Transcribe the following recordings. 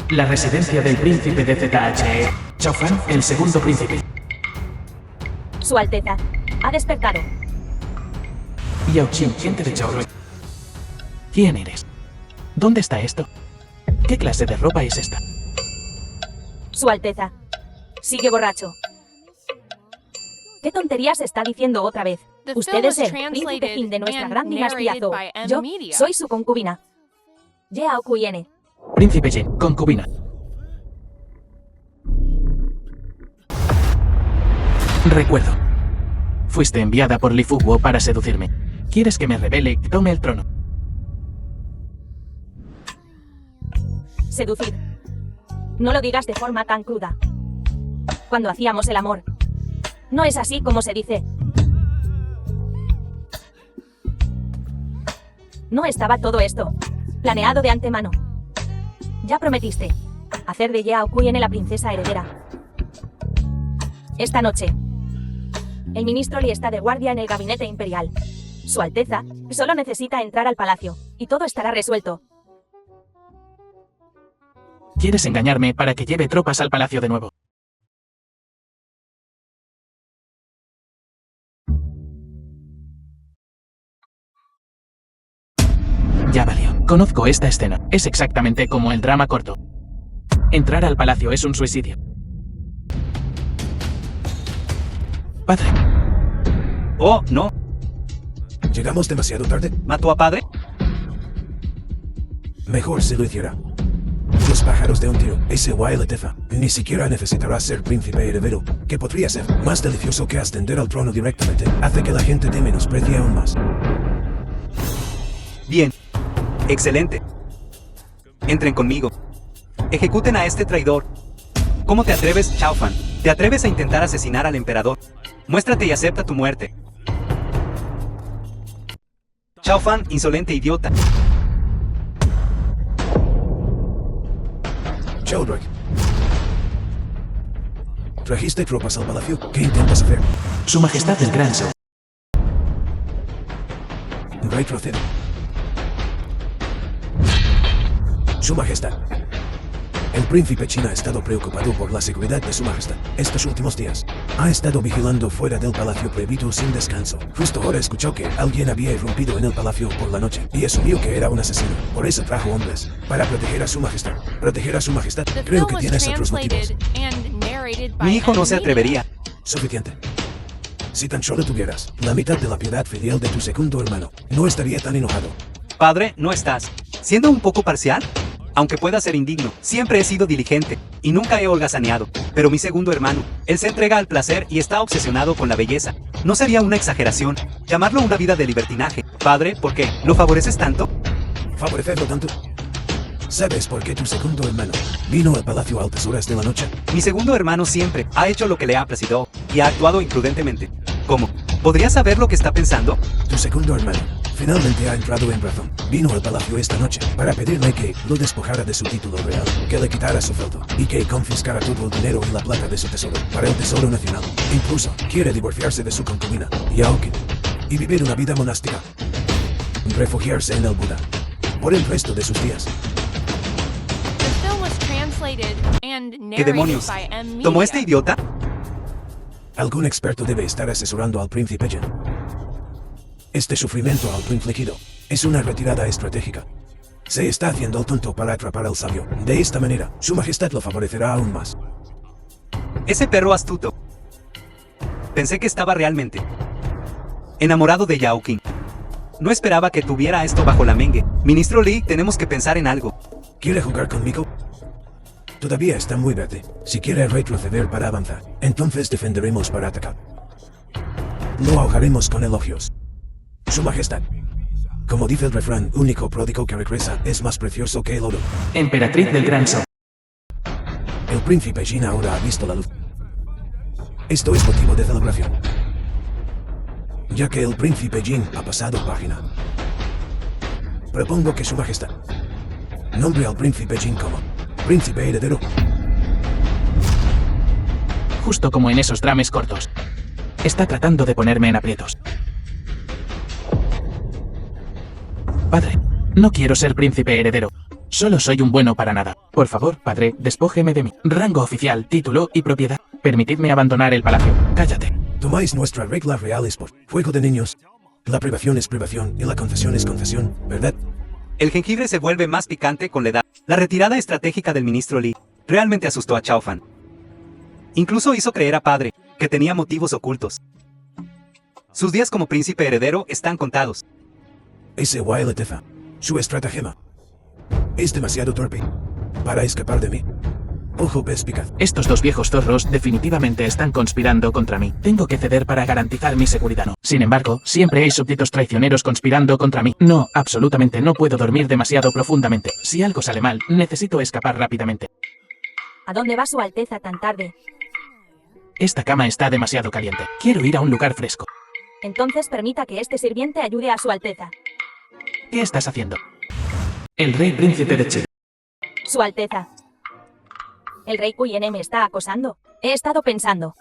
La residencia del príncipe de ZHE. Chaufan, el segundo príncipe. Su Alteza ha despertado. Yao Qin, gente de Chaorui. ¿Quién eres? ¿Dónde está esto? ¿Qué clase de ropa es esta? Su Alteza sigue borracho. ¿Qué tonterías está diciendo otra vez? Usted es el príncipe Jin de nuestra gran dinastía Zhou. Yo soy su concubina. Yao Qian. Príncipe Jin, concubina. Recuerdo. Fuiste enviada por Li Fuguo para seducirme. ¿Quieres que me rebele y tome el trono? Seducir. No lo digas de forma tan cruda. Cuando hacíamos el amor. No es así como se dice. No estaba todo esto planeado de antemano. Ya prometiste hacer de Yao Qian la princesa heredera. Esta noche, el ministro Li está de guardia en el gabinete imperial. Su Alteza solo necesita entrar al palacio y todo estará resuelto. ¿Quieres engañarme para que lleve tropas al palacio de nuevo? Ya valió. Conozco esta escena. Es exactamente como el drama corto. Entrar al palacio es un suicidio. Padre. Oh, no. ¿Llegamos demasiado tarde? ¿Mató a padre? Mejor si lo hiciera. Los pájaros de un tiro. Ese Wild Alteza ni siquiera necesitará ser príncipe heredero, que podría ser más delicioso que ascender al trono directamente. Hace que la gente te menosprecie aún más. Bien. Excelente. Entren conmigo. Ejecuten a este traidor. ¿Cómo te atreves, Chaufan? ¿Te atreves a intentar asesinar al emperador? Muéstrate y acepta tu muerte. Chaufan, insolente idiota. Sheldrick. ¿Trajiste tropas al palacio? ¿Qué intentas hacer? Su Majestad el Gran Zhou. Retrocede. Su Majestad. El príncipe Qin ha estado preocupado por la seguridad de Su Majestad estos últimos días. Ha estado vigilando fuera del palacio prohibido sin descanso. Justo ahora escuchó que alguien había irrumpido en el palacio por la noche y asumió que era un asesino. Por eso trajo hombres, para proteger a Su Majestad. Proteger a Su Majestad. Creo que tienes otros motivos. Mi hijo no se atrevería. Suficiente. Si tan solo tuvieras la mitad de la piedad filial de tu segundo hermano, no estaría tan enojado. Padre, ¿no estás siendo un poco parcial? Aunque pueda ser indigno, siempre he sido diligente y nunca he holgazaneado. Pero mi segundo hermano, él se entrega al placer y está obsesionado con la belleza. ¿No sería una exageración llamarlo una vida de libertinaje? Padre, ¿por qué? ¿Lo favoreces tanto? ¿Favorecerlo tanto? ¿Sabes por qué tu segundo hermano vino al palacio a altas horas de la noche? Mi segundo hermano siempre ha hecho lo que le ha placido y ha actuado imprudentemente. ¿Cómo? ¿Podría saber lo que está pensando? Tu segundo hermano finalmente ha entrado en razón. Vino al palacio esta noche para pedirle que lo despojara de su título real, que le quitara su feudo y que confiscara todo el dinero y la plata de su tesoro para el tesoro nacional. Incluso quiere divorciarse de su concubina, Yao Qin, y vivir una vida monástica. Refugiarse en el Buda por el resto de sus días. ¿Qué demonios? ¿Tomó este idiota? Algún experto debe estar asesorando al príncipe Jin. Este sufrimiento autoinfligido es una retirada estratégica. Se está haciendo el tonto para atrapar al sabio. De esta manera, Su Majestad lo favorecerá aún más. Ese perro astuto. Pensé que estaba realmente enamorado de Yao Qin. No esperaba que tuviera esto bajo la mengue. Ministro Li, tenemos que pensar en algo. ¿Quiere jugar conmigo? Todavía está muy verde. Si quiere retroceder para avanzar, entonces defenderemos para atacar. Lo ahogaremos con elogios. Su Majestad. Como dice el refrán, único pródigo que regresa es más precioso que el oro. Emperatriz del Gran Zhou. El príncipe Jin ahora ha visto la luz. Esto es motivo de celebración, ya que el príncipe Jin ha pasado página. Propongo que Su Majestad nombre al príncipe Jin como príncipe heredero. Justo como en esos dramas cortos. Está tratando de ponerme en aprietos. Padre, no quiero ser príncipe heredero. Solo soy un bueno para nada. Por favor, padre, despójeme de mí. Rango oficial, título y propiedad. Permitidme abandonar el palacio. Cállate. Tomáis nuestras reglas reales por juego de niños. La privación es privación y la confesión es confesión, ¿verdad? El jengibre se vuelve más picante con la edad. La retirada estratégica del ministro Lee realmente asustó a Chao Fan. Incluso hizo creer a padre que tenía motivos ocultos. Sus días como príncipe heredero están contados. Ese Wailetefa, su estratagema, es demasiado torpe para escapar de mí. Ojo perspicaz. Estos dos viejos zorros definitivamente están conspirando contra mí. Tengo que ceder para garantizar mi seguridad. No. Sin embargo, siempre hay súbditos traicioneros conspirando contra mí. No, absolutamente no puedo dormir demasiado profundamente. Si algo sale mal, necesito escapar rápidamente. ¿A dónde va Su Alteza tan tarde? Esta cama está demasiado caliente. Quiero ir a un lugar fresco. Entonces permita que este sirviente ayude a Su Alteza. ¿Qué estás haciendo? El rey príncipe de Chile. Su Alteza. El rey Cuyene me está acosando. He estado pensando.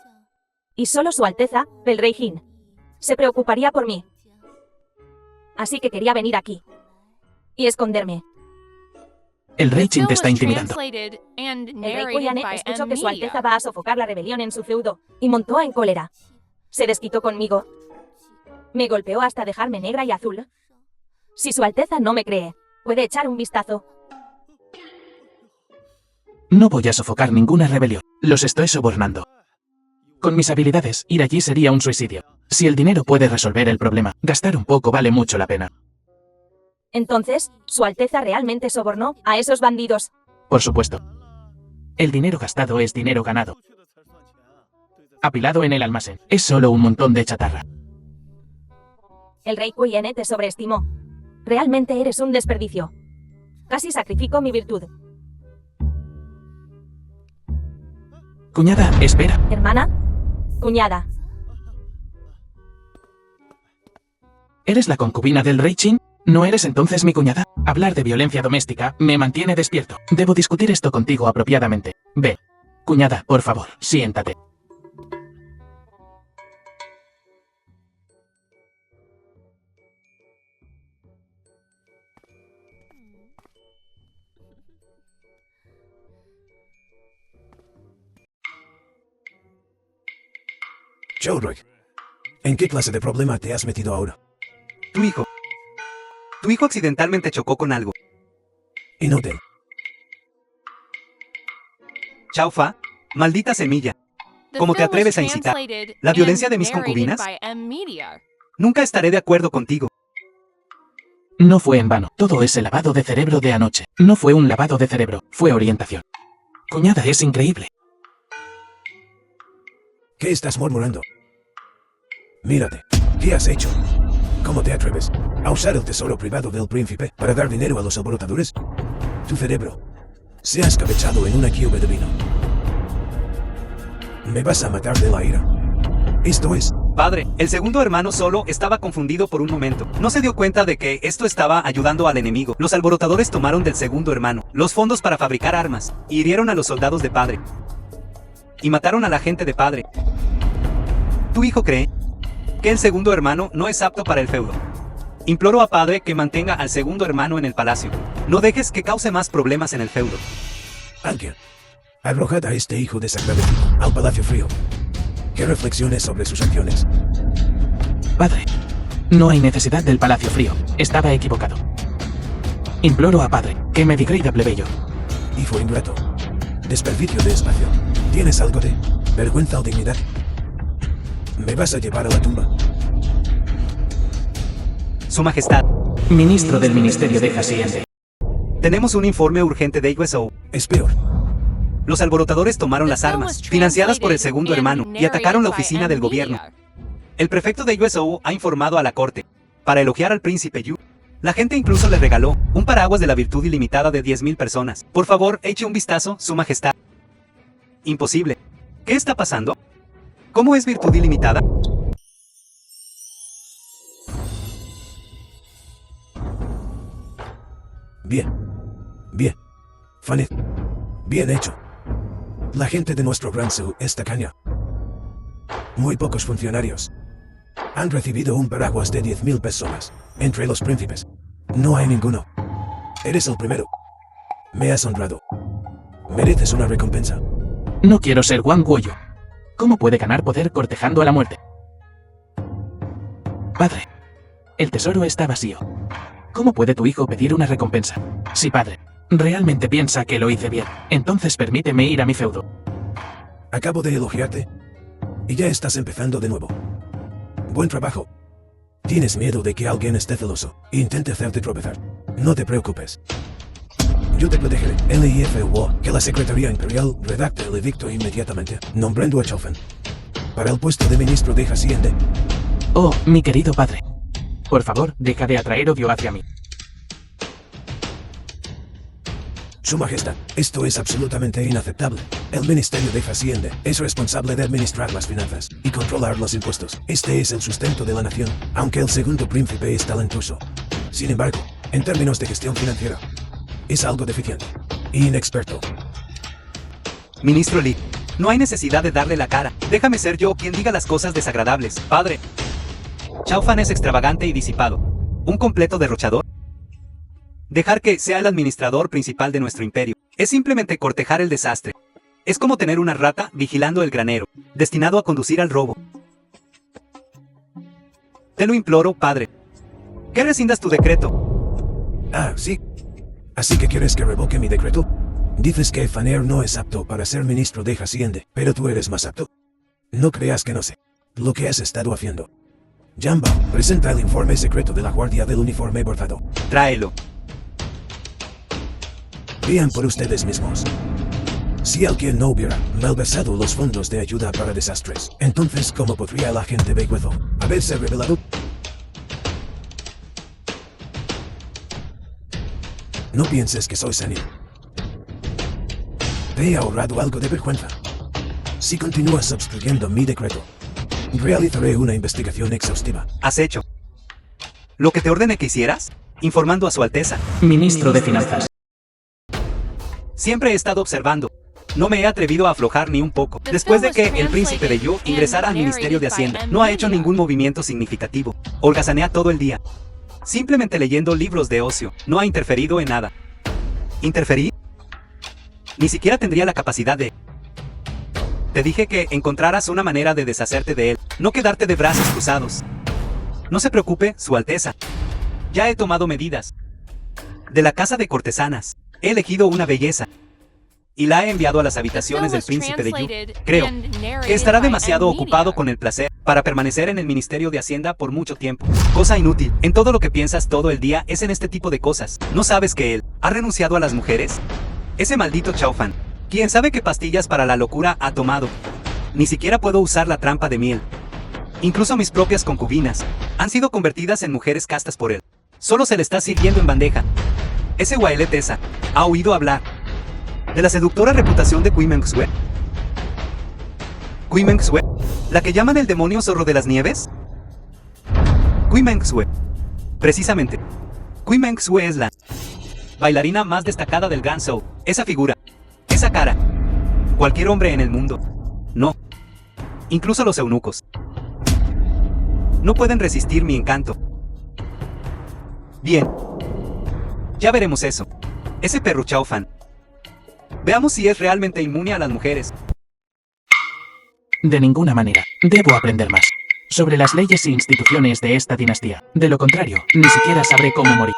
Y solo Su Alteza, el rey Jin, se preocuparía por mí. Así que quería venir aquí. Y esconderme. El rey Jin te está intimidando. El rey Cuyane escuchó que Su Alteza va a sofocar la rebelión en su feudo, y montó en cólera. Se desquitó conmigo. Me golpeó hasta dejarme negra y azul. Si Su Alteza no me cree, puede echar un vistazo. No voy a sofocar ninguna rebelión. Los estoy sobornando. Con mis habilidades, ir allí sería un suicidio. Si el dinero puede resolver el problema, gastar un poco vale mucho la pena. Entonces, Su Alteza realmente sobornó a esos bandidos. Por supuesto. El dinero gastado es dinero ganado. Apilado en el almacén. Es solo un montón de chatarra. El rey Cuyene te sobreestimó. Realmente eres un desperdicio. Casi sacrifico mi virtud. Cuñada, espera. ¿Hermana? Cuñada. ¿Eres la concubina del rey Jin? ¿No eres entonces mi cuñada? Hablar de violencia doméstica me mantiene despierto. Debo discutir esto contigo apropiadamente. Ve. Cuñada, por favor, siéntate. Chodrick, ¿en qué clase de problema te has metido ahora? Tu hijo. Tu hijo accidentalmente chocó con algo. Inútil. Chao Fa, maldita semilla. ¿Cómo te atreves a incitar la violencia de mis concubinas? Nunca estaré de acuerdo contigo. No fue en vano. Todo ese lavado de cerebro de anoche. No fue un lavado de cerebro, fue orientación. Cuñada, es increíble. ¿Qué estás murmurando? Mírate. ¿Qué has hecho? ¿Cómo te atreves a usar el tesoro privado del príncipe para dar dinero a los alborotadores? Tu cerebro se ha escabechado en una cuba de vino. Me vas a matar de la ira. Esto es... Padre, el segundo hermano solo estaba confundido por un momento. No se dio cuenta de que esto estaba ayudando al enemigo. Los alborotadores tomaron del segundo hermano los fondos para fabricar armas y hirieron a los soldados de padre. Y mataron a la gente de padre. Tu hijo cree que el segundo hermano no es apto para el feudo. Imploro a padre que mantenga al segundo hermano en el palacio. No dejes que cause más problemas en el feudo. Alguien, arrojad a este hijo desagradecido al Palacio Frío. ¿Qué reflexiones sobre sus acciones? Padre, no hay necesidad del Palacio Frío. Estaba equivocado. Imploro a padre que me degrade plebeyo. Hijo ingrato. Desperdicio de espacio. ¿Tienes algo de vergüenza o dignidad? Me vas a llevar a la tumba. Su Majestad. Ministro del Ministerio de Hacienda. Tenemos un informe urgente de USO. Es peor. Los alborotadores tomaron las armas, financiadas por el segundo hermano, y atacaron la oficina del gobierno. El prefecto de USO ha informado a la corte, para elogiar al príncipe Yu. La gente incluso le regaló un paraguas de la virtud ilimitada de 10.000 personas. Por favor, eche un vistazo, Su Majestad. Imposible. ¿Qué está pasando? ¿Cómo es virtud ilimitada? Bien. Bien. Fanny. Bien hecho. La gente de nuestro Gran Su es tacaña. Muy pocos funcionarios han recibido un paraguas de 10.000 personas. Entre los príncipes, no hay ninguno. Eres el primero. Me has honrado. Mereces una recompensa. No quiero ser Wang Guoyu. ¿Cómo puede ganar poder cortejando a la muerte? Padre, el tesoro está vacío. ¿Cómo puede tu hijo pedir una recompensa? Sí, padre. Realmente piensa que lo hice bien. Entonces permíteme ir a mi feudo. Acabo de elogiarte. Y ya estás empezando de nuevo. Buen trabajo. Tienes miedo de que alguien esté celoso e intente hacerte tropezar. No te preocupes. Yo te protegeré. LIFO, que la Secretaría Imperial redacte el edicto inmediatamente, nombrando a Chao Fan para el puesto de ministro de Hacienda. Oh, mi querido padre. Por favor, deja de atraer odio hacia mí. Su Majestad, esto es absolutamente inaceptable. El Ministerio de Hacienda es responsable de administrar las finanzas y controlar los impuestos. Este es el sustento de la nación, aunque el segundo príncipe es talentoso. Sin embargo, en términos de gestión financiera, es algo deficiente e inexperto. Ministro Li, no hay necesidad de darle la cara. Déjame ser yo quien diga las cosas desagradables. Padre, Chao Fan es extravagante y disipado. Un completo derrochador. Dejar que sea el administrador principal de nuestro imperio es simplemente cortejar el desastre. Es como tener una rata vigilando el granero, destinado a conducir al robo. Te lo imploro, padre, que rescindas tu decreto. Ah, sí. ¿Así que quieres que revoque mi decreto? Dices que Faner no es apto para ser ministro de Hacienda, pero tú eres más apto. No creas que no sé lo que has estado haciendo. Jamba, presenta el informe secreto de la Guardia del Uniforme Bordado. Tráelo. Vean por ustedes mismos. Si alguien no hubiera malversado los fondos de ayuda para desastres, entonces ¿cómo podría el agente Beguezo haberse revelado? No pienses que soy senil. Te he ahorrado algo de vergüenza. Si continúas obstruyendo mi decreto, realizaré una investigación exhaustiva. ¿Has hecho lo que te ordené que hicieras? Informando a su Alteza. Ministro de Finanzas. Siempre he estado observando. No me he atrevido a aflojar ni un poco. Después de que el príncipe de Yu ingresara al Ministerio de Hacienda, no ha hecho ningún movimiento significativo. Holgazanea todo el día. Simplemente leyendo libros de ocio. No ha interferido en nada. ¿Interferir? Ni siquiera tendría la capacidad de... Te dije que encontraras una manera de deshacerte de él, no quedarte de brazos cruzados. No se preocupe, Su Alteza. Ya he tomado medidas. De la casa de cortesanas, he elegido una belleza. Y la he enviado a las habitaciones del príncipe de Yu. Creo que estará demasiado ocupado con el placer para permanecer en el Ministerio de Hacienda por mucho tiempo. Cosa inútil. En todo lo que piensas todo el día es en este tipo de cosas. ¿No sabes que él ha renunciado a las mujeres? Ese maldito Chao Fan. ¿Quién sabe qué pastillas para la locura ha tomado? Ni siquiera puedo usar la trampa de miel. Incluso mis propias concubinas han sido convertidas en mujeres castas por él. Solo se le está sirviendo en bandeja. Ese Waele Tesa ha oído hablar de la seductora reputación de Kui Meng-sue. ¿Kui Meng-sue? ¿La que llaman el demonio zorro de las nieves? Kui Meng-sue. Precisamente. Kui Meng-sue es la bailarina más destacada del Grand Show. Esa figura. Esa cara. Cualquier hombre en el mundo. No. Incluso los eunucos. No pueden resistir mi encanto. Bien. Ya veremos eso. Ese perro Chao Fan. Veamos si es realmente inmune a las mujeres. De ninguna manera. Debo aprender más sobre las leyes e instituciones de esta dinastía. De lo contrario, ni siquiera sabré cómo morir.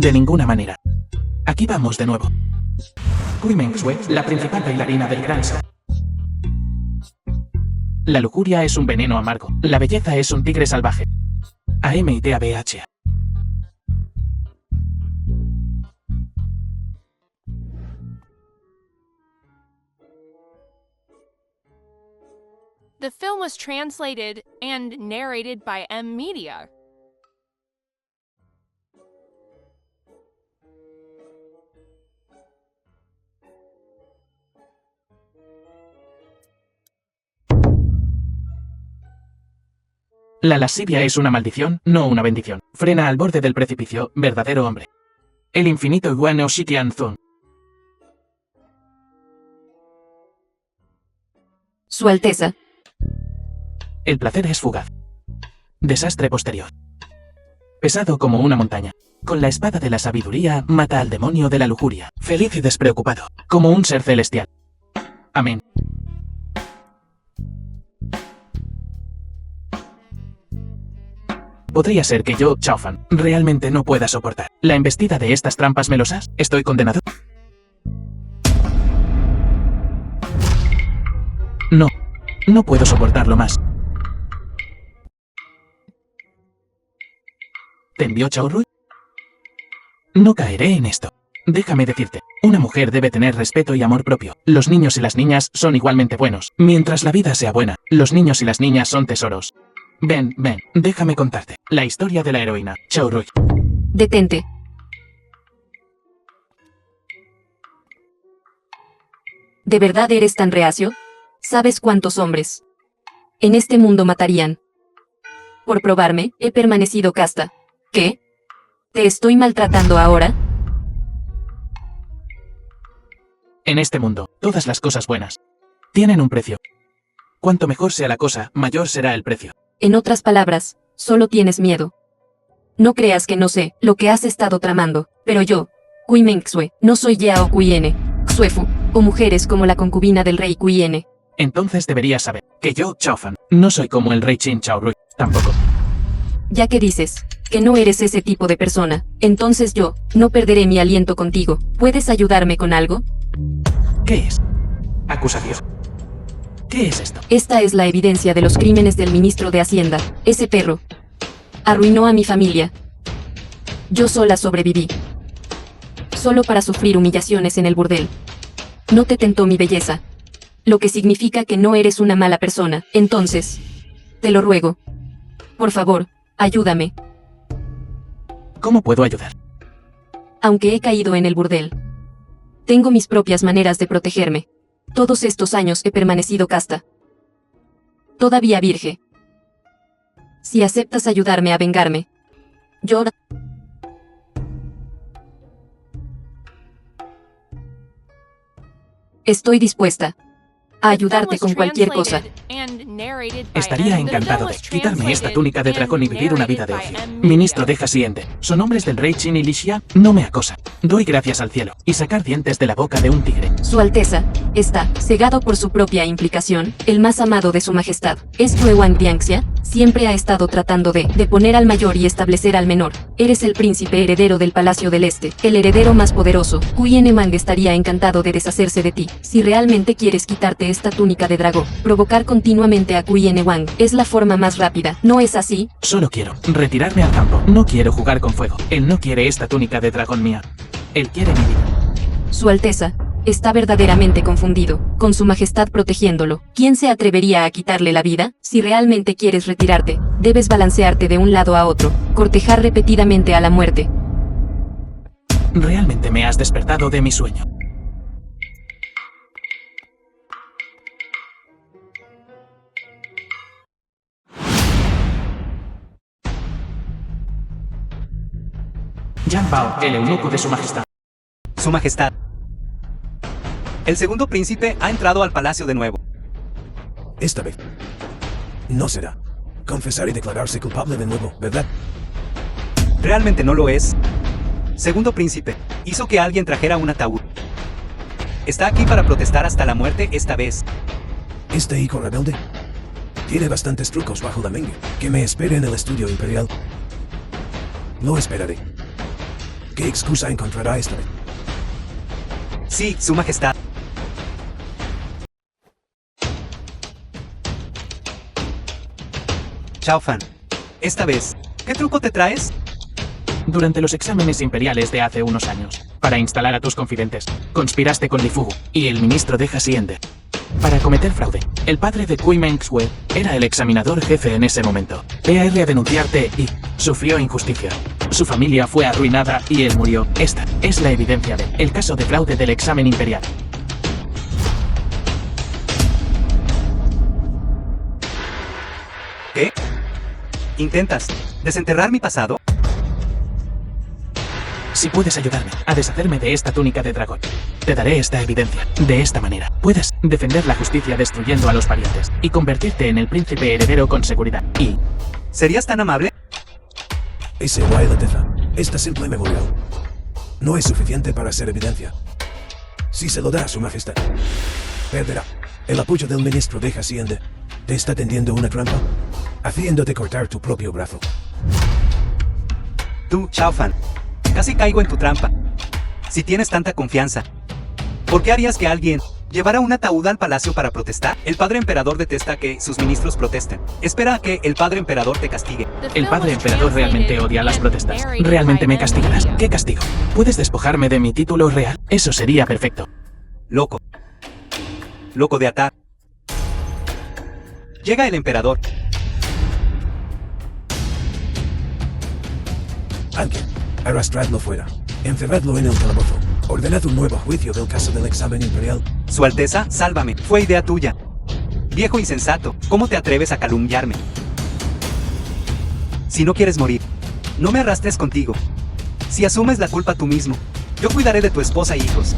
De ninguna manera. Aquí vamos de nuevo. Kui Mengsue, la principal bailarina del gran show. La lujuria es un veneno amargo. La belleza es un tigre salvaje. AMIDABHA. The film was translated and narrated by M Media. La lascivia es una maldición, no una bendición. Frena al borde del precipicio, verdadero hombre. El infinito Yuan o Shitian Zun. Su Alteza. El placer es fugaz. Desastre posterior. Pesado como una montaña. Con la espada de la sabiduría, mata al demonio de la lujuria. Feliz y despreocupado, como un ser celestial. Amén. Podría ser que yo, Chaofan, realmente no pueda soportar la embestida de estas trampas melosas. ¿Estoy condenado? No. No puedo soportarlo más. ¿Te envió Chaorui? No caeré en esto. Déjame decirte, una mujer debe tener respeto y amor propio. Los niños y las niñas son igualmente buenos. Mientras la vida sea buena, los niños y las niñas son tesoros. Ven, déjame contarte la historia de la heroína, Chaorui. Detente. ¿De verdad eres tan reacio? ¿Sabes cuántos hombres en este mundo matarían? Por probarme, he permanecido casta. ¿Qué? ¿Te estoy maltratando ahora? En este mundo, todas las cosas buenas tienen un precio. Cuanto mejor sea la cosa, mayor será el precio. En otras palabras, solo tienes miedo. No creas que no sé lo que has estado tramando, pero yo, Kui Mengsue, no soy Yao Kuiene, Xuefu, o mujeres como la concubina del rey Kuiene. Entonces deberías saber que yo, Chaofan, no soy como el rey Qin Chaorui, tampoco. Ya que dices que no eres ese tipo de persona, entonces yo no perderé mi aliento contigo. ¿Puedes ayudarme con algo? ¿Qué es? Acusación. ¿Qué es esto? Esta es la evidencia de los crímenes del ministro de Hacienda. Ese perro arruinó a mi familia. Yo sola sobreviví. Solo para sufrir humillaciones en el burdel. No te tentó mi belleza. Lo que significa que no eres una mala persona. Entonces, te lo ruego. Por favor, ayúdame. ¿Cómo puedo ayudar? Aunque he caído en el burdel, tengo mis propias maneras de protegerme. Todos estos años he permanecido casta. Todavía virgen. Si aceptas ayudarme a vengarme, yo... Estoy dispuesta a ayudarte con cualquier cosa. Estaría encantado de quitarme esta túnica de dragón y vivir una vida de ocio. Ministro deja siguiente. ¿Son hombres del rey Qin y Li Xia? No me acosa. Doy gracias al cielo. Y sacar dientes de la boca de un tigre. Su Alteza está cegado por su propia implicación. El más amado de su majestad es Yue Wang Dianxia. Siempre ha estado tratando de poner al mayor y establecer al menor. Eres el príncipe heredero del Palacio del Este, el heredero más poderoso. Kuiene Wang estaría encantado de deshacerse de ti. Si realmente quieres quitarte esta túnica de dragón, provocar continuamente a Kuiene Wang es la forma más rápida, ¿no es así? Solo quiero retirarme al campo. No quiero jugar con fuego. Él no quiere esta túnica de dragón mía. Él quiere mi vida. Su Alteza está verdaderamente confundido, con su majestad protegiéndolo. ¿Quién se atrevería a quitarle la vida? Si realmente quieres retirarte, debes balancearte de un lado a otro, cortejar repetidamente a la muerte. Realmente me has despertado de mi sueño. Yan Bao, el eunuco de su majestad. Su majestad. El segundo príncipe ha entrado al palacio de nuevo. Esta vez no será. Confesar y declararse culpable de nuevo, ¿verdad? Realmente no lo es. Segundo príncipe, hizo que alguien trajera un ataúd. Está aquí para protestar hasta la muerte esta vez. Este hijo rebelde tiene bastantes trucos bajo la manga. Que me espere en el estudio imperial. Lo esperaré. ¿Qué excusa encontrará esta vez? Sí, Su Majestad. Chao Fan. Esta vez, ¿qué truco te traes? Durante los exámenes imperiales de hace unos años, para instalar a tus confidentes, conspiraste con Li Fu y el ministro de Hacienda para cometer fraude. El padre de Kui Meng-sue era el examinador jefe en ese momento. Ve a denunciarte y sufrió injusticia. Su familia fue arruinada y él murió. Esta es la evidencia de el caso de fraude del examen imperial. ¿Qué? ¿Intentas desenterrar mi pasado? Si puedes ayudarme a deshacerme de esta túnica de dragón, te daré esta evidencia. De esta manera, puedes defender la justicia destruyendo a los parientes y convertirte en el príncipe heredero con seguridad. Y ¿serías tan amable? Ese Wailateza, esta simple memorial, no es suficiente para hacer evidencia. Si se lo da a su majestad, perderá el apoyo del ministro de Hacienda. Te está tendiendo una trampa, haciéndote cortar tu propio brazo. Tú, Chao Fan. Casi caigo en tu trampa. Si tienes tanta confianza, ¿por qué harías que alguien llevara un ataúd al palacio para protestar? El padre emperador detesta que sus ministros protesten. Espera a que el padre emperador te castigue. el padre emperador realmente odia las protestas. ¿Realmente me castigarás? ¿Qué castigo? ¿Puedes despojarme de mi título real? Eso sería perfecto. Loco. Loco de atar. Llega el emperador. Alguien, arrastradlo fuera. Encerradlo en el calabozo. Ordenad un nuevo juicio del caso del examen imperial. Su Alteza, sálvame. Fue idea tuya. Viejo insensato, ¿cómo te atreves a calumniarme? Si no quieres morir, no me arrastres contigo. Si asumes la culpa tú mismo, yo cuidaré de tu esposa e hijos.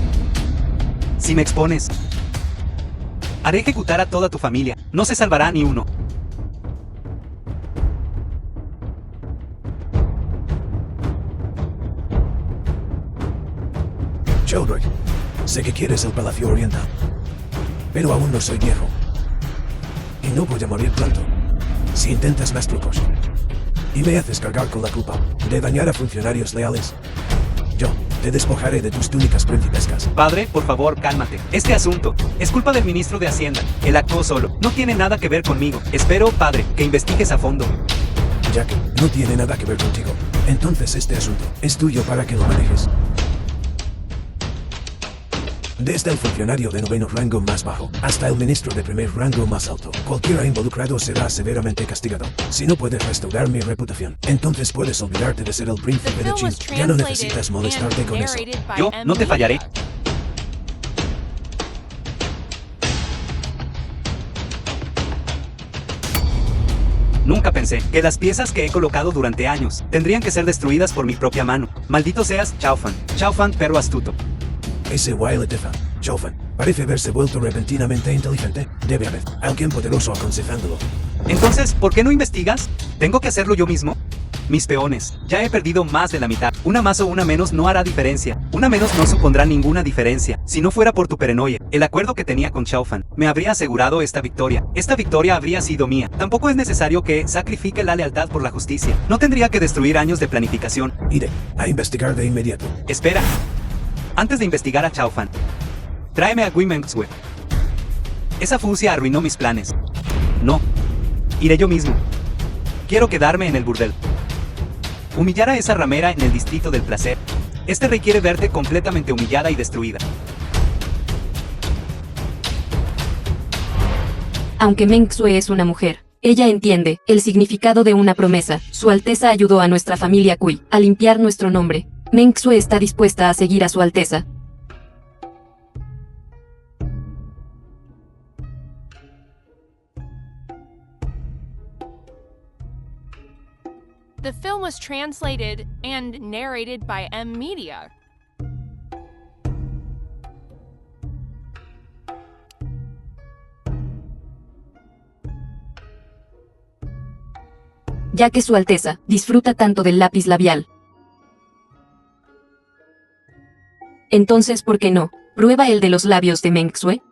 Si me expones, haré ejecutar a toda tu familia. No se salvará ni uno. Sheldroyd, sé que quieres el Palacio Oriental, pero aún no soy viejo. Y no voy a morir pronto si intentas más trucos. Y me haces cargar con la culpa de dañar a funcionarios leales. Yo te despojaré de tus túnicas principescas. Padre, por favor, cálmate. Este asunto es culpa del ministro de Hacienda. Él actuó solo. No tiene nada que ver conmigo. Espero, padre, que investigues a fondo. Ya que no tiene nada que ver contigo, entonces este asunto es tuyo para que lo manejes. Desde el funcionario de noveno rango más bajo hasta el ministro de primer rango más alto, cualquiera involucrado será severamente castigado. Si no puedes restaurar mi reputación, entonces puedes olvidarte de ser el príncipe de Qin. Ya no necesitas molestarte con eso. Yo no te fallaré. Nunca pensé que las piezas que he colocado durante años tendrían que ser destruidas por mi propia mano. Maldito seas, Chao Fan. Chao Fan, perro astuto. Ese Wailateza, Chaufan, parece haberse vuelto repentinamente inteligente. Debe haber alguien poderoso aconsejándolo. Entonces, ¿por qué no investigas? ¿Tengo que hacerlo yo mismo? Mis peones, ya he perdido más de la mitad. Una más o una menos no hará diferencia. Una menos no supondrá ninguna diferencia. Si no fuera por tu paranoia, el acuerdo que tenía con Chao Fan, me habría asegurado esta victoria. Esta victoria habría sido mía. Tampoco es necesario que sacrifique la lealtad por la justicia. No tendría que destruir años de planificación. Iré a investigar de inmediato. Espera. Antes de investigar a Chao Fan, tráeme a Gui Meng-sue. Esa fucsia arruinó mis planes. No. Iré yo mismo. Quiero quedarme en el burdel. Humillar a esa ramera en el distrito del placer. Este rey quiere verte completamente humillada y destruida. Aunque Meng-sue es una mujer, ella entiende el significado de una promesa. Su Alteza ayudó a nuestra familia Kui a limpiar nuestro nombre. Meng-sue está dispuesta a seguir a su Alteza. The film was translated and narrated by M Media. Ya que su Alteza disfruta tanto del lápiz labial, entonces, ¿por qué no? Prueba el de los labios de Meng-sue.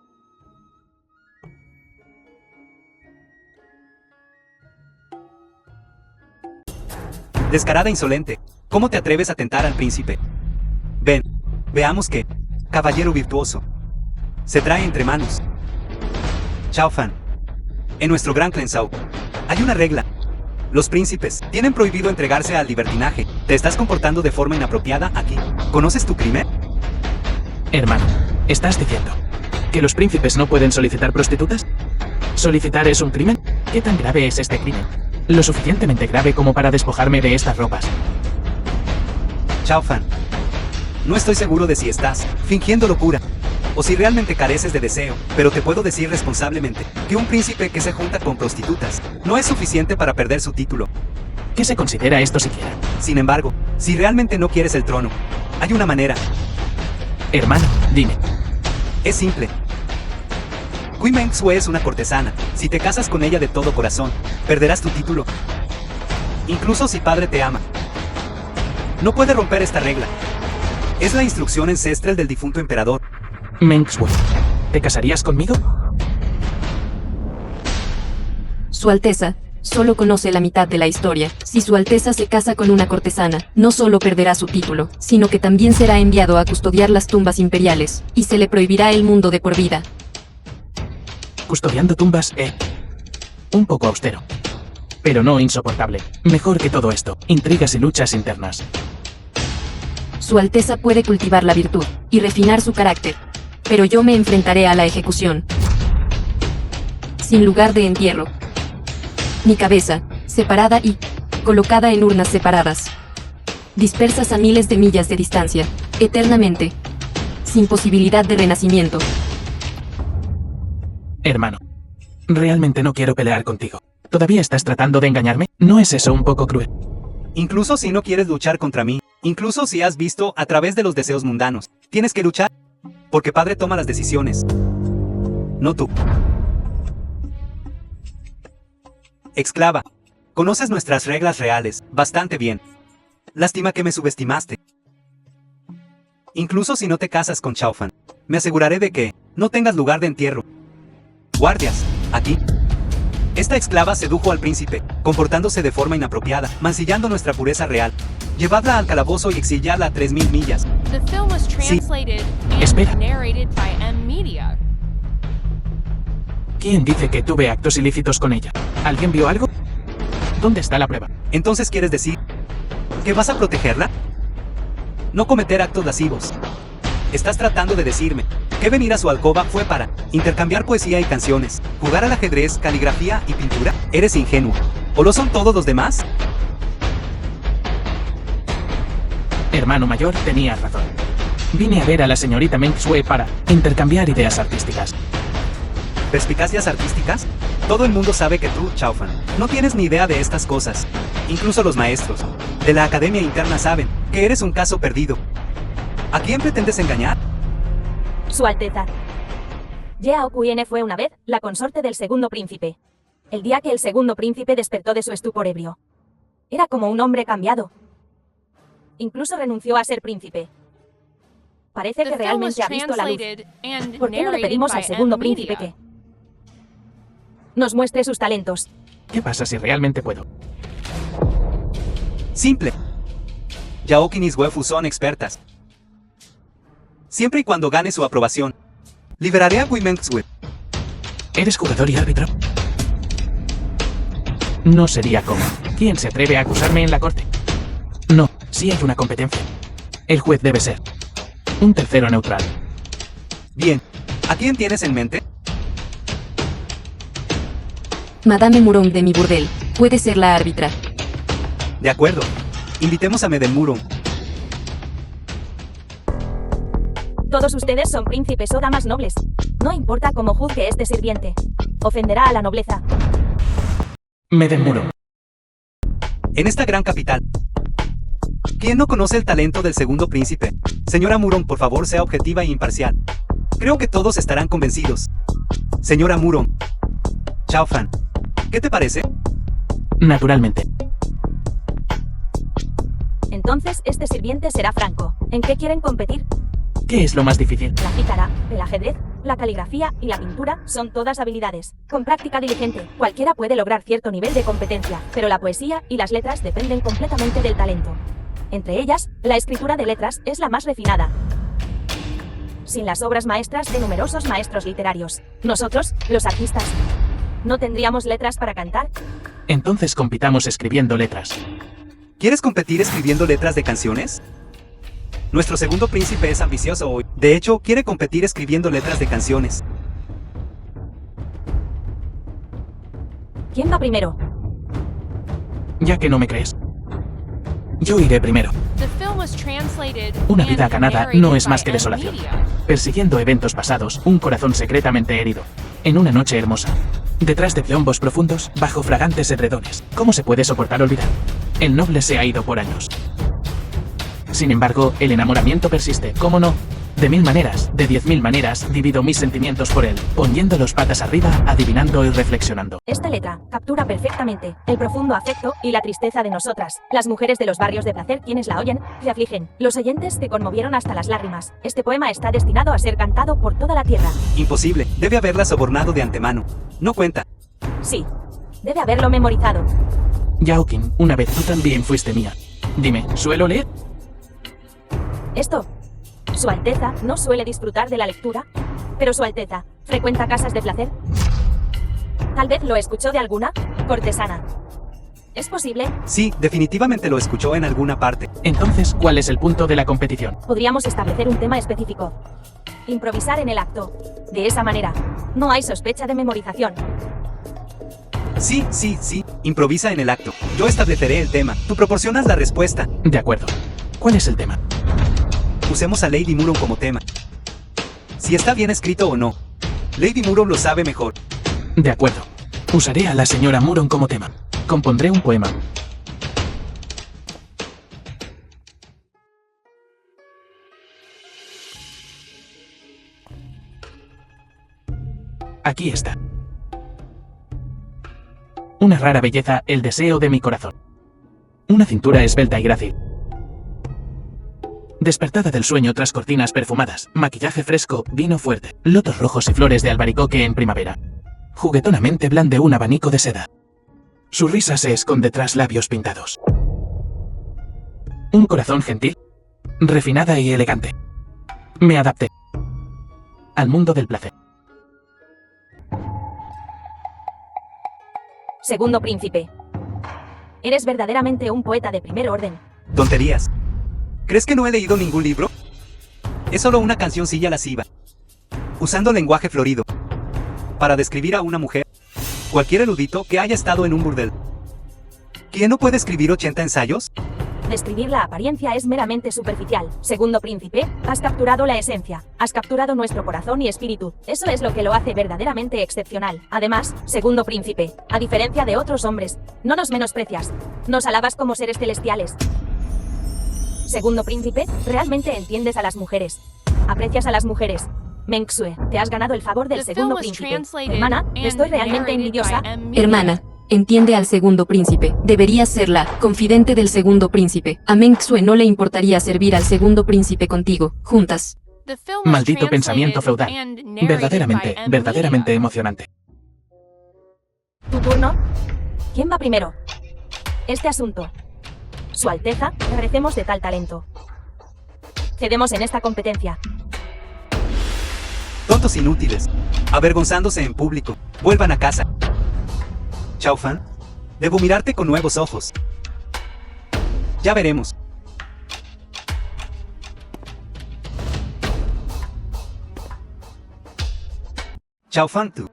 Descarada insolente. ¿Cómo te atreves a tentar al príncipe? Ven, veamos qué, caballero virtuoso, se trae entre manos. Chao Fan. En nuestro gran Cleansao hay una regla. Los príncipes tienen prohibido entregarse al libertinaje. Te estás comportando de forma inapropiada aquí. ¿Conoces tu crimen? Hermano, ¿estás diciendo que los príncipes no pueden solicitar prostitutas? ¿Solicitar es un crimen? ¿Qué tan grave es este crimen? Lo suficientemente grave como para despojarme de estas ropas. Chao Fan. No estoy seguro de si estás fingiendo locura o si realmente careces de deseo, pero te puedo decir responsablemente que un príncipe que se junta con prostitutas no es suficiente para perder su título. ¿Qué se considera esto siquiera? Sin embargo, si realmente no quieres el trono, hay una manera. Hermano, dime. Es simple. Queen Meng Sue es una cortesana. Si te casas con ella de todo corazón, perderás tu título. Incluso si padre te ama. No puede romper esta regla. Es la instrucción ancestral del difunto emperador. Meng Sue, ¿te casarías conmigo? Su Alteza solo conoce la mitad de la historia. Si Su Alteza se casa con una cortesana, no solo perderá su título, sino que también será enviado a custodiar las tumbas imperiales, y se le prohibirá el mundo de por vida. Custodiando tumbas, un poco austero. Pero no insoportable. Mejor que todo esto, intrigas y luchas internas. Su Alteza puede cultivar la virtud y refinar su carácter, pero yo me enfrentaré a la ejecución. Sin lugar de entierro. Mi cabeza, separada y colocada en urnas separadas. Dispersas a miles de millas de distancia, eternamente. Sin posibilidad de renacimiento. Hermano, realmente no quiero pelear contigo. ¿Todavía estás tratando de engañarme? ¿No es eso un poco cruel? Incluso si no quieres luchar contra mí, incluso si has visto a través de los deseos mundanos, tienes que luchar. Porque padre toma las decisiones. No tú. Esclava, conoces nuestras reglas reales bastante bien. Lástima que me subestimaste. Incluso si no te casas con Chao Fan, me aseguraré de que no tengas lugar de entierro. Guardias, aquí. Esta esclava sedujo al príncipe, comportándose de forma inapropiada, mancillando nuestra pureza real. Llevadla al calabozo y exiliarla a 3000 millas. The film was translated Espera. and narrated by M Media. ¿Quién dice que tuve actos ilícitos con ella? ¿Alguien vio algo? ¿Dónde está la prueba? Entonces ¿quieres decir que vas a protegerla? No cometer actos lascivos. Estás tratando de decirme que venir a su alcoba fue para intercambiar poesía y canciones, jugar al ajedrez, caligrafía y pintura. Eres ingenuo. ¿O lo son todos los demás? Hermano mayor, tenías razón. Vine a ver a la señorita Meng Sue para intercambiar ideas artísticas. ¿Perspicacias artísticas? Todo el mundo sabe que tú, Chao Fan, no tienes ni idea de estas cosas. Incluso los maestros de la academia interna saben que eres un caso perdido. ¿A quién pretendes engañar? Su Alteza. Yao Kuiene fue una vez la consorte del segundo príncipe. El día que el segundo príncipe despertó de su estupor ebrio. Era como un hombre cambiado. Incluso renunció a ser príncipe. Parece The que film was realmente ha visto la luz. translated and ¿Por qué no le narrated pedimos al by segundo M príncipe Media. que nos muestre sus talentos? ¿Qué pasa si realmente puedo? Simple. Yaoki y Niswefu son expertas. Siempre y cuando gane su aprobación, liberaré a Queen Meng Sue. ¿Eres jugador y árbitro? No sería como. ¿Quién se atreve a acusarme en la corte? No, sí hay una competencia. El juez debe ser un tercero neutral. Bien, ¿a quién tienes en mente? Madame Murong de mi burdel puede ser la árbitra. De acuerdo. Invitemos a Madame Murong. Todos ustedes son príncipes o damas nobles. No importa cómo juzgue este sirviente. Ofenderá a la nobleza. Me demuro. En esta gran capital. ¿Quién no conoce el talento del segundo príncipe? Señora Murong, por favor, sea objetiva e imparcial. Creo que todos estarán convencidos. Señora Murong. Chao Fan. ¿Qué te parece? Naturalmente. Entonces, este sirviente será franco. ¿En qué quieren competir? ¿Qué es lo más difícil? La cítara, el ajedrez, la caligrafía y la pintura son todas habilidades. Con práctica diligente, cualquiera puede lograr cierto nivel de competencia, pero la poesía y las letras dependen completamente del talento. Entre ellas, la escritura de letras es la más refinada. Sin las obras maestras de numerosos maestros literarios, nosotros, los artistas, ¿no tendríamos letras para cantar? Entonces compitamos escribiendo letras. ¿Quieres competir escribiendo letras de canciones? Nuestro segundo príncipe es ambicioso hoy. De hecho, quiere competir escribiendo letras de canciones. ¿Quién va primero? Ya que no me crees, yo iré primero. The film was translated Una vida and ganada narrated no es más by que M desolación. Media. Persiguiendo eventos pasados, un corazón secretamente herido. En una noche hermosa. Detrás de plombos profundos, bajo fragantes edredones. ¿Cómo se puede soportar olvidar? El noble se ha ido por años. Sin embargo, el enamoramiento persiste, ¿cómo no? De 1000 maneras, de 10.000 maneras, divido mis sentimientos por él, poniendo los patas arriba, adivinando y reflexionando. Esta letra captura perfectamente el profundo afecto y la tristeza de nosotras, las mujeres de los barrios de placer quienes la oyen, se afligen. Los oyentes se conmovieron hasta las lágrimas. Este poema está destinado a ser cantado por toda la tierra. Imposible, debe haberla sobornado de antemano. No cuenta. Sí, debe haberlo memorizado. Yaokin, una vez tú también fuiste mía. Dime, ¿suelo leer? Esto. Su Alteza no suele disfrutar de la lectura, pero Su Alteza frecuenta casas de placer. Tal vez lo escuchó de alguna cortesana. ¿Es posible? Sí, definitivamente lo escuchó en alguna parte. Entonces, ¿cuál es el punto de la competición? Podríamos establecer un tema específico. Improvisar en el acto. De esa manera, no hay sospecha de memorización. Sí, improvisa en el acto. Yo estableceré el tema. Tú proporcionas la respuesta. De acuerdo. ¿Cuál es el tema? Usemos a Lady Muron como tema. Si está bien escrito o no. Lady Muron lo sabe mejor. De acuerdo. Usaré a la señora Muron como tema. Compondré un poema. Aquí está. Una rara belleza, el deseo de mi corazón. Una cintura esbelta y grácil. Despertada del sueño tras cortinas perfumadas, maquillaje fresco, vino fuerte, lotos rojos y flores de albaricoque en primavera. Juguetonamente blande un abanico de seda. Su risa se esconde tras labios pintados. Un corazón gentil, refinada y elegante. Me adapté al mundo del placer. Segundo príncipe. Eres verdaderamente un poeta de primer orden. Tonterías. ¿Crees que no he leído ningún libro? Es solo una cancioncilla lasciva. Usando lenguaje florido. Para describir a una mujer. Cualquier erudito que haya estado en un burdel. ¿Quién no puede escribir 80 ensayos? Describir la apariencia es meramente superficial. Segundo príncipe, has capturado la esencia. Has capturado nuestro corazón y espíritu. Eso es lo que lo hace verdaderamente excepcional. Además, segundo príncipe, a diferencia de otros hombres, no nos menosprecias. Nos alabas como seres celestiales. Segundo príncipe, realmente entiendes a las mujeres. Aprecias a las mujeres. Mengxue, te has ganado el favor del The film segundo was príncipe. translated Hermana, and estoy realmente narrated envidiosa. by M Media. Hermana, entiende al segundo príncipe. Deberías ser la confidente del segundo príncipe. A Meng Xue no le importaría servir al segundo príncipe contigo, juntas. The film was Maldito pensamiento translated feudal. and narrated Verdaderamente, by M verdaderamente Media. emocionante. ¿Tu turno? ¿Quién va primero? Este asunto. Su Alteza, carecemos de tal talento. Cedemos en esta competencia. Tontos inútiles. Avergonzándose en público. Vuelvan a casa. Chao Fan. Debo mirarte con nuevos ojos. Ya veremos. Chao Fan, tú.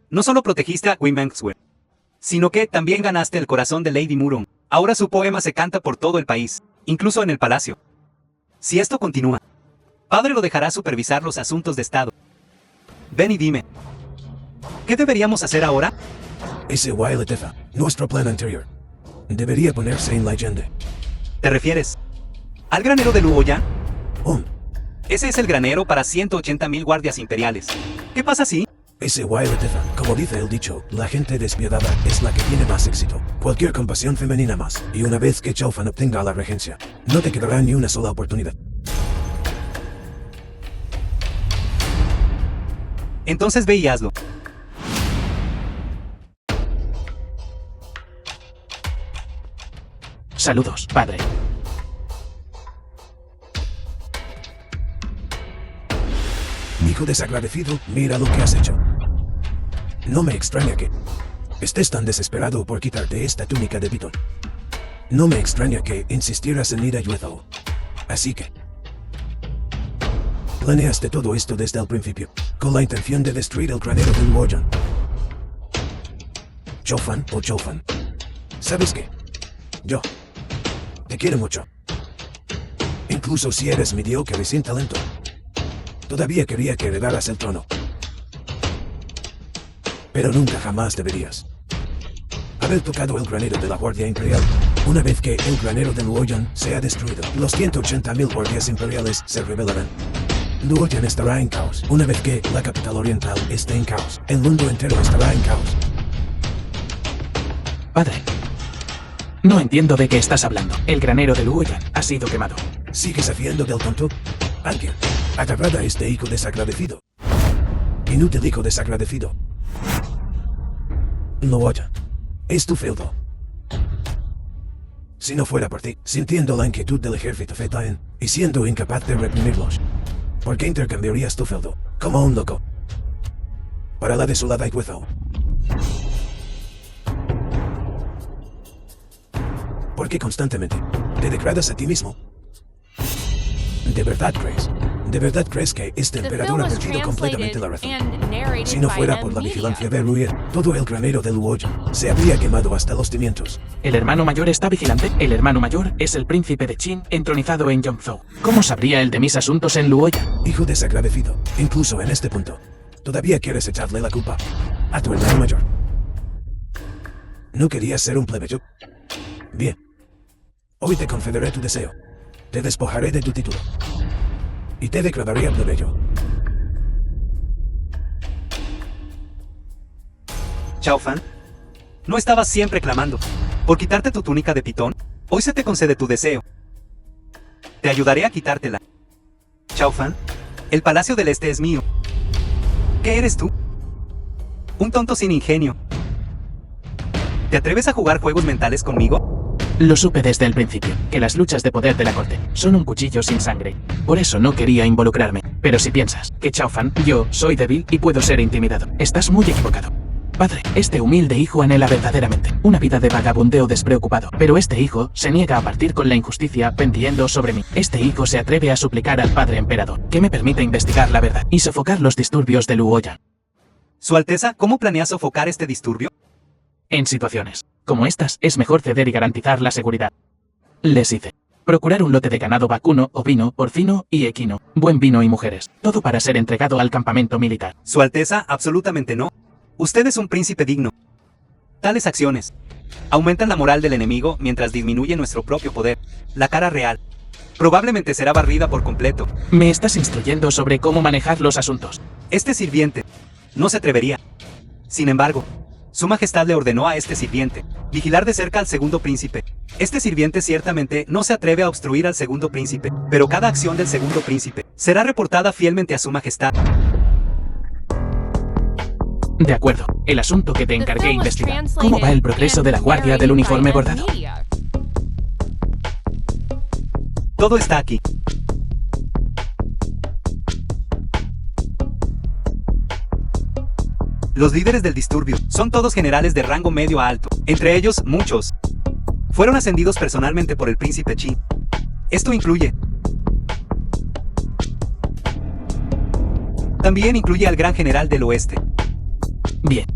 No solo protegiste a Queen Mengxue, sino que también ganaste el corazón de Lady Muron. Ahora su poema se canta por todo el país, incluso en el palacio. Si esto continúa, padre lo dejará supervisar los asuntos de estado. Ven y dime, ¿qué deberíamos hacer ahora? Ese Wailetefa, nuestro plan anterior, debería ponerse en la agenda. ¿Te refieres al granero de Luoyang? Oh, Ese es el granero para 180.000 guardias imperiales. ¿Qué pasa si? ese Wailetefa, como dice el dicho, la gente despiadada es la que tiene más éxito. Cualquier compasión femenina más, y una vez que Chao Fan obtenga la regencia, no te quedará ni una sola oportunidad. Entonces ve y hazlo. Saludos, padre. Hijo desagradecido, mira lo que has hecho. No me extraña que estés tan desesperado por quitarte esta túnica de pitón. No me extraña que insistieras en ir a Yuezao. Así que planeaste todo esto desde el principio, con la intención de destruir el granero del Luoyang. Chaufan o Chaufan. ¿Sabes qué? Yo te quiero mucho. Incluso si eres mediocre y sin talento, todavía quería que heredaras el trono. Pero nunca jamás deberías haber tocado el granero de la Guardia Imperial. Una vez que el granero de Luoyang sea destruido, los 180.000 guardias imperiales se rebelarán. Luoyang estará en caos. Una vez que la capital oriental esté en caos, el mundo entero estará en caos. Padre, no entiendo de qué estás hablando. El granero de Luoyang ha sido quemado. ¿Sigues haciendo del tonto? Alguien, agarrad a este hijo desagradecido. Inútil hijo desagradecido. Luoyang es tu feudo. Si no fuera por ti, sintiendo la inquietud del ejército Fetaen y siendo incapaz de reprimirlos, ¿por qué intercambiarías tu feudo, como un loco, para la desolada Yuezao? ¿Por qué constantemente te degradas a ti mismo? ¿De verdad crees que este The emperador film ha was perdido completamente la razón? translated and narrated Si no by fuera por la M vigilancia Media. de Ruier, todo el granero del Luoyang se habría quemado hasta los cimientos. ¿El hermano mayor está vigilante? El hermano mayor es el príncipe de Qin, entronizado en Yongzhou. ¿Cómo sabría él de mis asuntos en Luoyang? Hijo desagradecido, incluso en este punto, todavía quieres echarle la culpa a tu hermano mayor. ¿No querías ser un plebeyo? Bien. Hoy te concederé tu deseo. Te despojaré de tu título. Y te declararé plebeyo. Chaufan, ¿no estabas siempre clamando por quitarte tu túnica de pitón? Hoy se te concede tu deseo. Te ayudaré a quitártela. Chaufan, el Palacio del Este es mío. ¿Qué eres tú? Un tonto sin ingenio. ¿Te atreves a jugar juegos mentales conmigo? Lo supe desde el principio, que las luchas de poder de la corte son un cuchillo sin sangre. Por eso no quería involucrarme. Pero si piensas que Chaufan, yo soy débil y puedo ser intimidado, estás muy equivocado. Padre, este humilde hijo anhela verdaderamente una vida de vagabundeo despreocupado, pero este hijo se niega a partir con la injusticia pendiendo sobre mí. Este hijo se atreve a suplicar al padre emperador que me permita investigar la verdad y sofocar los disturbios de Luoyang. Su Alteza, ¿cómo planea sofocar este disturbio? En situaciones como estas, es mejor ceder y garantizar la seguridad. Les hice procurar un lote de ganado vacuno, ovino, porcino y equino, buen vino y mujeres, todo para ser entregado al campamento militar. Su Alteza, absolutamente no. Usted es un príncipe digno. Tales acciones aumentan la moral del enemigo mientras disminuye nuestro propio poder. La cara real probablemente será barrida por completo. Me estás instruyendo sobre cómo manejar los asuntos. Este sirviente no se atrevería. Sin embargo, Su Majestad le ordenó a este sirviente vigilar de cerca al segundo príncipe. Este sirviente ciertamente no se atreve a obstruir al segundo príncipe, pero cada acción del segundo príncipe será reportada fielmente a Su Majestad. De acuerdo, el asunto que te The encargué film was investigar. ¿Cómo va el progreso de la guardia del uniforme bordado? Todo está aquí. Los líderes del disturbio son todos generales de rango medio a alto. Entre ellos, muchos fueron ascendidos personalmente por el príncipe Qin. Esto incluye... También incluye al gran general del oeste. Bien.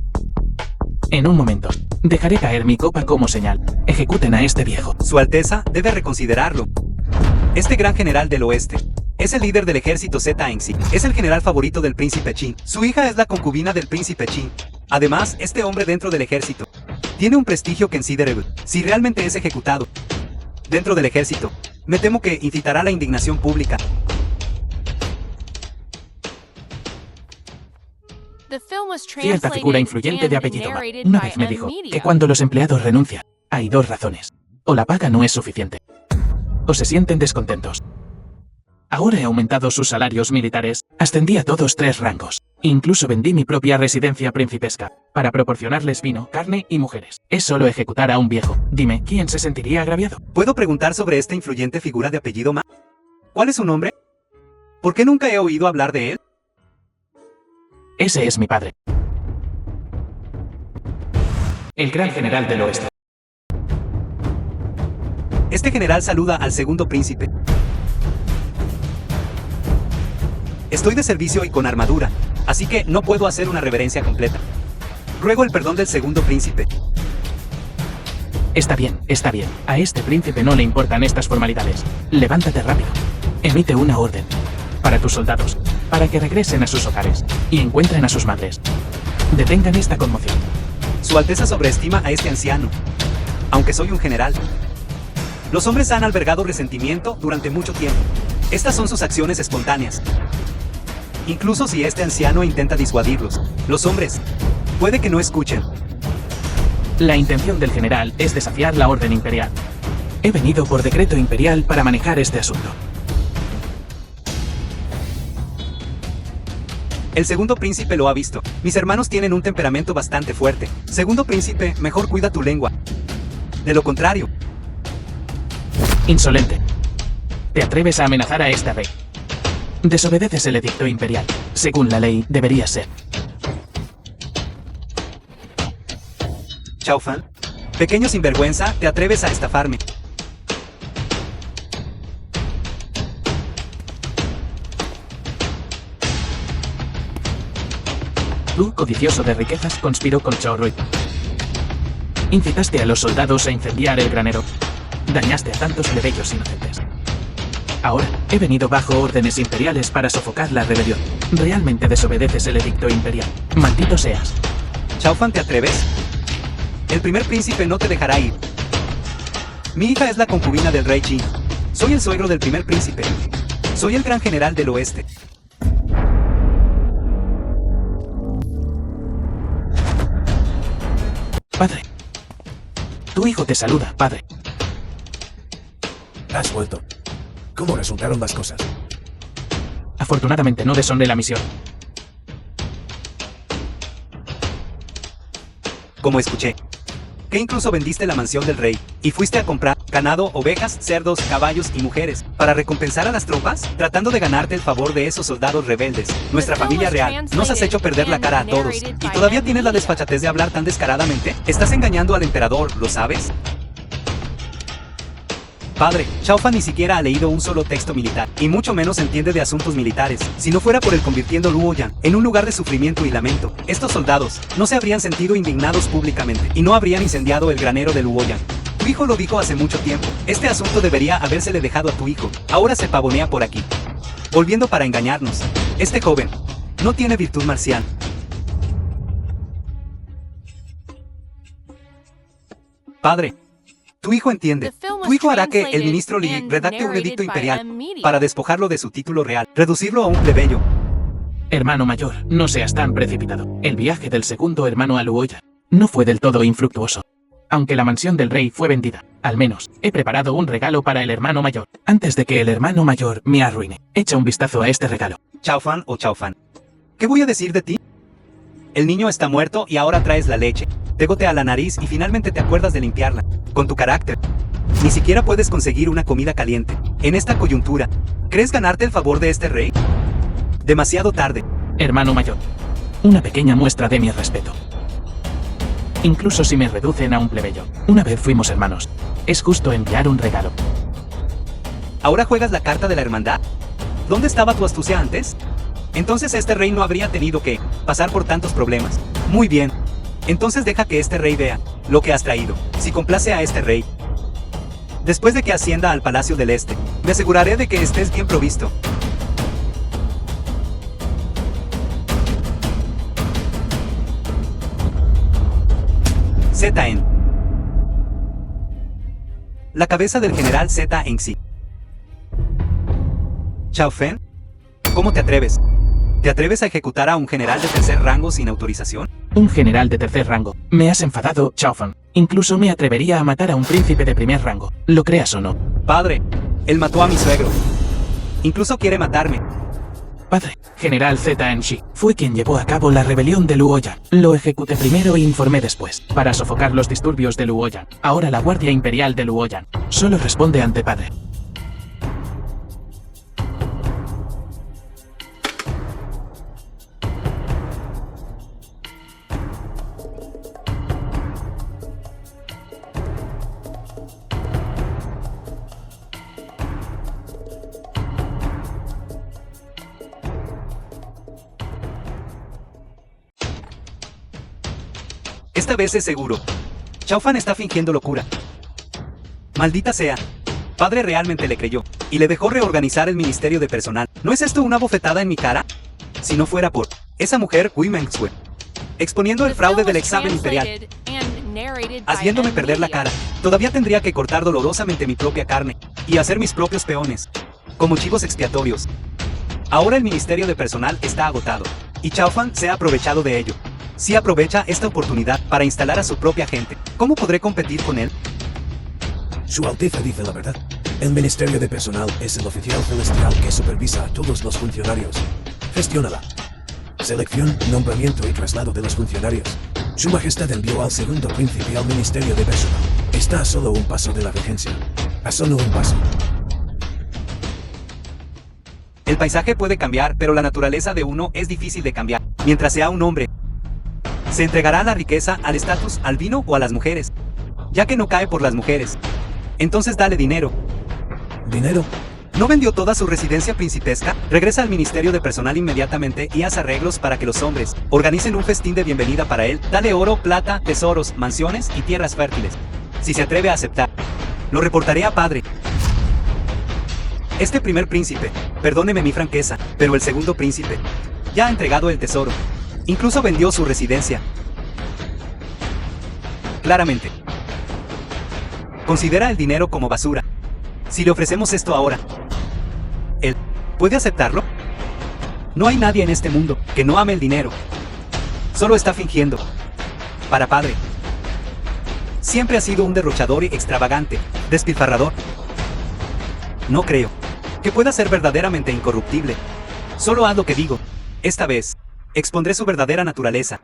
En un momento, dejaré caer mi copa como señal. Ejecuten a este viejo. Su Alteza debe reconsiderarlo. Este gran general del oeste es el líder del ejército Zhengzi. Es el general favorito del príncipe Qin. Su hija es la concubina del príncipe Qin. Además, este hombre dentro del ejército tiene un prestigio considerable. Si realmente es ejecutado dentro del ejército, me temo que incitará la indignación pública. Cierta figura influyente de apellido Ma una vez me dijo que cuando los empleados renuncian, hay dos razones. O la paga no es suficiente, o se sienten descontentos. Ahora he aumentado sus salarios militares, ascendí a todos 3 rangos. Incluso vendí mi propia residencia principesca, para proporcionarles vino, carne y mujeres. Es solo ejecutar a un viejo. Dime, ¿quién se sentiría agraviado? ¿Puedo preguntar sobre esta influyente figura de apellido Ma? ¿Cuál es su nombre? ¿Por qué nunca he oído hablar de él? Ese es mi padre. El gran general del oeste. Este general saluda al segundo príncipe. Estoy de servicio y con armadura, así que no puedo hacer una reverencia completa. Ruego el perdón del segundo príncipe. Está bien, está bien. A este príncipe no le importan estas formalidades. Levántate rápido. Emite una orden. Para tus soldados. Para que regresen a sus hogares. Y encuentren a sus madres. Detengan esta conmoción. Su Alteza sobreestima a este anciano. Aunque soy un general. Los hombres han albergado resentimiento durante mucho tiempo. Estas son sus acciones espontáneas. Incluso si este anciano intenta disuadirlos, los hombres puede que no escuchen. La intención del general es desafiar la orden imperial. He venido por decreto imperial para manejar este asunto. El segundo príncipe lo ha visto. Mis hermanos tienen un temperamento bastante fuerte. Segundo príncipe, mejor cuida tu lengua. De lo contrario, Insolente. Te atreves a amenazar a este rey. Desobedeces el edicto imperial. Según la ley, deberías ser. Chao Fan. Pequeño sinvergüenza, te atreves a estafarme. Tú, codicioso de riquezas, conspiró con Chao Rui. Incitaste a los soldados a incendiar el granero. Dañaste a tantos plebeyos inocentes. Ahora, he venido bajo órdenes imperiales para sofocar la rebelión. Realmente desobedeces el edicto imperial. Maldito seas. Chao Fan, ¿te atreves? El primer príncipe no te dejará ir. Mi hija es la concubina del rey Jin. Soy el suegro del primer príncipe. Soy el gran general del oeste. Padre. Tu hijo te saluda, padre. Has vuelto. ¿Cómo resultaron las cosas? Afortunadamente no deshonré la misión. Como escuché. Que incluso vendiste la mansión del rey y fuiste a comprar ganado, ovejas, cerdos, caballos y mujeres para recompensar a las tropas, tratando de ganarte el favor de esos soldados rebeldes. Nuestra familia real, nos has hecho perder la cara a todos y todavía tienes la desfachatez de hablar tan descaradamente. Estás engañando al emperador, ¿lo sabes? Padre, Chao Fan ni siquiera ha leído un solo texto militar, y mucho menos entiende de asuntos militares. Si no fuera por el convirtiendo Luoyang en un lugar de sufrimiento y lamento, estos soldados no se habrían sentido indignados públicamente, y no habrían incendiado el granero de Luoyang. Tu hijo lo dijo hace mucho tiempo. Este asunto debería habérsele dejado a tu hijo. Ahora se pavonea por aquí, volviendo para engañarnos. Este joven no tiene virtud marcial. Padre, tu hijo entiende. Tu hijo hará que el ministro Li redacte un edicto imperial para despojarlo de su título real, reducirlo a un plebeyo. Hermano mayor, no seas tan precipitado. El viaje del segundo hermano a Luoyang no fue del todo infructuoso. Aunque la mansión del rey fue vendida, al menos, he preparado un regalo para el hermano mayor. Antes de que el hermano mayor me arruine, echa un vistazo a este regalo. Chao Fan o Chao Fan. ¿Qué voy a decir de ti? El niño está muerto y ahora traes la leche. Te gotea la nariz y finalmente te acuerdas de limpiarla. Con tu carácter, ni siquiera puedes conseguir una comida caliente. En esta coyuntura, ¿crees ganarte el favor de este rey? Demasiado tarde. Hermano mayor, una pequeña muestra de mi respeto. Incluso si me reducen a un plebeyo. Una vez fuimos hermanos. Es justo enviar un regalo. ¿Ahora juegas la carta de la hermandad? ¿Dónde estaba tu astucia antes? Entonces este rey no habría tenido que pasar por tantos problemas. Muy bien. Entonces deja que este rey vea lo que has traído. Si complace a este rey, después de que ascienda al Palacio del Este, me aseguraré de que estés bien provisto. ZN. La cabeza del general ZN. Chao Fen, ¿cómo te atreves? ¿Te atreves a ejecutar a un general de tercer rango sin autorización? Un general de tercer rango. Me has enfadado, Chao Fan. Incluso me atrevería a matar a un príncipe de primer rango. Lo creas o no. Padre, él mató a mi suegro. Incluso quiere matarme. Padre, General ZN fue quien llevó a cabo la rebelión de Luoyang. Lo ejecuté primero e informé después, para sofocar los disturbios de Luoyang. Ahora la Guardia Imperial de Luoyang solo responde ante padre. Esta vez es seguro. Chao Fan está fingiendo locura. Maldita sea. Padre realmente le creyó y le dejó reorganizar el ministerio de personal. ¿No es esto una bofetada en mi cara? Si no fuera por esa mujer, Hui Mengsue, exponiendo el The fraude film del was examen imperial, translated and narrated by haciéndome perder la Media. cara. Todavía tendría que cortar dolorosamente mi propia carne y hacer mis propios peones, como chivos expiatorios. Ahora el ministerio de personal está agotado y Chao Fan se ha aprovechado de ello. Si aprovecha esta oportunidad para instalar a su propia gente, ¿cómo podré competir con él? Su Alteza dice la verdad. El Ministerio de Personal es el oficial celestial que supervisa a todos los funcionarios. Gestiona la selección, nombramiento y traslado de los funcionarios. Su Majestad envió al segundo príncipe al Ministerio de Personal. Está a solo un paso de la regencia. A solo un paso. El paisaje puede cambiar, pero la naturaleza de uno es difícil de cambiar. Mientras sea un hombre, se entregará la riqueza, al estatus, al vino o a las mujeres. Ya que no cae por las mujeres, entonces dale dinero. ¿Dinero? ¿No vendió toda su residencia principesca? Regresa al ministerio de personal inmediatamente y haz arreglos para que los hombres organicen un festín de bienvenida para él. Dale oro, plata, tesoros, mansiones y tierras fértiles. Si se atreve a aceptar, lo reportaré a padre. Este primer príncipe, perdóneme mi franqueza, pero el segundo príncipe ya ha entregado el tesoro. Incluso vendió su residencia. Claramente. Considera el dinero como basura. Si le ofrecemos esto ahora, ¿él puede aceptarlo? No hay nadie en este mundo que no ame el dinero. Solo está fingiendo. Para padre. Siempre ha sido un derrochador y extravagante, despilfarrador. No creo que pueda ser verdaderamente incorruptible. Solo haz lo que digo. Esta vez, expondré su verdadera naturaleza.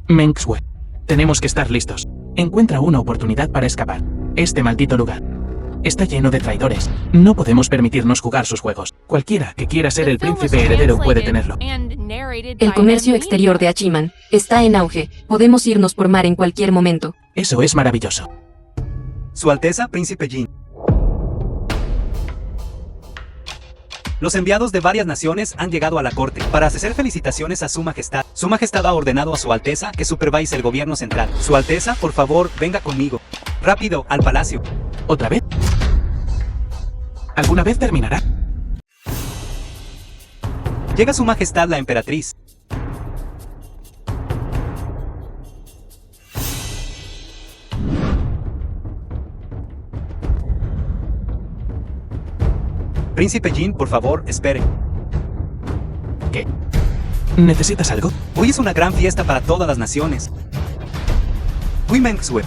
Mengsue. Tenemos que estar listos. Encuentra una oportunidad para escapar. Este maldito lugar está lleno de traidores. No podemos permitirnos jugar sus juegos. Cualquiera que quiera ser The el film was príncipe heredero puede tenerlo. translated and narrated El by comercio Media. exterior de Hachiman está en auge. Podemos irnos por mar en cualquier momento. Eso es maravilloso. Su Alteza Príncipe Jin. Los enviados de varias naciones han llegado a la corte para hacer felicitaciones a Su Majestad. Su Majestad ha ordenado a Su Alteza que supervise el gobierno central. Su Alteza, por favor, venga conmigo. Rápido, al palacio. ¿Otra vez? ¿Alguna vez terminará? Llega Su Majestad la Emperatriz. Príncipe Jin, por favor, espere. ¿Qué? ¿Necesitas algo? Hoy es una gran fiesta para todas las naciones. Hui Mengsue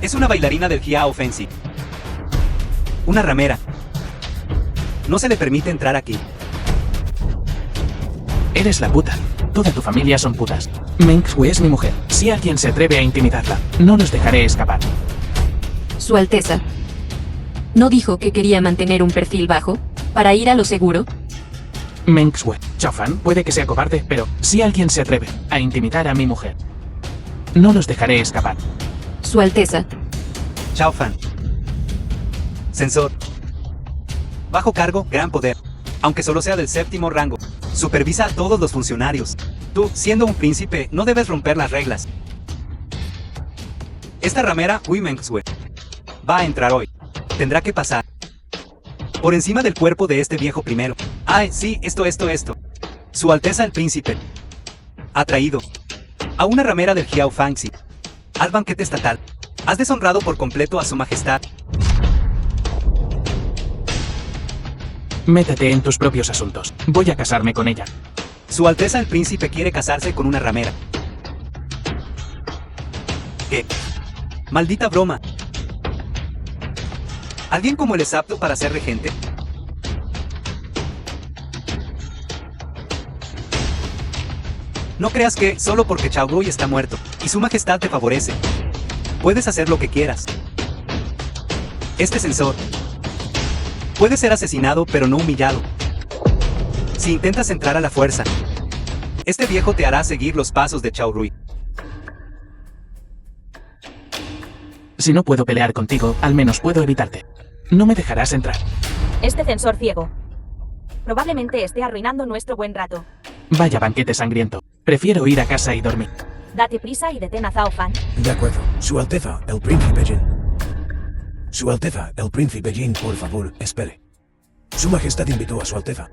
es una bailarina del Jiao Fensi. Una ramera. No se le permite entrar aquí. Eres la puta. Toda tu familia son putas. Mengsue es mi mujer. Si alguien se atreve a intimidarla, no los dejaré escapar. Su Alteza. ¿No dijo que quería mantener un perfil bajo? ¿Para ir a lo seguro? Mengsue. Chao Fan puede que sea cobarde, pero si alguien se atreve a intimidar a mi mujer, no los dejaré escapar. Su Alteza. Chao Fan. Censor. Bajo cargo, gran poder. Aunque solo sea del séptimo rango. Supervisa a todos los funcionarios. Tú, siendo un príncipe, no debes romper las reglas. Esta ramera, Hui Mengsue, va a entrar hoy. Tendrá que pasar por encima del cuerpo de este viejo primero. Ay, sí, esto. Su Alteza el Príncipe ha traído a una ramera del Jiao Fangxi al banquete estatal. Has deshonrado por completo a Su Majestad. Métete en tus propios asuntos. Voy a casarme con ella. Su Alteza el Príncipe quiere casarse con una ramera. ¿Qué? Maldita broma. ¿Alguien como él es apto para ser regente? No creas que, solo porque Chao Rui está muerto, y Su Majestad te favorece, puedes hacer lo que quieras. Este censor puede ser asesinado pero no humillado. Si intentas entrar a la fuerza, este viejo te hará seguir los pasos de Chao Rui. Si no puedo pelear contigo, al menos puedo evitarte. No me dejarás entrar. Este censor ciego Probablemente esté arruinando nuestro buen rato. Vaya banquete sangriento. Prefiero ir a casa y dormir. Date prisa y detén a Zhao Fan. De acuerdo. Su Alteza, el Príncipe Jin. Su Alteza, el Príncipe Jin, por favor, espere. Su Majestad invitó a Su Alteza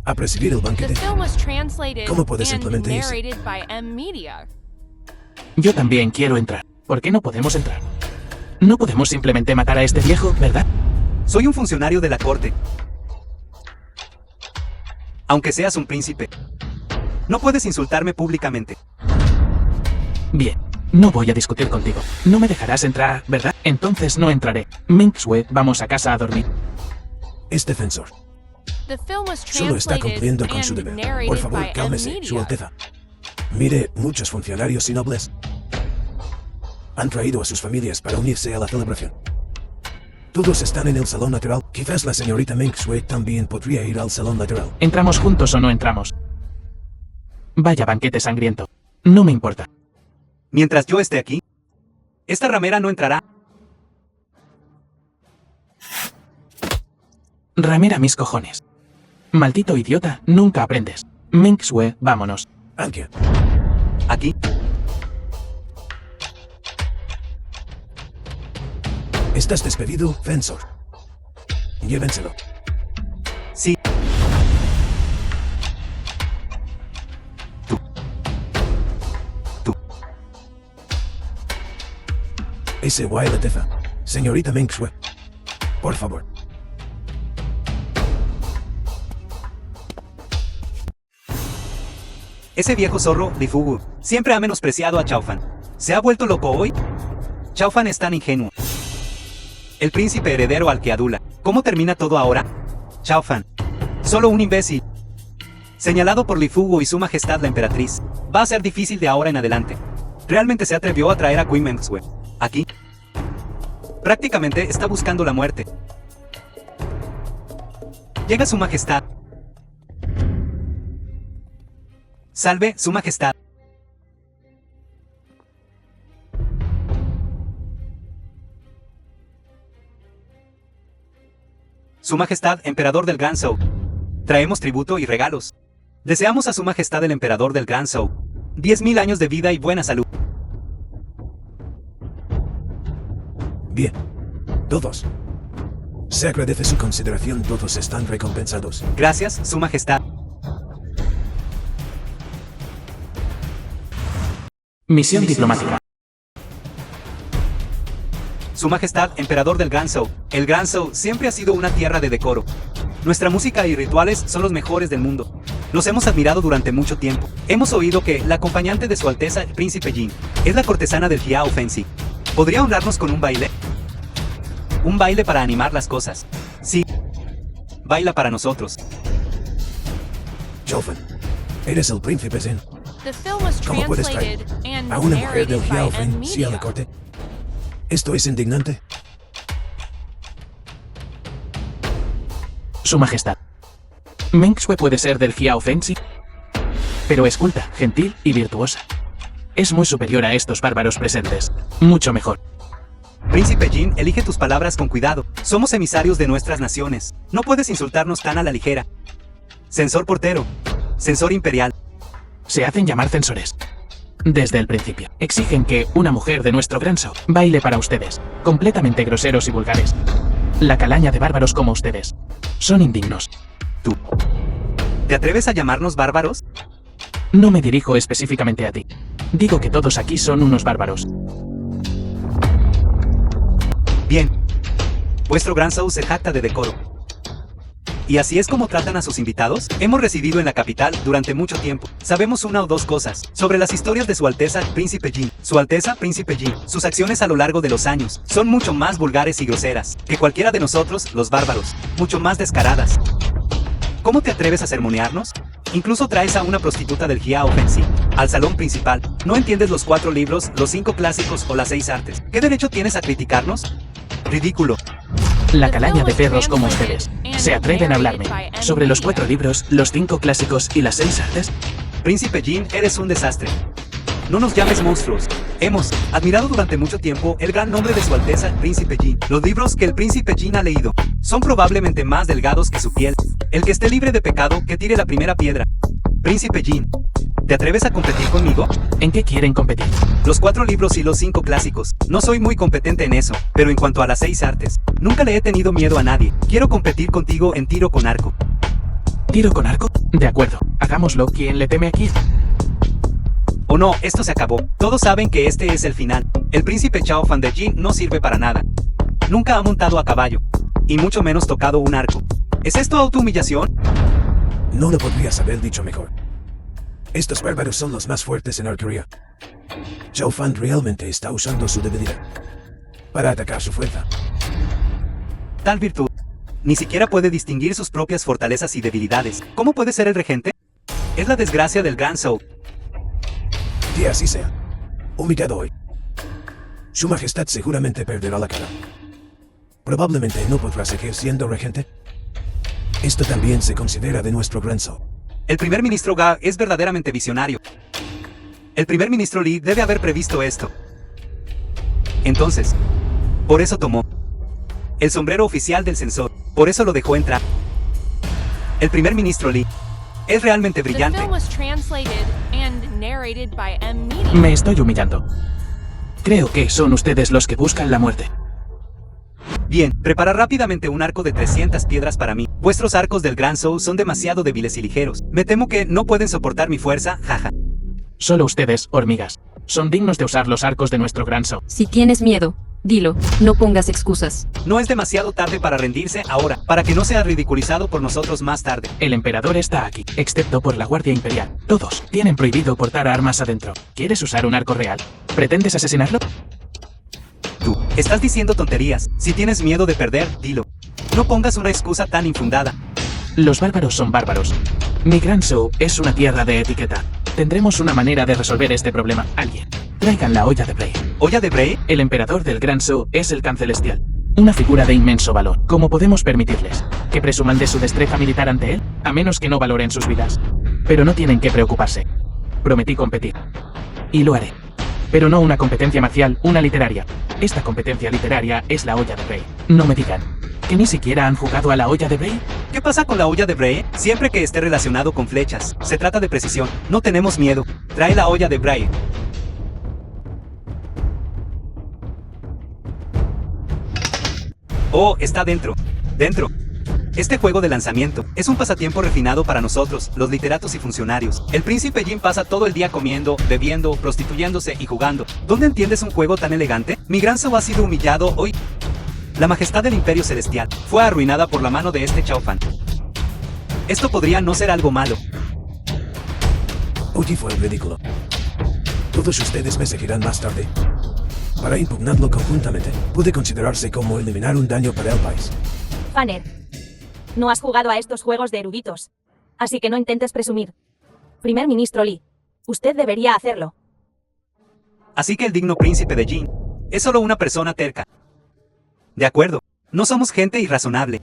a presidir el The banquete. film was translated ¿Cómo puede and simplemente irse? narrated by M Media. Yo también quiero entrar. ¿Por qué no podemos entrar? No podemos simplemente matar a este viejo, ¿verdad? Soy un funcionario de la corte. Aunque seas un príncipe, no puedes insultarme públicamente. Bien. No voy a discutir contigo. No me dejarás entrar, ¿verdad? Entonces no entraré. Meng Shui, vamos a casa a dormir. Es defensor. The film was Solo está translated cumpliendo con su and deber. narrated Por favor, by M cálmese, Su Media. Alteza. Mire, muchos funcionarios y nobles han traído a sus familias para unirse a la celebración. Todos están en el salón lateral. Quizás la señorita Meng Shui también podría ir al salón lateral. ¿Entramos juntos o no entramos? Vaya banquete sangriento. No me importa. Mientras yo esté aquí, esta ramera no entrará. Ramera mis cojones. Maldito idiota, nunca aprendes. Meng Shui, vámonos. Ankia, Aquí, estás despedido, Fensor. Llévenselo. sí. Ese Wild Alteza. Señorita Meng Shui. Por favor. Ese viejo zorro, Li Fugu, siempre ha menospreciado a Chao Fan. ¿Se ha vuelto loco hoy? Chao Fan es tan ingenuo. El príncipe heredero al que adula. ¿Cómo termina todo ahora? Chao Fan. Solo un imbécil. Señalado por Li Fugu y su majestad la emperatriz. Va a ser difícil de ahora en adelante. Realmente se atrevió a traer a Queen Meng Shui. Aquí. Prácticamente está buscando la muerte. Llega su majestad. Salve, su majestad. Su majestad, emperador del Gran Zhou. Traemos tributo y regalos. Deseamos a su majestad el emperador del Gran Zhou 10.000 años de vida y buena salud. Bien. Todos. Se agradece su consideración, todos están recompensados. Gracias, su majestad. Misión diplomática. Su majestad, emperador del Gran Zhou. El Gran Zhou siempre ha sido una tierra de decoro. Nuestra música y rituales son los mejores del mundo. Los hemos admirado durante mucho tiempo. Hemos oído que la acompañante de su alteza, el príncipe Jin, es la cortesana del Jiao Fenzi. ¿Podría honrarnos con un baile? Un baile para animar las cosas. Sí. Baila para nosotros. Jofan, eres el príncipe Zen. The film was ¿Cómo puedes traer translated and a una mujer del narrated by Jiao M Fen sí a la Media. corte? ¿Esto es indignante? Su majestad. Meng Shui puede ser del Jiao Fenzi, pero es culta, gentil y virtuosa. Es muy superior a estos bárbaros presentes. Mucho mejor. Príncipe Jin, elige tus palabras con cuidado. Somos emisarios de nuestras naciones. No puedes insultarnos tan a la ligera. Censor portero. Censor imperial. Se hacen llamar censores. Desde el principio. Exigen que una mujer de nuestro Gran Zhou baile para ustedes. Completamente groseros y vulgares. La calaña de bárbaros como ustedes. Son indignos. Tú. ¿Te atreves a llamarnos bárbaros? No me dirijo específicamente a ti. Digo que todos aquí son unos bárbaros. Bien. Vuestro Gran Zhou se jacta de decoro. ¿Y así es como tratan a sus invitados? Hemos residido en la capital durante mucho tiempo. Sabemos una o dos cosas sobre las historias de Su Alteza, Príncipe Jin. Su Alteza, Príncipe Jin. Sus acciones a lo largo de los años son mucho más vulgares y groseras que cualquiera de nosotros, los bárbaros. Mucho más descaradas. ¿Cómo te atreves a sermonearnos? Incluso traes a una prostituta del Jiao Fenzi al salón principal. ¿No entiendes los 4 libros, los 5 clásicos o las 6 artes? ¿Qué derecho tienes a criticarnos? Ridículo. La calaña de perros como ustedes. ¿Se atreven a hablarme sobre los 4 libros, los 5 clásicos y las 6 artes? Príncipe Jin, eres un desastre. No nos llames monstruos. Hemos admirado durante mucho tiempo el gran nombre de Su Alteza, el Príncipe Jin. Los libros que el Príncipe Jin ha leído son probablemente más delgados que su piel. El que esté libre de pecado, que tire la primera piedra. Príncipe Jin, ¿te atreves a competir conmigo? ¿En qué quieren competir? Los 4 libros y los 5 clásicos. No soy muy competente en eso, pero en cuanto a las 6 artes, nunca le he tenido miedo a nadie. Quiero competir contigo en tiro con arco. ¿Tiro con arco? De acuerdo, hagámoslo. ¿Quién le teme a quién? Oh no, esto se acabó. Todos saben que este es el final. El príncipe Chao Fan de Jin no sirve para nada. Nunca ha montado a caballo, y mucho menos tocado un arco. ¿Es esto autohumillación? No lo podrías haber dicho mejor. Estos bárbaros son los más fuertes en arquería. Chao Fan realmente está usando su debilidad para atacar su fuerza. Tal virtud. Ni siquiera puede distinguir sus propias fortalezas y debilidades. ¿Cómo puede ser el regente? Es la desgracia del Gran Zhou. Que así sea. Humillado hoy. Su majestad seguramente perderá la cara. Probablemente no podrá seguir siendo regente. Esto también se considera de nuestro Gran Zhou. El primer ministro Ga es verdaderamente visionario. El primer ministro Li debe haber previsto esto. Entonces, por eso tomó el sombrero oficial del censor. Por eso lo dejó entrar. El primer ministro Li es realmente The brillante. film was translated and narrated by M. Media. Me estoy humillando. Creo que son ustedes los que buscan la muerte. Bien, prepara rápidamente un arco de 300 piedras para mí. Vuestros arcos del Gran Zhou son demasiado débiles y ligeros. Me temo que no pueden soportar mi fuerza, jaja. Solo ustedes, hormigas, son dignos de usar los arcos de nuestro Gran Zhou. Si tienes miedo, dilo, no pongas excusas. No es demasiado tarde para rendirse ahora, para que no sea ridiculizado por nosotros más tarde. El emperador está aquí, excepto por la Guardia Imperial. Todos tienen prohibido portar armas adentro. ¿Quieres usar un arco real? ¿Pretendes asesinarlo? Tú, estás diciendo tonterías. Si tienes miedo de perder, dilo. No pongas una excusa tan infundada. Los bárbaros son bárbaros. Mi Gran Zhou es una tierra de etiqueta. Tendremos una manera de resolver este problema. Alguien, traigan la olla de Bray. ¿Olla de Bray? El emperador del Gran Zhou es el Khan Celestial. Una figura de inmenso valor. ¿Cómo podemos permitirles que presuman de su destreza militar ante él? A menos que no valoren sus vidas. Pero no tienen que preocuparse. Prometí competir. Y lo haré. Pero no una competencia marcial, una literaria. Esta competencia literaria es la olla de Bray. No me digan que ni siquiera han jugado a la olla de Bray. ¿Qué pasa con la olla de Bray? Siempre que esté relacionado con flechas. Se trata de precisión. No tenemos miedo. Trae la olla de Bray. Oh, está dentro. Dentro. Este juego de lanzamiento es un pasatiempo refinado para nosotros, los literatos y funcionarios. El príncipe Jin pasa todo el día comiendo, bebiendo, prostituyéndose y jugando. ¿Dónde entiendes un juego tan elegante? Mi Gran Zhou ha sido humillado hoy. La majestad del Imperio Celestial fue arruinada por la mano de este Chao Fan. Esto podría no ser algo malo. Oye, fue ridículo. Todos ustedes me seguirán más tarde. Para impugnarlo conjuntamente, puede considerarse como eliminar un daño para el país. Fanner, no has jugado a estos juegos de eruditos. Así que no intentes presumir. Primer ministro Li, usted debería hacerlo. Así que el digno príncipe de Jin es solo una persona terca. De acuerdo, no somos gente irrazonable.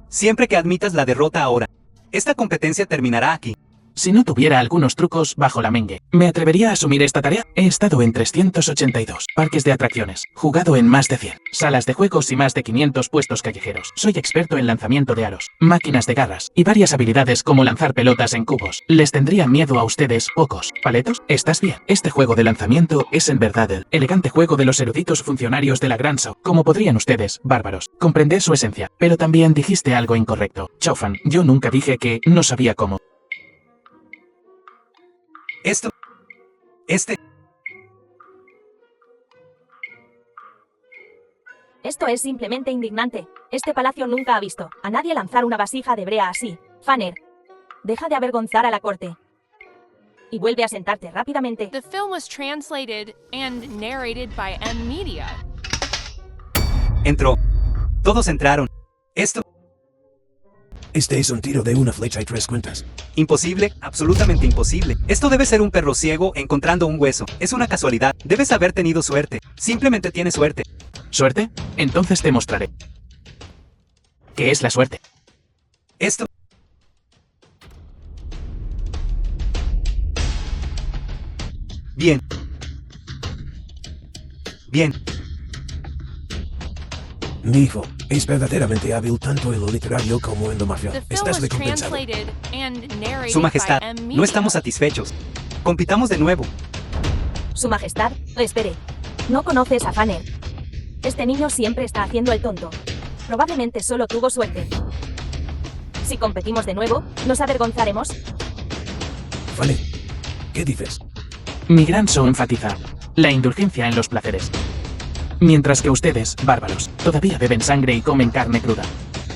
Siempre que admitas la derrota ahora, esta competencia terminará aquí. Si no tuviera algunos trucos bajo la mengue, ¿me atrevería a asumir esta tarea? He estado en 382 parques de atracciones, jugado en más de 100 salas de juegos y más de 500 puestos callejeros. Soy experto en lanzamiento de aros, máquinas de garras y varias habilidades como lanzar pelotas en cubos. ¿Les tendría miedo a ustedes, pocos paletos? ¿Estás bien? Este juego de lanzamiento es en verdad el elegante juego de los eruditos funcionarios de la Gran Zhou. Como podrían ustedes, bárbaros, comprender su esencia. Pero también dijiste algo incorrecto. Chao Fan, yo nunca dije que no sabía cómo. Esto es simplemente indignante. Este palacio nunca ha visto a nadie lanzar una vasija de brea así. Fanner, deja de avergonzar a la corte. Y vuelve a sentarte rápidamente. The film was translated and narrated by M. Media. Entró. Todos entraron. Este es un tiro de una flecha y 3 cuentas. Imposible, absolutamente imposible. Esto debe ser un perro ciego encontrando un hueso. Es una casualidad. Debes haber tenido suerte. Simplemente tienes suerte. ¿Suerte? Entonces te mostraré. ¿Qué es la suerte? Bien. Mi hijo, Es verdaderamente hábil tanto en lo literario como en lo The marcial. film Estás was recompensado. translated and narrated Su Majestad, by M. no Media. estamos satisfechos. Compitamos de nuevo. Su Majestad, espere. No conoces a Fanner. Este niño siempre está haciendo el tonto. Probablemente solo tuvo suerte. Si competimos de nuevo, ¿nos avergonzaremos? Fanny, ¿qué dices? Mi gran show enfatiza la indulgencia en los placeres. Mientras que ustedes, bárbaros, todavía beben sangre y comen carne cruda,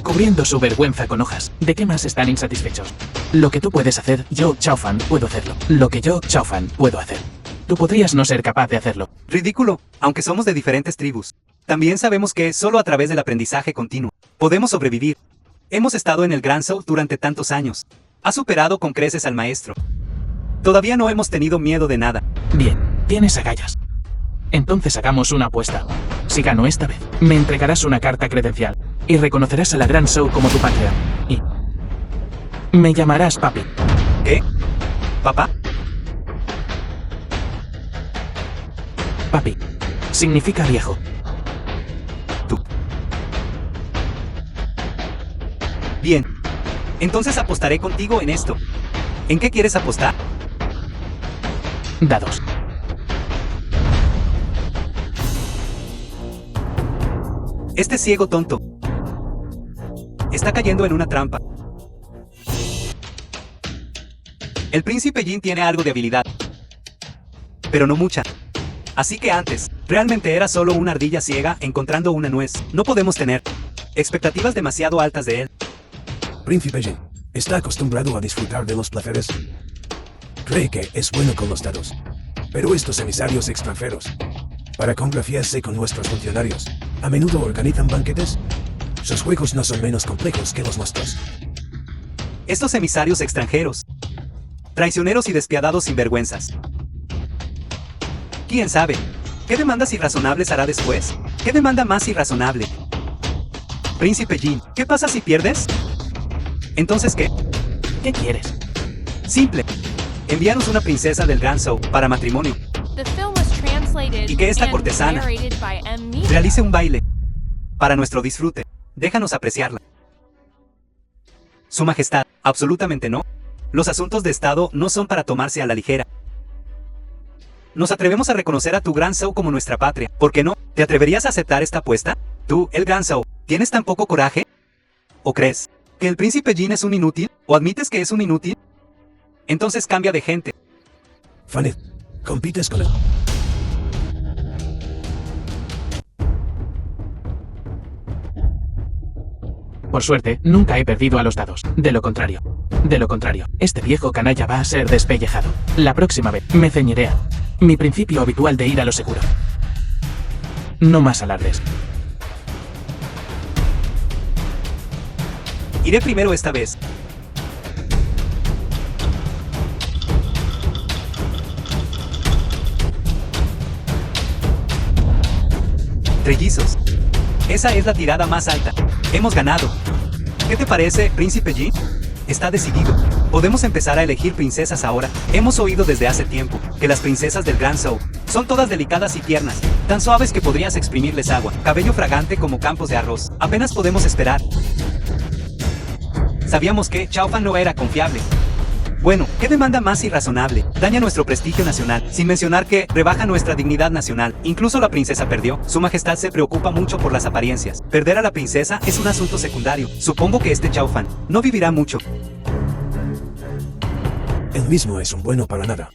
cubriendo su vergüenza con hojas. ¿De qué más están insatisfechos? Lo que tú puedes hacer, yo, Chao Fan, puedo hacerlo. Lo que yo, Chao Fan, puedo hacer. Tú podrías no ser capaz de hacerlo. Ridículo, aunque somos de diferentes tribus. También sabemos que solo a través del aprendizaje continuo podemos sobrevivir. Hemos estado en el Grand Show durante tantos años. Ha superado con creces al maestro. Todavía no hemos tenido miedo de nada. Bien, tienes agallas. Entonces hagamos una apuesta. Si gano esta vez, me entregarás una carta credencial y reconocerás a la Grand Show como tu patria. Y me llamarás papi. ¿Qué? ¿Papá? Papi. Significa viejo. Tú. Bien. Entonces apostaré contigo en esto. ¿En qué quieres apostar? Dados. Este ciego tonto está cayendo en una trampa. El príncipe Jin tiene algo de habilidad, pero no mucha. Así que antes, realmente era solo una ardilla ciega encontrando una nuez. No podemos tener expectativas demasiado altas de él. Príncipe Jin, ¿está acostumbrado a disfrutar de los placeres? Cree que es bueno con los dados. Pero estos emisarios extranjeros, para congraciarse con nuestros funcionarios, a menudo organizan banquetes. Sus juegos no son menos complejos que los nuestros. Estos emisarios extranjeros, traicioneros y despiadados sinvergüenzas. ¿Quién sabe? ¿Qué demandas irrazonables hará después? ¿Qué demanda más irrazonable? Príncipe Jin, ¿qué pasa si pierdes? ¿Entonces qué? ¿Qué quieres? Simple. Envíanos una princesa del Grand Show para matrimonio. The film was translated Y que esta and cortesana narrated by M. Media. Realice un baile. Para nuestro disfrute. Déjanos apreciarla. Su Majestad, absolutamente no. Los asuntos de Estado no son para tomarse a la ligera. Nos atrevemos a reconocer a tu Grand Show como nuestra patria. ¿Por qué no? ¿Te atreverías a aceptar esta apuesta? Tú, el Grand Show, ¿tienes tan poco coraje? ¿O crees que el príncipe Jin es un inútil? ¿O admites que es un inútil? Entonces cambia de gente. Fanny, compites con él. Por suerte, nunca he perdido a los dados. De lo contrario, este viejo canalla va a ser despellejado. La próxima vez, me ceñiré a mi principio habitual de ir a lo seguro. No más alardes. Iré primero esta vez. Trellizos. Esa es la tirada más alta. Hemos ganado. ¿Qué te parece, príncipe Jin? Está decidido. Podemos empezar a elegir princesas ahora. Hemos oído desde hace tiempo que las princesas del Grand Show son todas delicadas y tiernas, tan suaves que podrías exprimirles agua, cabello fragante como campos de arroz. Apenas podemos esperar. Sabíamos que Chao Fan no era confiable. Bueno, ¿qué demanda más irrazonable? Daña nuestro prestigio nacional, sin mencionar que rebaja nuestra dignidad nacional. Incluso la princesa perdió. Su Majestad se preocupa mucho por las apariencias. Perder a la princesa es un asunto secundario. Supongo que este Chao Fan no vivirá mucho. Él mismo es un bueno para nada.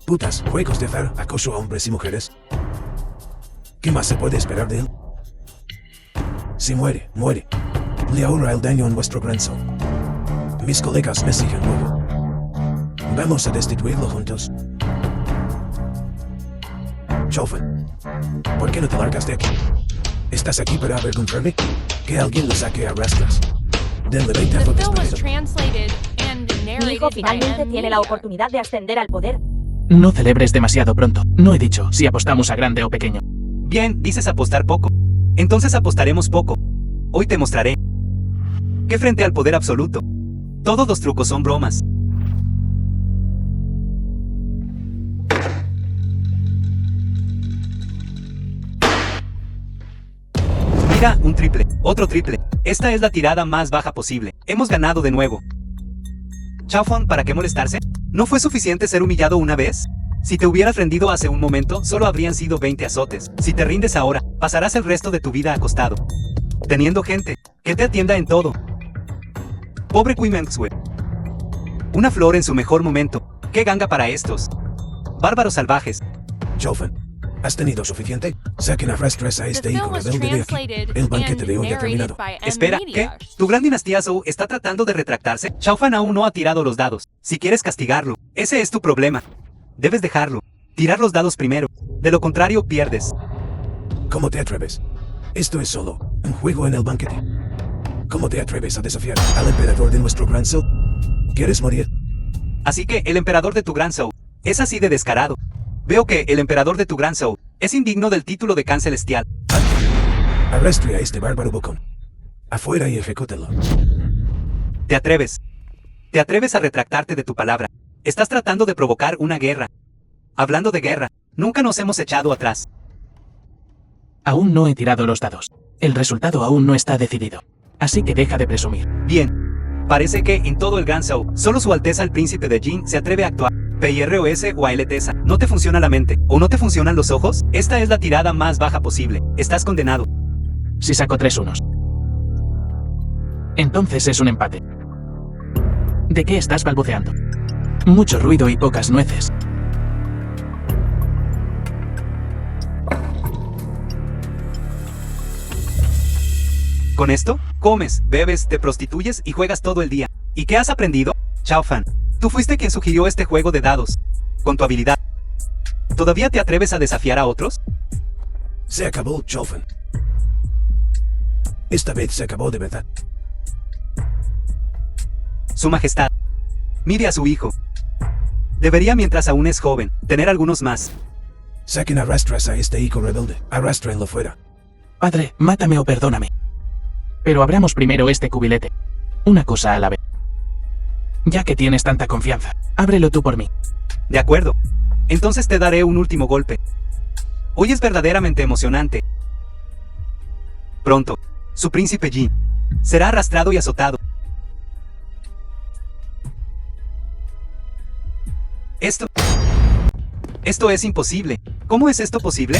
Putas, juegos de azar, acoso a hombres y mujeres. ¿Qué más se puede esperar de él? Si muere, muere. Le ahorra el daño en vuestro Grand Show. Mis colegas me siguen luego. Vamos a destituirlo juntos. Chao Fan, ¿por qué no te largas de aquí? ¿Estás aquí para avergonzarme? Que alguien lo saque a rastras. Denle 20 The fotos film para was eso. translated and Mi narrated hijo by finalmente M. tiene la Media. oportunidad de ascender al poder. No celebres demasiado pronto. No he dicho si apostamos a grande o pequeño. Bien, dices apostar poco. Entonces apostaremos poco. Hoy te mostraré que frente al poder absoluto, todos los trucos son bromas. Mira, un triple. Otro triple. Esta es la tirada más baja posible. Hemos ganado de nuevo. Chaofeng, ¿para qué molestarse? ¿No fue suficiente ser humillado una vez? Si te hubieras rendido hace un momento, solo habrían sido 20 azotes. Si te rindes ahora, pasarás el resto de tu vida acostado, teniendo gente que te atienda en todo. Pobre Kuimengsue. Una flor en su mejor momento. ¡Qué ganga para estos bárbaros salvajes! Chaofeng, ¿has tenido suficiente? Saquen a rastras a The este film hijo was rebelde de aquí. translated El banquete de and hoy ha narrated terminado. by M. Espera, ¿qué? Media. ¿Tu gran dinastía Zhou está tratando de retractarse? Chaofeng aún no ha tirado los dados. Si quieres castigarlo, ese es tu problema. Debes dejarlo. Tirar los dados primero. De lo contrario, pierdes. ¿Cómo te atreves? Esto es solo un juego en el banquete. ¿Cómo te atreves a desafiar al emperador de nuestro gran Zhou? ¿Quieres morir? Así que el emperador de tu gran Zhou es así de descarado. Veo que el emperador de tu gran Zhou es indigno del título de Khan Celestial. Arrastre a este bárbaro bocón. Afuera y ejecútelo. Te atreves. Te atreves a retractarte de tu palabra. Estás tratando de provocar una guerra. Hablando de guerra, nunca nos hemos echado atrás. Aún no he tirado los dados. El resultado aún no está decidido. Así que deja de presumir. Bien. Parece que en todo el Gran Zhou, solo su Alteza el Príncipe de Jin se atreve a actuar. PIROS o ALTesa. ¿No te funciona la mente? ¿O no te funcionan los ojos? Esta es la tirada más baja posible. Estás condenado. Si saco 3 unos. Entonces es un empate. ¿De qué estás balbuceando? Mucho ruido y pocas nueces. Con esto, comes, bebes, te prostituyes y juegas todo el día. ¿Y qué has aprendido? Chaofeng, tú fuiste quien sugirió este juego de dados. Con tu habilidad. ¿Todavía te atreves a desafiar a otros? Se acabó, Chaofeng. Esta vez se acabó de verdad. Su Majestad. Mire a su hijo. Debería, mientras aún es joven, tener algunos más. Saquen a rastras a este hijo rebelde. Arrástrenlo fuera. Padre, mátame o perdóname. Pero abramos primero este cubilete. Una cosa a la vez. Ya que tienes tanta confianza, ábrelo tú por mí. De acuerdo. Entonces te daré un último golpe. Hoy es verdaderamente emocionante. Pronto, su príncipe Jin será arrastrado y azotado. Esto es imposible. ¿Cómo es esto posible?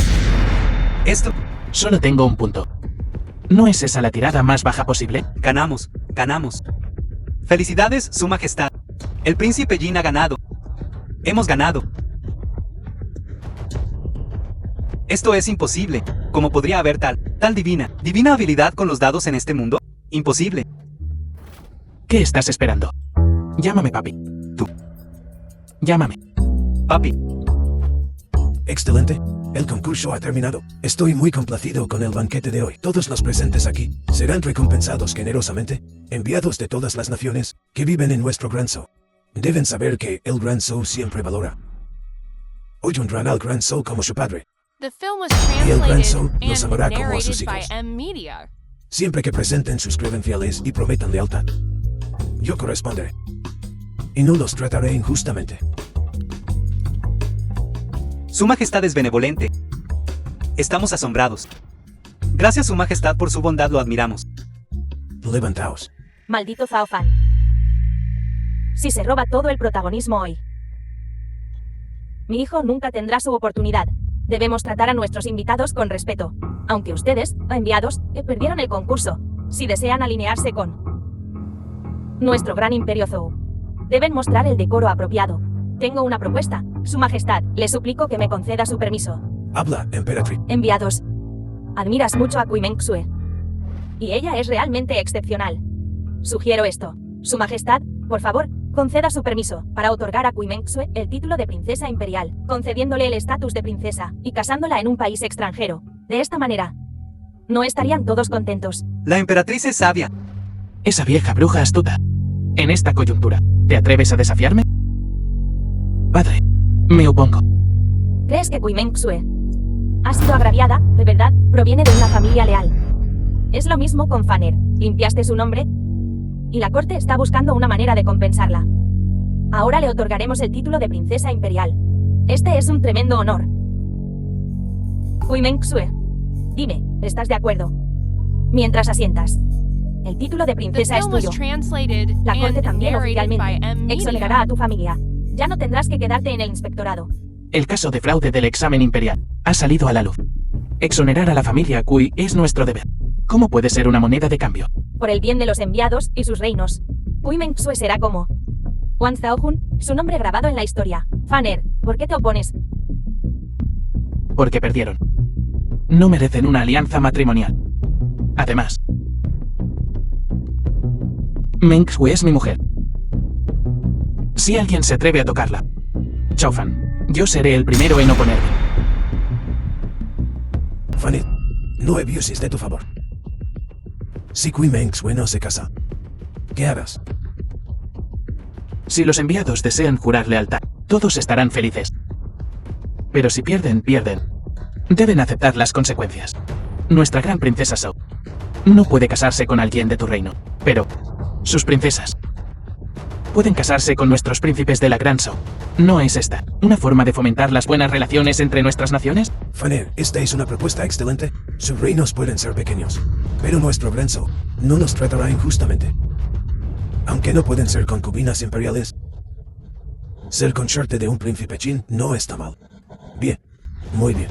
Solo tengo un punto. ¿No es esa la tirada más baja posible? Ganamos. Felicidades, Su Majestad. El príncipe Jin ha ganado. Hemos ganado. Esto es imposible. ¿Cómo podría haber tal divina habilidad con los dados en este mundo? Imposible. ¿Qué estás esperando? Llámame papi. Tú. Llámame. Papi. Excelente. El concurso ha terminado. Estoy muy complacido con el banquete de hoy. Todos los presentes aquí serán recompensados generosamente, enviados de todas las naciones que viven en nuestro Gran Zhou. Deben saber que el Gran Zhou siempre valora. Hoy honran al Gran Zhou como su padre, The film was Y el Gran Zhou translated los and amará como a sus narrated by hijos. M. Media. siempre que presenten sus credenciales y prometan lealtad. Yo corresponderé. Y no los trataré injustamente. Su Majestad es benevolente. Estamos asombrados. Gracias, Su Majestad, por su bondad, lo admiramos. Levantaos. Maldito Zhao Fan. Si se roba todo el protagonismo hoy. Mi hijo nunca tendrá su oportunidad. Debemos tratar a nuestros invitados con respeto. Aunque ustedes, enviados, perdieron el concurso. Si desean alinearse con nuestro gran imperio Zhou, deben mostrar el decoro apropiado. Tengo una propuesta. Su Majestad, le suplico que me conceda su permiso. Habla, emperatriz. Enviados. Admiras mucho a Kuimengsue. Y ella es realmente excepcional. Sugiero esto. Su Majestad, por favor, conceda su permiso para otorgar a Kuimengsue el título de princesa imperial, concediéndole el estatus de princesa y casándola en un país extranjero. De esta manera, no estarían todos contentos. La emperatriz es sabia. Esa vieja bruja astuta. En esta coyuntura, ¿te atreves a desafiarme? Padre, me opongo. ¿Crees que Kuimengsue ha sido agraviada, de verdad, proviene de una familia leal? Es lo mismo con Fanner. Limpiaste su nombre y la corte está buscando una manera de compensarla. Ahora le otorgaremos el título de princesa imperial. Este es un tremendo honor. Kuimengsue, dime, ¿estás de acuerdo? Mientras asientas. El título de The princesa es film was tuyo. translated La corte and también narrated by oficialmente M exonerará Media. a tu familia. Ya no tendrás que quedarte en el inspectorado. El caso de fraude del examen imperial ha salido a la luz. Exonerar a la familia Kui es nuestro deber. ¿Cómo puede ser una moneda de cambio? Por el bien de los enviados y sus reinos. Kui Mengsue será como Wang Zaohun, su nombre grabado en la historia. Fanner, ¿por qué te opones? Porque perdieron. No merecen una alianza matrimonial. Además, Meng Shui es mi mujer. Si alguien se atreve a tocarla, Chao Fan, yo seré el primero en oponerme. Fanny, no abuses de tu favor. Si Kui Mengsue no se casa, ¿qué harás? Si los enviados desean jurar lealtad, todos estarán felices. Pero si pierden, pierden. Deben aceptar las consecuencias. Nuestra gran princesa Zhou no puede casarse con alguien de tu reino, pero sus princesas pueden casarse con nuestros príncipes de la Gran Zhou. ¿No es esta una forma de fomentar las buenas relaciones entre nuestras naciones? Fanny, esta es una propuesta excelente. Sus reinos pueden ser pequeños, pero nuestro gran Zhou no nos tratará injustamente. Aunque no pueden ser concubinas imperiales, ser consorte de un príncipe Qin no está mal. Bien, muy bien.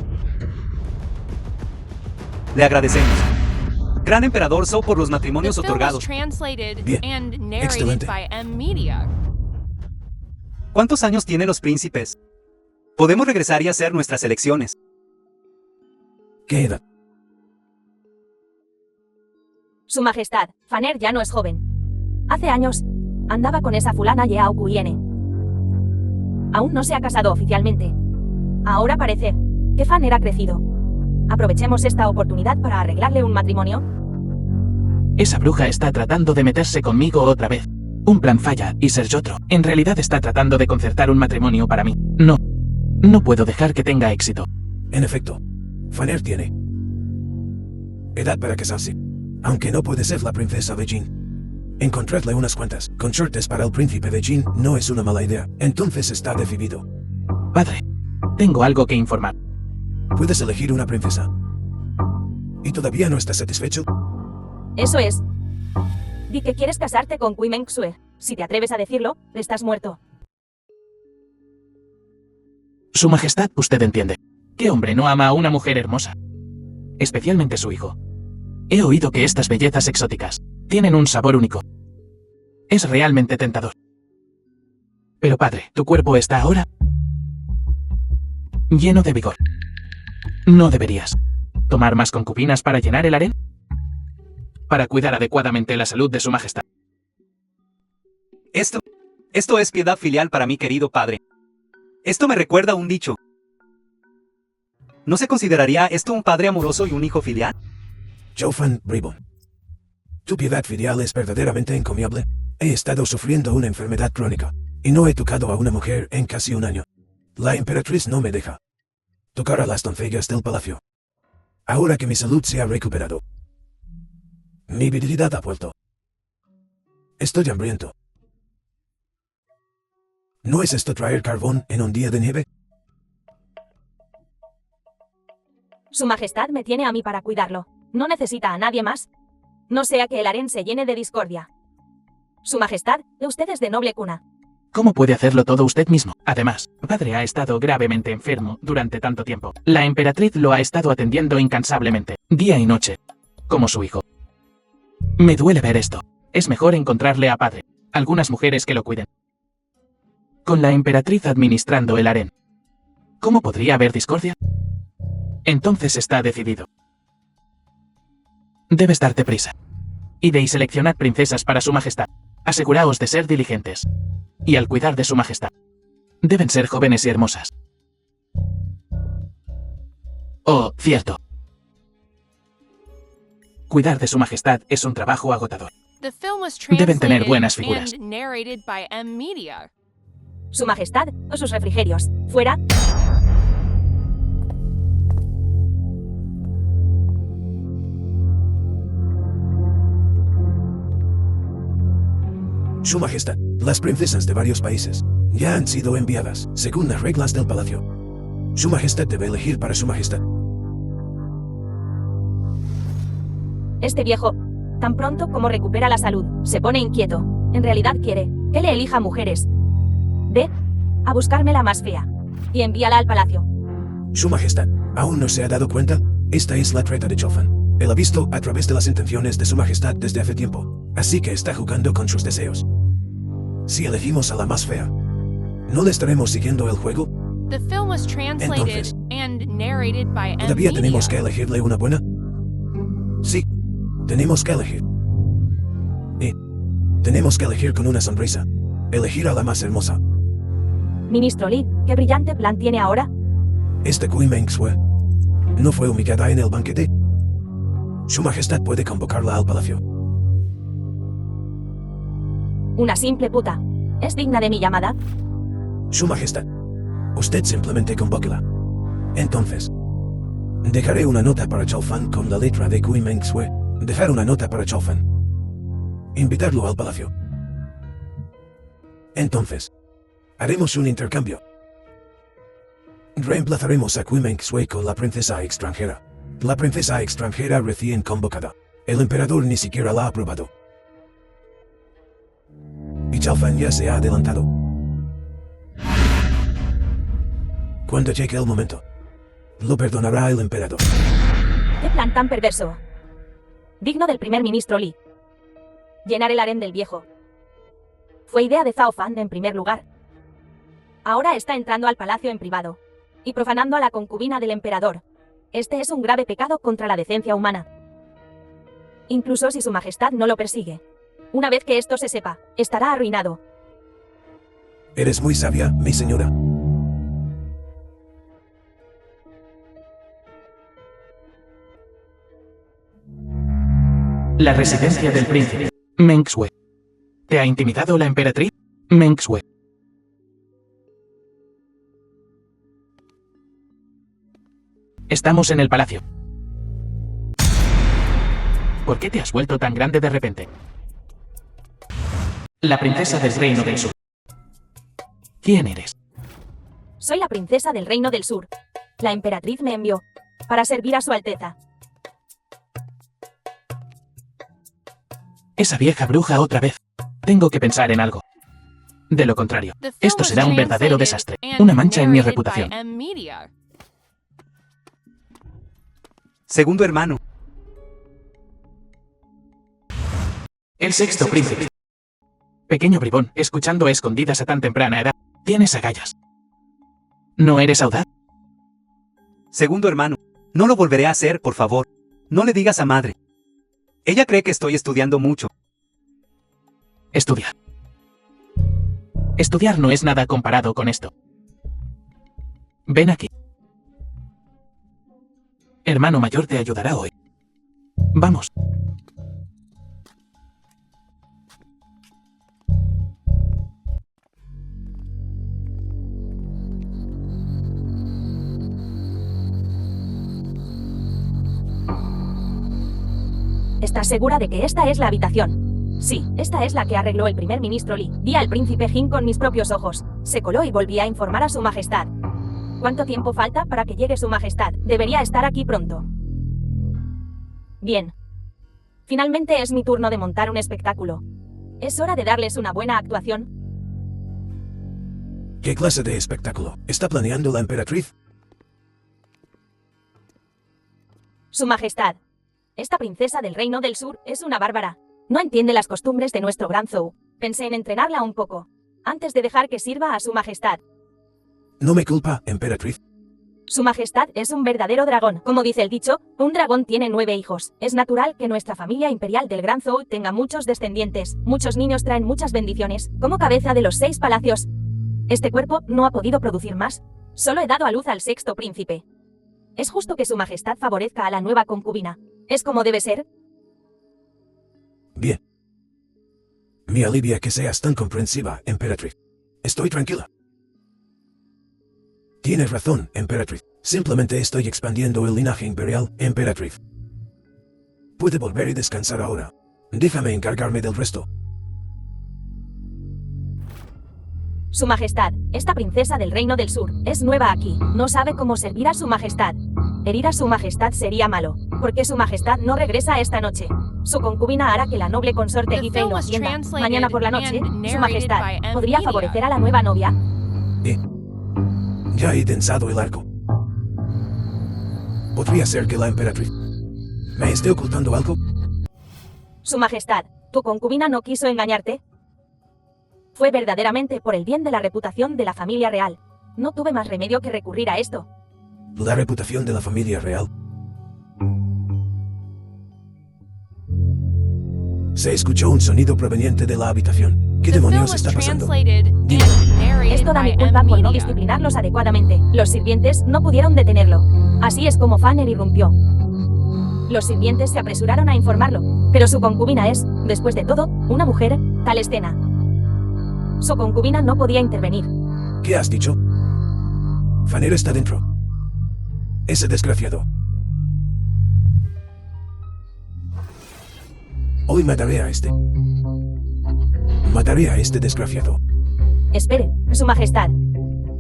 Le agradecemos. Gran emperador Zhou por los The matrimonios film was otorgados. translated Bien. and narrated Excelente. by M Media. ¿Cuántos años tienen los príncipes? Podemos regresar y hacer nuestras elecciones. ¿Qué edad? Su majestad, Fanner ya no es joven. Hace años, andaba con esa fulana Yao Kuiene. Aún no se ha casado oficialmente. Ahora parece que Fanner ha crecido. Aprovechemos esta oportunidad para arreglarle un matrimonio. Esa bruja está tratando de meterse conmigo otra vez. Un plan falla y Ser Yotro en realidad está tratando de concertar un matrimonio para mí. No puedo dejar que tenga éxito. En efecto, Fanner tiene edad para casarse, aunque no puede ser la princesa de Jin. Encontrarle unas cuantas consortes para el príncipe de Jin no es una mala idea, entonces está decidido. Padre, tengo algo que informar. Puedes elegir una princesa. ¿Y todavía no estás satisfecho? Eso es. Di que quieres casarte con Kui Mengsue. Si te atreves a decirlo, estás muerto. Su majestad, usted entiende. ¿Qué hombre no ama a una mujer hermosa? Especialmente su hijo. He oído que estas bellezas exóticas tienen un sabor único. Es realmente tentador. Pero padre, tu cuerpo está ahora lleno de vigor. ¿No deberías tomar más concubinas para llenar el harén? Para cuidar adecuadamente la salud de su majestad. Esto es piedad filial para mi querido padre. Esto me recuerda a un dicho. ¿No se consideraría esto un padre amoroso y un hijo filial? Joufan Bribon. Tu piedad filial es verdaderamente encomiable. He estado sufriendo una enfermedad crónica, y no he tocado a una mujer en casi un año. La emperatriz no me deja tocar a las doncellas del palacio. Ahora que mi salud se ha recuperado, mi virilidad ha vuelto. Estoy hambriento. ¿No es esto traer carbón en un día de nieve? Su majestad me tiene a mí para cuidarlo. No necesita a nadie más. No sea que el harén se llene de discordia. Su majestad, usted es de noble cuna. ¿Cómo puede hacerlo todo usted mismo? Además, padre ha estado gravemente enfermo durante tanto tiempo. La emperatriz lo ha estado atendiendo incansablemente, día y noche, como su hijo. Me duele ver esto. Es mejor encontrarle a padre, algunas mujeres que lo cuiden. Con la emperatriz administrando el harén, ¿cómo podría haber discordia? Entonces está decidido. Debes darte prisa. Id y seleccionad princesas para su majestad. Aseguraos de ser diligentes. Y al cuidar de su majestad, deben ser jóvenes y hermosas. Oh, cierto. Cuidar de su majestad es un trabajo agotador. The film was Deben tener translated buenas figuras. and narrated by M Media. Su majestad, o sus refrigerios. Fuera. Su Majestad, las princesas de varios países ya han sido enviadas, según las reglas del palacio. Su Majestad debe elegir para Su Majestad. Este viejo, tan pronto como recupera la salud, se pone inquieto. En realidad quiere que le elija mujeres. Ve a buscarme la más fea y envíala al palacio. Su Majestad, ¿aún no se ha dado cuenta? Esta es la treta de Chalfan. Él ha visto a través de las intenciones de Su Majestad desde hace tiempo, así que está jugando con sus deseos. Si elegimos a la más fea, ¿no le estaremos siguiendo el juego? The film was translated Entonces, and narrated by M ¿todavía Media. tenemos que elegirle una buena? Sí, tenemos que elegir. Y tenemos que elegir con una sonrisa. Elegir a la más hermosa. Ministro Lee, ¿qué brillante plan tiene ahora? Esta Kui Mengsue no fue humillada en el banquete. Su Majestad puede convocarla al palacio. Una simple puta. ¿Es digna de mi llamada? Su Majestad, usted simplemente convóquela. Entonces, dejaré una nota para Chalfan con la letra de Kui Mengsue. Dejar una nota para Chalfan. Invitarlo al palacio. Entonces, haremos un intercambio. Reemplazaremos a Kui Mengsue con la princesa extranjera. La princesa extranjera recién convocada. El emperador ni siquiera la ha aprobado. Y Chalfan ya se ha adelantado. Cuando llegue el momento, lo perdonará el emperador. ¿Qué plan tan perverso? Digno del primer ministro Lee. Llenar el harén del viejo. Fue idea de Zhao Fan en primer lugar. Ahora está entrando al palacio en privado y profanando a la concubina del emperador. Este es un grave pecado contra la decencia humana. Incluso si Su Majestad no lo persigue. Una vez que esto se sepa, estará arruinado. Eres muy sabia, mi señora. La residencia del príncipe. Mengsue. ¿Te ha intimidado la emperatriz? Mengsue. Estamos en el palacio. ¿Por qué te has vuelto tan grande de repente? La princesa del Reino del Sur. ¿Quién eres? Soy la princesa del Reino del Sur. La emperatriz me envió para servir a Su Alteza. Esa vieja bruja otra vez. Tengo que pensar en algo. De lo contrario, The film esto was será un verdadero translated desastre. and Una mancha en mi narrated reputación. by M Media. Segundo hermano, El sexto príncipe. Pequeño bribón, escuchando a escondidas a tan temprana edad. Tienes agallas. ¿No eres audaz? segundo hermano. No lo volveré a hacer, por favor. No le digas a madre. Ella cree que estoy estudiando mucho. Estudiar. Estudiar no es nada comparado con esto. Ven aquí. Hermano mayor te ayudará hoy. Vamos. ¿Estás segura de que esta es la habitación? Sí, esta es la que arregló el primer ministro Lee. Vi al príncipe Jin con mis propios ojos. Se coló y volví a informar a Su Majestad. ¿Cuánto tiempo falta para que llegue Su Majestad? Debería estar aquí pronto. Bien. Finalmente es mi turno de montar un espectáculo. Es hora de darles una buena actuación. ¿Qué clase de espectáculo está planeando la emperatriz? Su Majestad. Esta princesa del Reino del Sur es una bárbara. No entiende las costumbres de nuestro gran Zhou. Pensé en entrenarla un poco, antes de dejar que sirva a Su Majestad. No me culpa, emperatriz. Su Majestad es un verdadero dragón. Como dice el dicho, un dragón tiene 9 hijos. Es natural que nuestra familia imperial del Gran Zhou tenga muchos descendientes. Muchos niños traen muchas bendiciones. Como cabeza de los 6 palacios, este cuerpo no ha podido producir más. Solo he dado a luz al sexto príncipe. Es justo que Su Majestad favorezca a la nueva concubina. ¿Es como debe ser? Bien. Me alivia que seas tan comprensiva, emperatriz. Estoy tranquila. Tienes razón, emperatriz. Simplemente estoy expandiendo el linaje imperial, emperatriz. Puede volver y descansar ahora. Déjame encargarme del resto. Su Majestad, esta princesa del Reino del Sur, es nueva aquí. No sabe cómo servir a Su Majestad. Herir a Su Majestad sería malo. ¿Por qué su majestad no regresa esta noche? Su concubina hará que la noble consorte The Gifei film lo was atienda. translated Mañana por la noche, and su narrated majestad by M. podría Media. favorecer a la nueva novia. Ya he tensado el arco. Podría ser que la emperatriz me esté ocultando algo. Su majestad, ¿tu concubina no quiso engañarte? Fue verdaderamente por el bien de la reputación de la familia real. No tuve más remedio que recurrir a esto. La reputación de la familia real. Se escuchó un sonido proveniente de la habitación. ¿Qué The film demonios was está pasando? translated and narrated Es toda by mi culpa M. por no Media. disciplinarlos adecuadamente. Los sirvientes no pudieron detenerlo. Así es como Fanner irrumpió. Los sirvientes se apresuraron a informarlo, pero su concubina es, después de todo, una mujer, tal escena. Su concubina no podía intervenir. ¿Qué has dicho? Fanner está dentro. Ese desgraciado. Hoy mataré a este. Mataré a este desgraciado. Espere, su majestad.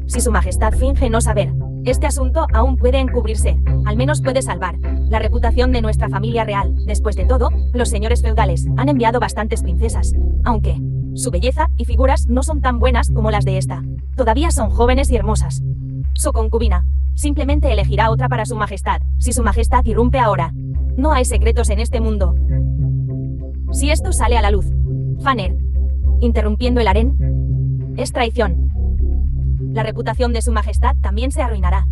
Si su majestad finge no saber, este asunto aún puede encubrirse. Al menos puede salvar la reputación de nuestra familia real. Después de todo, los señores feudales han enviado bastantes princesas, aunque su belleza y figuras no son tan buenas como las de esta. Todavía son jóvenes y hermosas. Su concubina simplemente elegirá otra para su majestad, si su majestad irrumpe ahora. No hay secretos en este mundo. Si esto sale a la luz, Fanner, interrumpiendo el harén, es traición. La reputación de su majestad también se arruinará.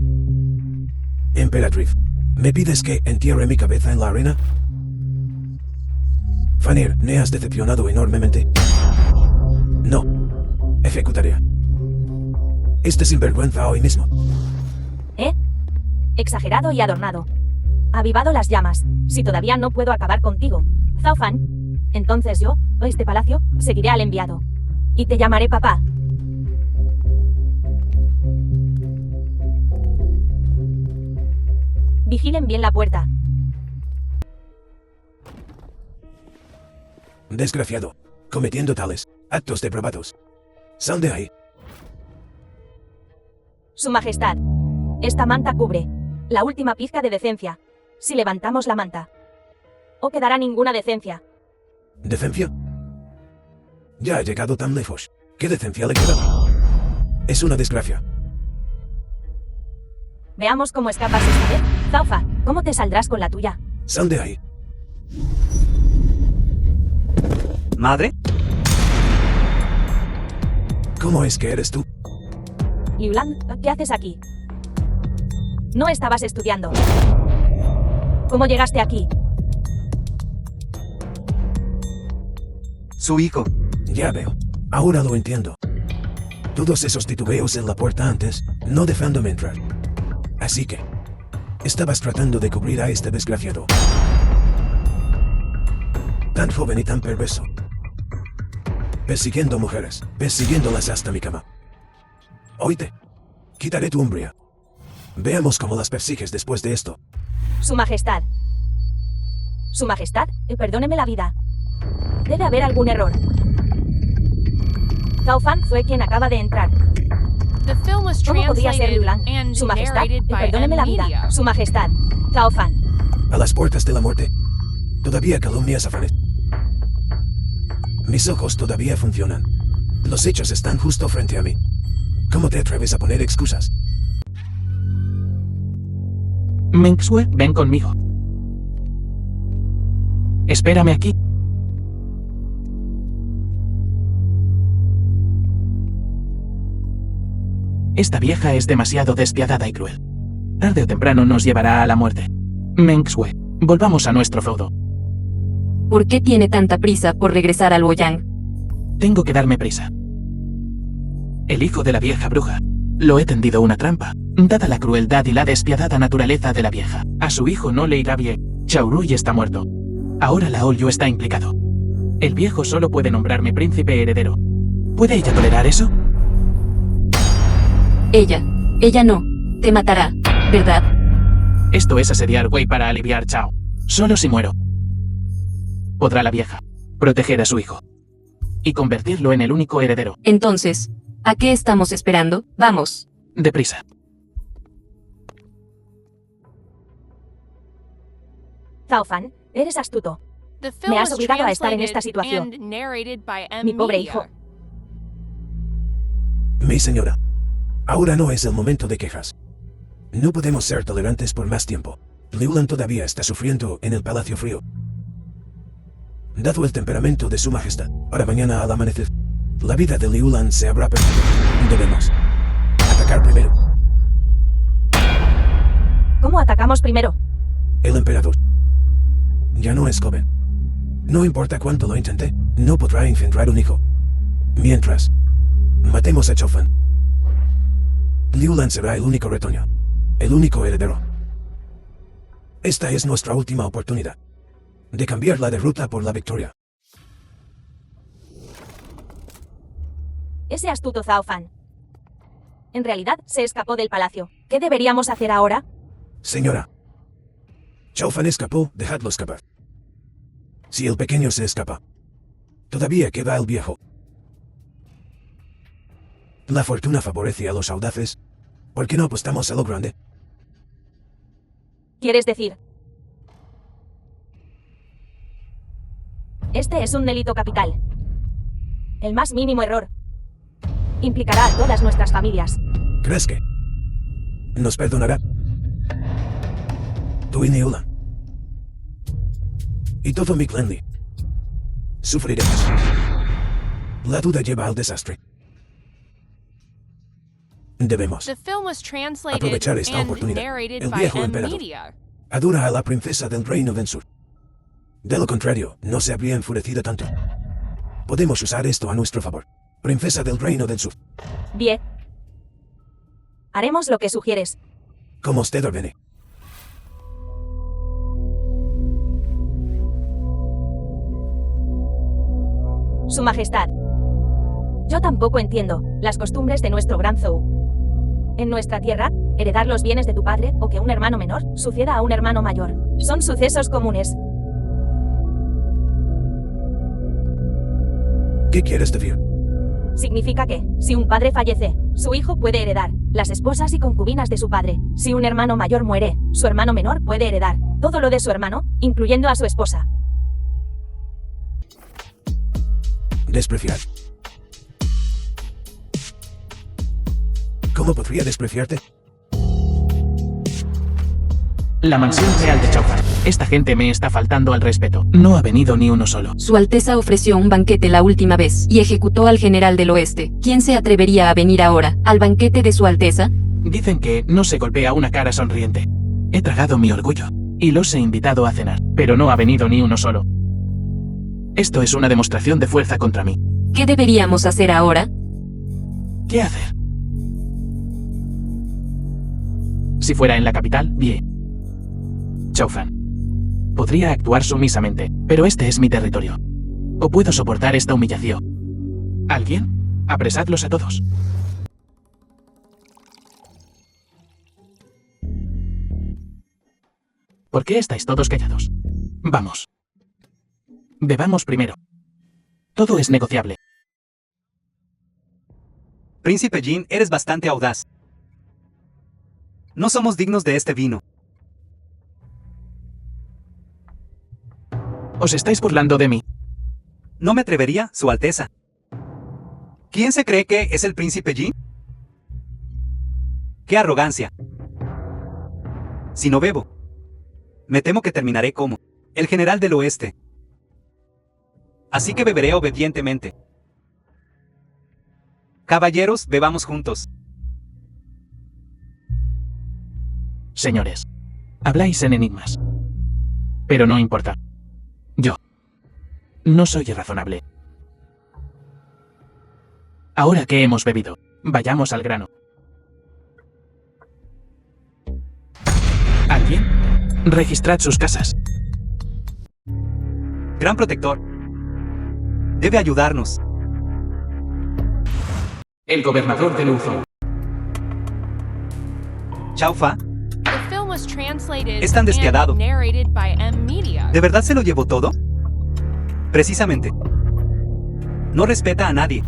Emperatriz, ¿me pides que entierre mi cabeza en la arena? Fanner, me has decepcionado enormemente. No. Ejecutaré. Este sinvergüenza hoy mismo. ¿Eh? Exagerado y adornado. Avivado las llamas. Si todavía no puedo acabar contigo, Zhao Fan, entonces yo, este palacio, seguiré al enviado. Y te llamaré papá. Vigilen bien la puerta. Desgraciado. Cometiendo tales actos depravados. Sal de ahí. Su majestad. Esta manta cubre la última pizca de decencia. Si levantamos la manta, o quedará ninguna decencia. ¿Decencia? Ya ha llegado tan lejos. ¿Qué decencia le queda? Es una desgracia. Veamos cómo escapas esta vez. Zhao Fan, ¿cómo te saldrás con la tuya? Sal de ahí. ¿Madre? ¿Cómo es que eres tú? Liu Lang, ¿qué haces aquí? No estabas estudiando. ¿Cómo llegaste aquí? Su hijo. Ya veo. Ahora lo entiendo. Todos esos titubeos en la puerta antes, no dejándome entrar. Así que, estabas tratando de cubrir a este desgraciado. Tan joven y tan perverso. Persiguiendo mujeres, persiguiéndolas hasta mi cama. Oíte, quitaré tu umbria. Veamos cómo las persigues después de esto. Su majestad. Su majestad, perdóneme la vida. Debe haber algún error. Zhao Fan fue quien acaba de entrar. The film was ¿Cómo podía ser Liu translated Lang? and Su majestad, narrated by perdóneme la M. vida. Media. Su majestad. Zhao Fan. A las puertas de la muerte. Todavía calumnias a Fanny. Mis ojos todavía funcionan. Los hechos están justo frente a mí. ¿Cómo te atreves a poner excusas? Meng Sue, ven conmigo. Espérame aquí. Esta vieja es demasiado despiadada y cruel. Tarde o temprano nos llevará a la muerte. Meng Sue, volvamos a nuestro feudo. ¿Por qué tiene tanta prisa por regresar al Luoyang? Tengo que darme prisa. El hijo de la vieja bruja. Lo he tendido una trampa. Dada la crueldad y la despiadada naturaleza de la vieja, a su hijo no le irá bien. Chaurui está muerto. Ahora la Olyu está implicado. El viejo solo puede nombrarme príncipe heredero. ¿Puede ella tolerar eso? Ella no. Te matará, ¿verdad? Esto es asediar Wei para aliviar Chao. Solo si muero. Podrá la vieja proteger a su hijo y convertirlo en el único heredero. Entonces, ¿a qué estamos esperando? Vamos. Deprisa. Zhao Fan, eres astuto. The film Me has was obligado a estar en translated esta situación. and narrated by M Mi pobre Media. hijo. Mi señora, ahora no es el momento de quejas. No podemos ser tolerantes por más tiempo. Liulan todavía está sufriendo en el Palacio Frío. Dado el temperamento de su majestad, para mañana al amanecer, la vida de Liulan se habrá perdido. Debemos atacar primero. ¿Cómo atacamos primero? El emperador ya no es joven. No importa cuánto lo intente, no podrá engendrar un hijo. Mientras, matemos a Zhao Fan. Liulan será el único retoño, el único heredero. Esta es nuestra última oportunidad de cambiar la derrota por la victoria. Ese astuto Zhao Fan. En realidad, se escapó del palacio. ¿Qué deberíamos hacer ahora? Señora, Zhao Fan escapó, dejadlo escapar. Si el pequeño se escapa, todavía queda el viejo. La fortuna favorece a los audaces. ¿Por qué no apostamos a lo grande? ¿Quieres decir? Este es un delito capital. El más mínimo error implicará a todas nuestras familias. ¿Crees que nos perdonará? Tú y Liulan. Y todo mi clan Li. Sufriremos. La duda lleva al desastre. Debemos The film was translated aprovechar esta and oportunidad. narrated El by viejo M emperador Media. adora a la princesa del reino del sur. De lo contrario, no se habría enfurecido tanto. Podemos usar esto a nuestro favor. Princesa del reino del sur. Bien. Haremos lo que sugieres. Como usted ordene. Su Majestad. Yo tampoco entiendo las costumbres de nuestro gran Zhou. En nuestra tierra, heredar los bienes de tu padre o que un hermano menor suceda a un hermano mayor son sucesos comunes. ¿Qué quieres decir? Significa que, si un padre fallece, su hijo puede heredar las esposas y concubinas de su padre. Si un hermano mayor muere, su hermano menor puede heredar todo lo de su hermano, incluyendo a su esposa. Despreciar. ¿Cómo podría despreciarte? La mansión real de Zhao Fan. Esta gente me está faltando al respeto. No ha venido ni uno solo. Su Alteza ofreció un banquete la última vez y ejecutó al general del oeste. ¿Quién se atrevería a venir ahora, al banquete de su Alteza? Dicen que no se golpea una cara sonriente. He tragado mi orgullo y los he invitado a cenar, pero no ha venido ni uno solo. Esto es una demostración de fuerza contra mí. ¿Qué deberíamos hacer ahora? ¿Qué hacer? Si fuera en la capital, bien. Zhao Fan. Podría actuar sumisamente, pero este es mi territorio. O puedo soportar esta humillación. ¿Alguien? Apresadlos a todos. ¿Por qué estáis todos callados? Vamos. Bebamos primero. Todo es negociable. Príncipe Jin, eres bastante audaz. No somos dignos de este vino. ¿Os estáis burlando de mí? No me atrevería, Su Alteza. ¿Quién se cree que es el príncipe Jin? ¡Qué arrogancia! Si no bebo, me temo que terminaré como el general del oeste. Así que beberé obedientemente. Caballeros, bebamos juntos. Señores, habláis en enigmas. Pero no importa. Yo no soy irrazonable. Ahora que hemos bebido, vayamos al grano. ¿Alguien? Registrad sus casas. Gran protector. Debe ayudarnos. El gobernador de Luzon. Zhao Fan, The film was translated Es tan despiadado. and narrated by M Media. ¿de verdad se lo llevó todo? Precisamente. No respeta a nadie.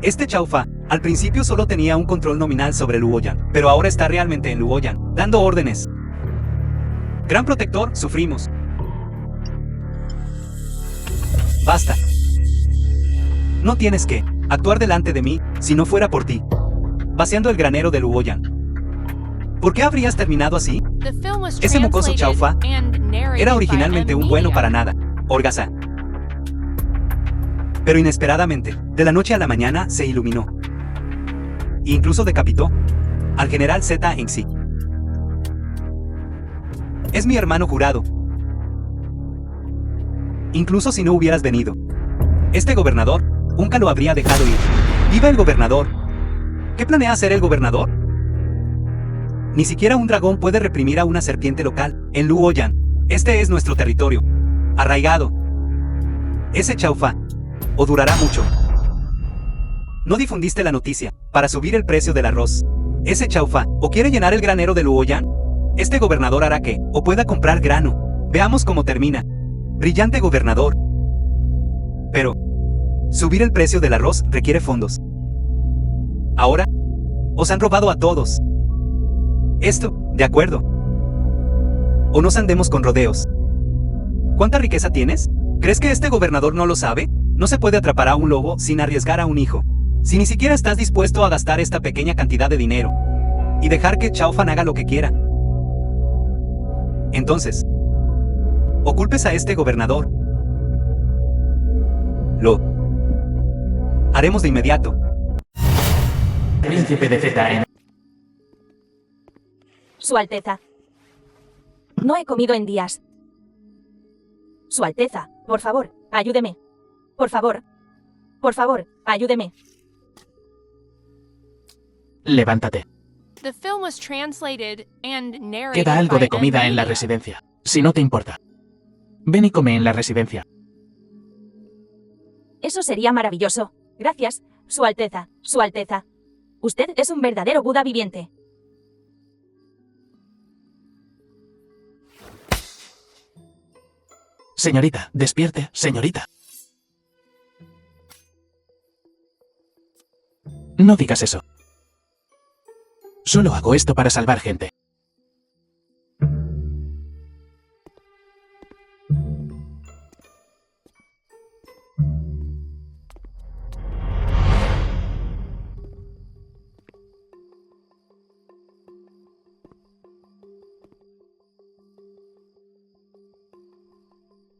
Este Zhao Fan, al principio solo tenía un control nominal sobre Luoyang, pero ahora está realmente en Luoyang, dando órdenes. Gran protector, sufrimos. Basta. No tienes que actuar delante de mí si no fuera por ti. Vaciando el granero de Luoyang. ¿Por qué habrías terminado así? The film was Ese mocoso translated chaufa and narrated era by originalmente M un bueno Media. para nada, Orgasa. Pero inesperadamente, de la noche a la mañana, se iluminó. E incluso decapitó al general Z en sí. Es mi hermano jurado. Incluso si no hubieras venido, este gobernador nunca lo habría dejado ir. ¡Viva el gobernador! ¿Qué planea hacer el gobernador? Ni siquiera un dragón puede reprimir a una serpiente local en Luoyang. Este es nuestro territorio. Arraigado. Ese chaufa o durará mucho. No difundiste la noticia para subir el precio del arroz. Ese chaufa o quiere llenar el granero de Luoyang. Este gobernador hará que o pueda comprar grano. Veamos cómo termina. Brillante gobernador. Pero subir el precio del arroz requiere fondos. Ahora os han robado a todos. Esto, de acuerdo. O nos andemos con rodeos. ¿Cuánta riqueza tienes? ¿Crees que este gobernador no lo sabe? No se puede atrapar a un lobo sin arriesgar a un hijo. Si ni siquiera estás dispuesto a gastar esta pequeña cantidad de dinero y dejar que Chaufan haga lo que quiera, entonces, o culpes a este gobernador. Lo haremos de inmediato. Príncipe de ZN. Su Alteza. No he comido en días. Su Alteza, por favor, ayúdeme. Por favor, ayúdeme. Levántate. The film was translated and narrated Queda algo by de comida M en la Media. residencia. Si no te importa. Ven y come en la residencia. Eso sería maravilloso. Gracias, Su Alteza, Su Alteza. Usted es un verdadero Buda viviente. Señorita, despierte, señorita. No digas eso. Solo hago esto para salvar gente.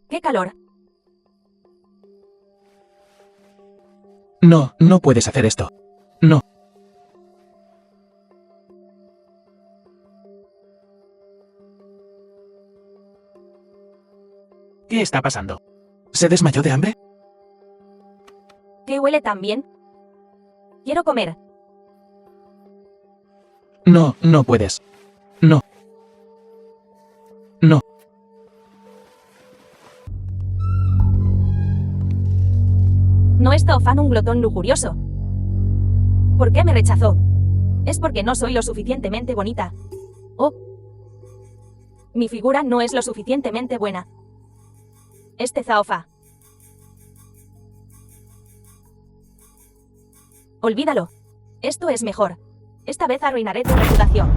¡Qué calor! No, no puedes hacer esto. No. ¿Qué está pasando? ¿Se desmayó de hambre? ¿Qué huele tan bien? Quiero comer. No, no puedes. No. No. No es Taofan un glotón lujurioso. ¿Por qué me rechazó? Es porque no soy lo suficientemente bonita. Oh. Mi figura no es lo suficientemente buena. Este Zaofa. Olvídalo. Esto es mejor. Esta vez arruinaré tu reputación.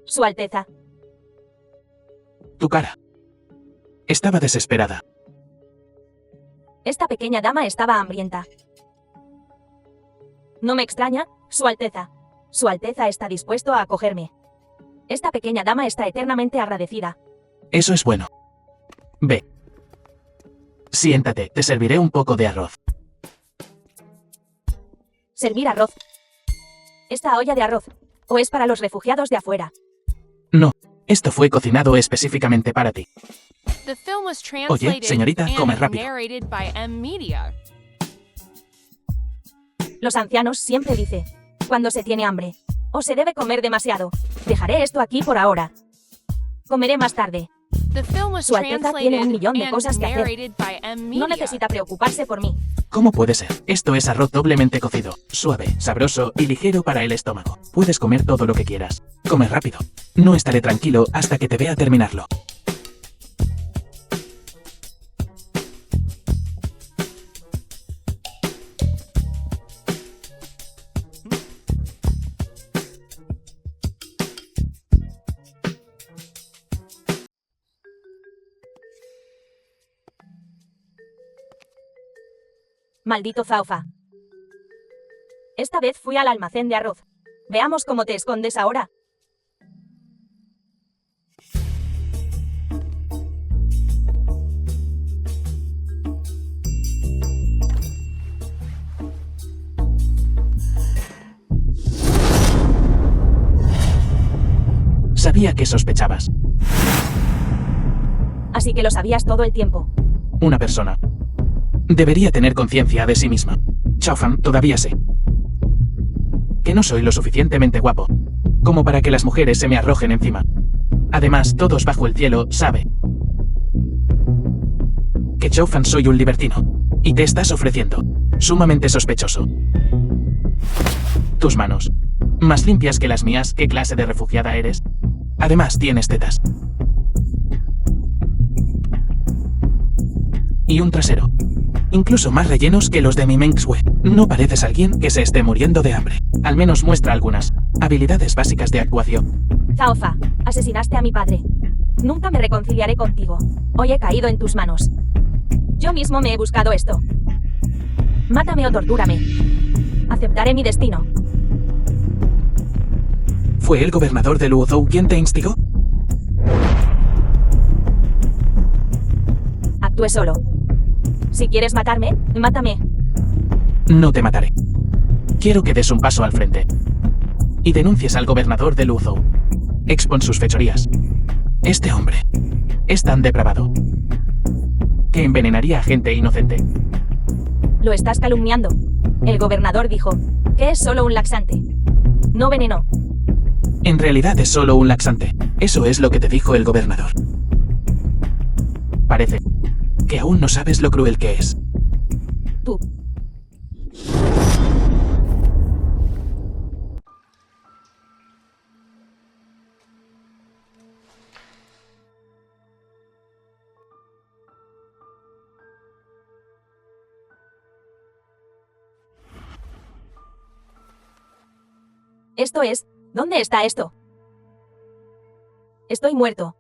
Su Alteza. Tu cara. Estaba desesperada. Esta pequeña dama estaba hambrienta. No me extraña, Su Alteza. Su Alteza está dispuesto a acogerme. Esta pequeña dama está eternamente agradecida. Eso es bueno. Ve. Siéntate, te serviré un poco de arroz. Servir arroz. Esta olla de arroz. ¿O es para los refugiados de afuera? No, esto fue cocinado específicamente para ti. The film was translated señorita, and come rápido. narrated by M Media. Los ancianos siempre dicen, cuando se tiene hambre, o se debe comer demasiado. Dejaré esto aquí por ahora. Comeré más tarde. The film was Su Alteza tiene un translated millón de and cosas que hacer. narrated by M Media. No necesita preocuparse por mí. ¿Cómo puede ser? Esto es arroz doblemente cocido, suave, sabroso y ligero para el estómago. Puedes comer todo lo que quieras. Come rápido. No estaré tranquilo hasta que te vea terminarlo. Maldito Zaufa. Esta vez fui al almacén de arroz. Veamos cómo te escondes ahora. Sabía que sospechabas. Así que lo sabías todo el tiempo. Una persona debería tener conciencia de sí misma. Chao Fan, todavía sé que no soy lo suficientemente guapo como para que las mujeres se me arrojen encima. Además, todos bajo el cielo saben que Chao Fan soy un libertino y te estás ofreciendo. Sumamente sospechoso. Tus manos, más limpias que las mías, ¿qué clase de refugiada eres? Además, tienes tetas. Y un trasero. Incluso más rellenos que los de mi Menxue. No pareces alguien que se esté muriendo de hambre. Al menos muestra algunas habilidades básicas de actuación. Zaufa, asesinaste a mi padre. Nunca me reconciliaré contigo. Hoy he caído en tus manos. Yo mismo me he buscado esto. Mátame o tortúrame. Aceptaré mi destino. ¿Fue el gobernador de Luozhou quien te instigó? Actúe solo. Si quieres matarme, mátame. No te mataré. Quiero que des un paso al frente y denuncies al gobernador de Luozhou. Expon sus fechorías. Este hombre es tan depravado que envenenaría a gente inocente. Lo estás calumniando. El gobernador dijo que es solo un laxante. No veneno. En realidad es solo un laxante. Eso es lo que te dijo el gobernador. Parece que aún no sabes lo cruel que es. Tú. Esto es, ¿dónde está esto? Estoy muerto.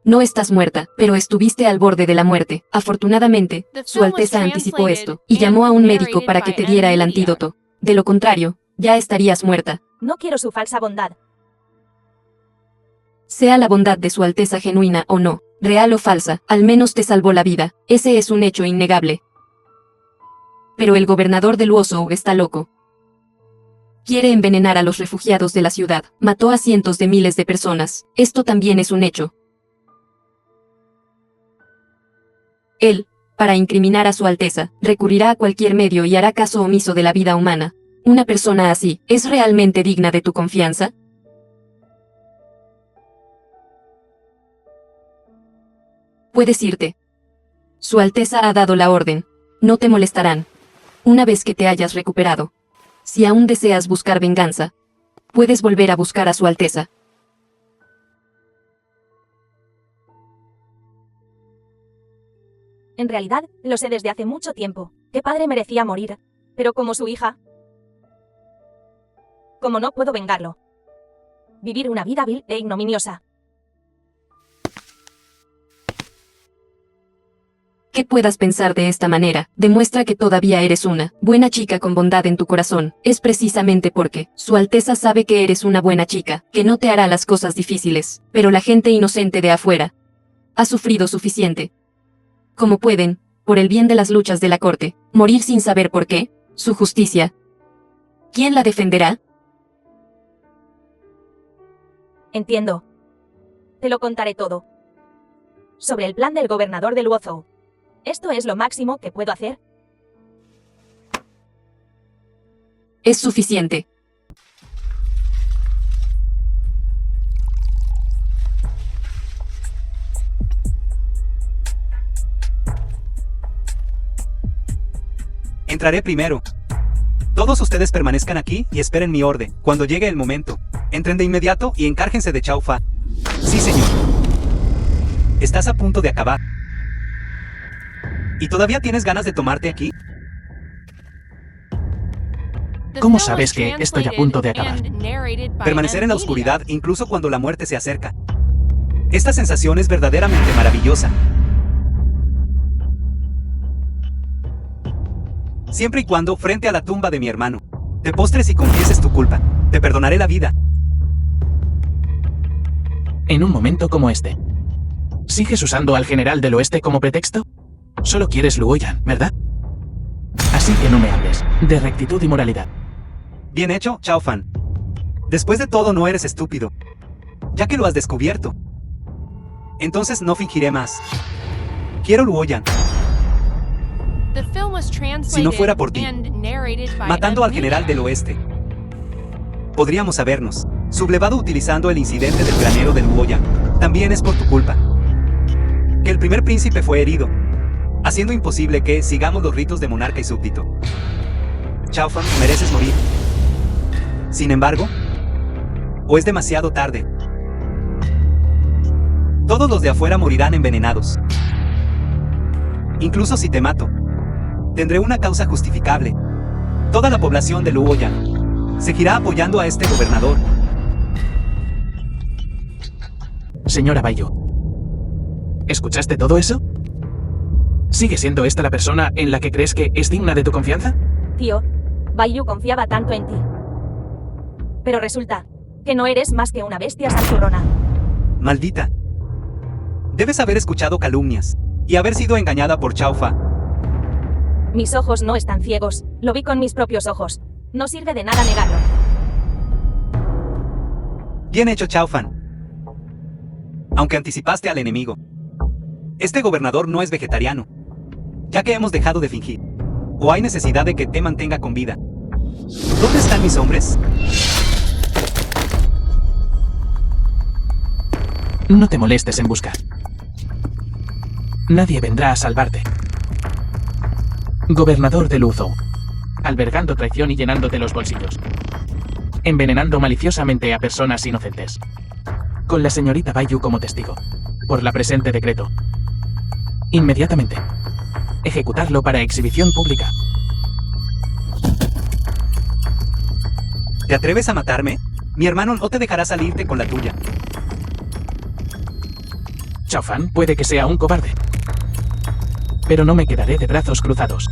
No estás muerta, pero estuviste al borde de la muerte. Afortunadamente, Su Alteza anticipó esto, y llamó a un médico para que te diera el antídoto. De lo contrario, ya estarías muerta. No quiero su falsa bondad. Sea la bondad de Su Alteza genuina o no, real o falsa, al menos te salvó la vida. Ese es un hecho innegable. Pero el gobernador de Luozhou está loco. Quiere envenenar a los refugiados de la ciudad. Mató a cientos de miles de personas. Esto también es un hecho. Él, para incriminar a Su Alteza, recurrirá a cualquier medio y hará caso omiso de la vida humana. ¿Una persona así es realmente digna de tu confianza? Puedes irte. Su Alteza ha dado la orden. No te molestarán. Una vez que te hayas recuperado. Si aún deseas buscar venganza, puedes volver a buscar a Su Alteza. En realidad, lo sé desde hace mucho tiempo. Que padre merecía morir. Pero como su hija... Como no puedo vengarlo. Vivir una vida vil e ignominiosa. Que puedas pensar de esta manera, demuestra que todavía eres una buena chica con bondad en tu corazón. Es precisamente porque Su Alteza sabe que eres una buena chica, que no te hará las cosas difíciles. Pero la gente inocente de afuera ha sufrido suficiente. Como pueden, por el bien de las luchas de la corte, morir sin saber por qué, su justicia. ¿Quién la defenderá? Entiendo. Te lo contaré todo. Sobre el plan del gobernador de Luozhou. ¿Esto es lo máximo que puedo hacer? Es suficiente. Entraré primero. Todos ustedes permanezcan aquí y esperen mi orden. Cuando llegue el momento, entren de inmediato y encárguense de Chao Fa. Sí, señor. Estás a punto de acabar. ¿Y todavía tienes ganas de tomarte aquí? ¿Cómo sabes que estoy a punto de acabar? Permanecer en la oscuridad incluso cuando la muerte se acerca. Esta sensación es verdaderamente maravillosa. Siempre y cuando, frente a la tumba de mi hermano, te postres y confieses tu culpa, te perdonaré la vida. En un momento como este. ¿Sigues usando al general del oeste como pretexto? Solo quieres Luoyang, ¿verdad? Así que no me hables de rectitud y moralidad. Bien hecho, Chao Fan. Después de todo no eres estúpido, ya que lo has descubierto. Entonces no fingiré más. Quiero Luoyang. Si no fuera por ti, matando al general del oeste, podríamos habernos sublevado utilizando el incidente del granero de Luoyang. También es por tu culpa que el primer príncipe fue herido, haciendo imposible que sigamos los ritos de monarca y súbdito. Chao Fan, mereces morir. Sin embargo, o es demasiado tarde. Todos los de afuera morirán envenenados. Incluso si te mato, tendré una causa justificable. Toda la población de Luoyang seguirá apoyando a este gobernador. Señora Baiyu, ¿escuchaste todo eso? ¿Sigue siendo esta la persona en la que crees que es digna de tu confianza? Tío, Baiyu confiaba tanto en ti. Pero resulta que no eres más que una bestia santurrona. Maldita. Debes haber escuchado calumnias y haber sido engañada por Chao Fa. Mis ojos no están ciegos, lo vi con mis propios ojos. No sirve de nada negarlo. Bien hecho, Chao Fan. Aunque anticipaste al enemigo. Este gobernador no es vegetariano, ya que hemos dejado de fingir. ¿O hay necesidad de que te mantenga con vida? ¿Dónde están mis hombres? No te molestes en buscar. Nadie vendrá a salvarte. Gobernador de Luzhou, albergando traición y llenándote los bolsillos. Envenenando maliciosamente a personas inocentes. Con la señorita Baiyu como testigo. Por la presente decreto. Inmediatamente. Ejecutarlo para exhibición pública. ¿Te atreves a matarme? Mi hermano no te dejará salirte con la tuya. Chao Fan puede que sea un cobarde. Pero no me quedaré de brazos cruzados.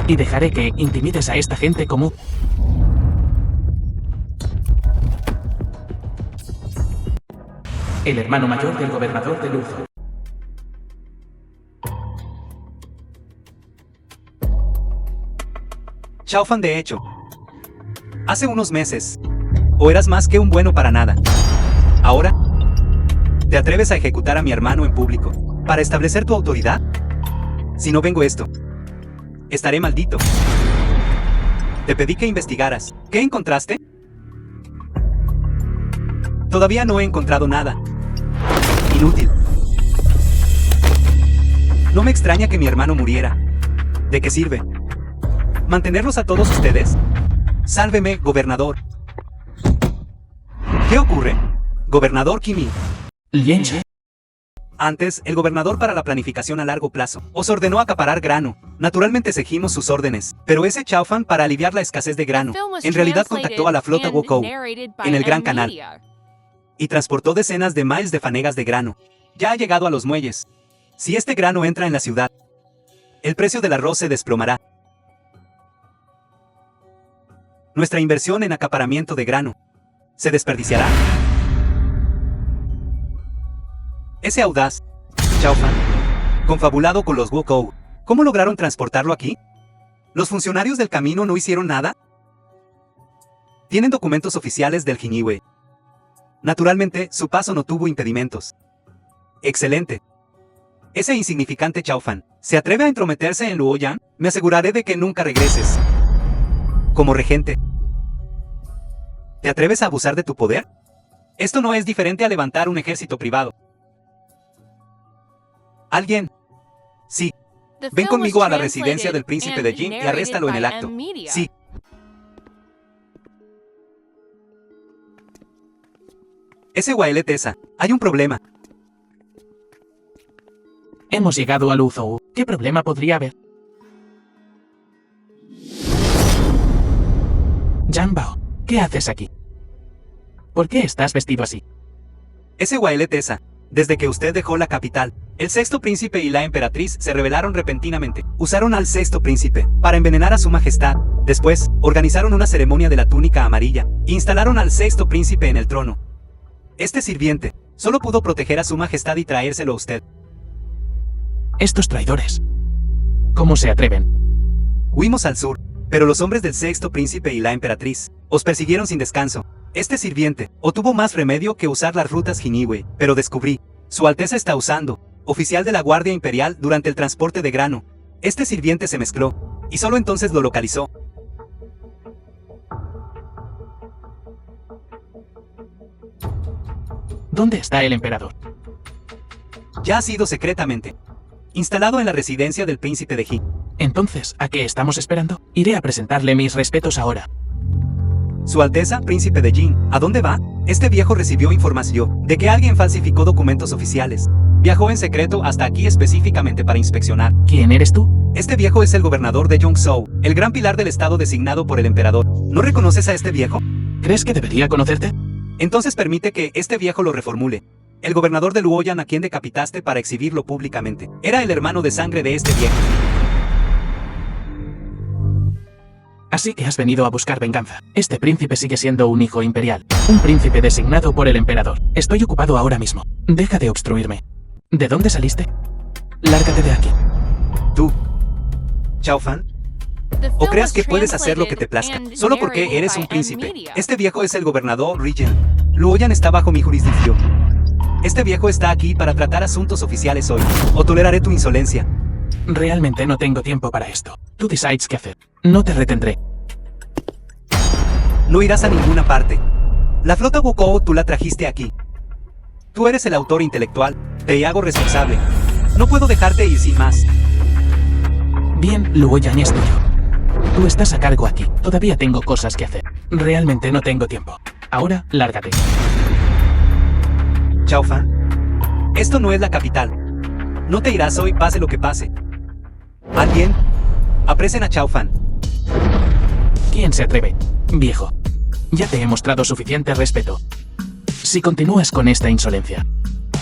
Y dejaré que intimides a esta gente como... el hermano mayor del gobernador de Luzhou. Chao Fan, de hecho. Hace unos meses, o eras más que un bueno para nada. Ahora, ¿te atreves a ejecutar a mi hermano en público para establecer tu autoridad? Si no vengo esto, estaré maldito. Te pedí que investigaras. ¿Qué encontraste? Todavía no he encontrado nada. Inútil. No me extraña que mi hermano muriera. ¿De qué sirve mantenerlos a todos ustedes? Sálveme, gobernador. ¿Qué ocurre? Gobernador Kimi. Lien Che. Antes, el gobernador para la planificación a largo plazo os ordenó acaparar grano. Naturalmente seguimos sus órdenes, pero ese Chao Fan, para aliviar la escasez de grano, en realidad contactó a la flota Wokou en el Gran Canal y transportó decenas de miles de fanegas de grano. Ya ha llegado a los muelles. Si este grano entra en la ciudad, el precio del arroz se desplomará. Nuestra inversión en acaparamiento de grano se desperdiciará. Ese audaz Chao Fan, confabulado con los Wokou, ¿cómo lograron transportarlo aquí? ¿Los funcionarios del camino no hicieron nada? Tienen documentos oficiales del Jiniwe. Naturalmente, su paso no tuvo impedimentos. Excelente. Ese insignificante Chao Fan se atreve a entrometerse en Luoyang. Me aseguraré de que nunca regreses como regente. ¿Te atreves a abusar de tu poder? Esto no es diferente a levantar un ejército privado. Alguien. Sí. The Ven film was conmigo a la residencia translated del príncipe and de Jin y narrated arréstalo en el by acto. M-Media. Sí. Ese Waele Tessa, hay un problema. Hemos llegado a Luzhou. ¿Qué problema podría haber? Zhang Bao, ¿qué haces aquí? ¿Por qué estás vestido así? Ese Waele Tessa, desde que usted dejó la capital, el sexto príncipe y la emperatriz se rebelaron repentinamente. Usaron al sexto príncipe para envenenar a su majestad. Después, organizaron una ceremonia de la túnica amarilla e instalaron al sexto príncipe en el trono. Este sirviente solo pudo proteger a su majestad y traérselo a usted. Estos traidores. ¿Cómo se atreven? Huimos al sur, pero los hombres del sexto príncipe y la emperatriz os persiguieron sin descanso. Este sirviente o tuvo más remedio que usar las rutas Jiniwe, pero descubrí. Su Alteza está usando, oficial de la Guardia Imperial durante el transporte de grano. Este sirviente se mezcló, y solo entonces lo localizó. ¿Dónde está el emperador? Ya ha sido secretamente instalado en la residencia del príncipe de Ji. Entonces, ¿a qué estamos esperando? Iré a presentarle mis respetos ahora. Su Alteza, príncipe de Jin, ¿a dónde va? Este viejo recibió información de que alguien falsificó documentos oficiales. Viajó en secreto hasta aquí específicamente para inspeccionar. ¿Quién eres tú? Este viejo es el gobernador de Yongzhou, el gran pilar del estado designado por el emperador. ¿No reconoces a este viejo? ¿Crees que debería conocerte? Entonces permite que este viejo lo reformule. El gobernador de Luoyang a quien decapitaste para exhibirlo públicamente. Era el hermano de sangre de este viejo. Así que has venido a buscar venganza. Este príncipe sigue siendo un hijo imperial. Un príncipe designado por el emperador. Estoy ocupado ahora mismo. Deja de obstruirme. ¿De dónde saliste? Lárgate de aquí. ¿Tú? ¿Chao Fan? The ¿O film creas was que puedes hacer lo que te plazca, translated solo and porque narrated eres by un príncipe? M-Media. Este viejo es el gobernador Regent. Luoyang está bajo mi jurisdicción. Este viejo está aquí para tratar asuntos oficiales hoy. O toleraré tu insolencia. Realmente no tengo tiempo para esto. Tú decides qué hacer. No te retendré. No irás a ninguna parte. La flota Wokou tú la trajiste aquí. Tú eres el autor intelectual. Te hago responsable. No puedo dejarte ir sin más. Bien, Luoyang es tuyo. Tú estás a cargo aquí. Todavía tengo cosas que hacer. Realmente no tengo tiempo. Ahora, lárgate. Chao Fan. Esto no es la capital. No te irás hoy pase lo que pase. ¿Alguien? Apresen a Chao Fan. ¿Quién se atreve? Viejo. Ya te he mostrado suficiente respeto. Si continúas con esta insolencia,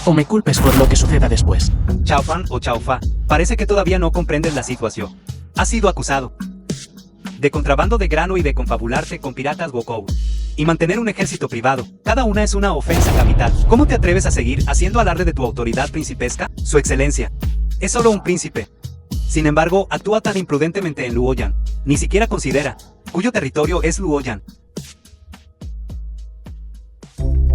o me culpes por lo que suceda después. Chao Fan o Chao Fa, parece que todavía no comprendes la situación. Has sido acusado de contrabando de grano y de confabularte con piratas Wokou. Y mantener un ejército privado. Cada una es una ofensa capital. ¿Cómo te atreves a seguir haciendo alarde de tu autoridad principesca? Su excelencia es solo un príncipe. Sin embargo, actúa tan imprudentemente en Luoyang. Ni siquiera considera cuyo territorio es Luoyang.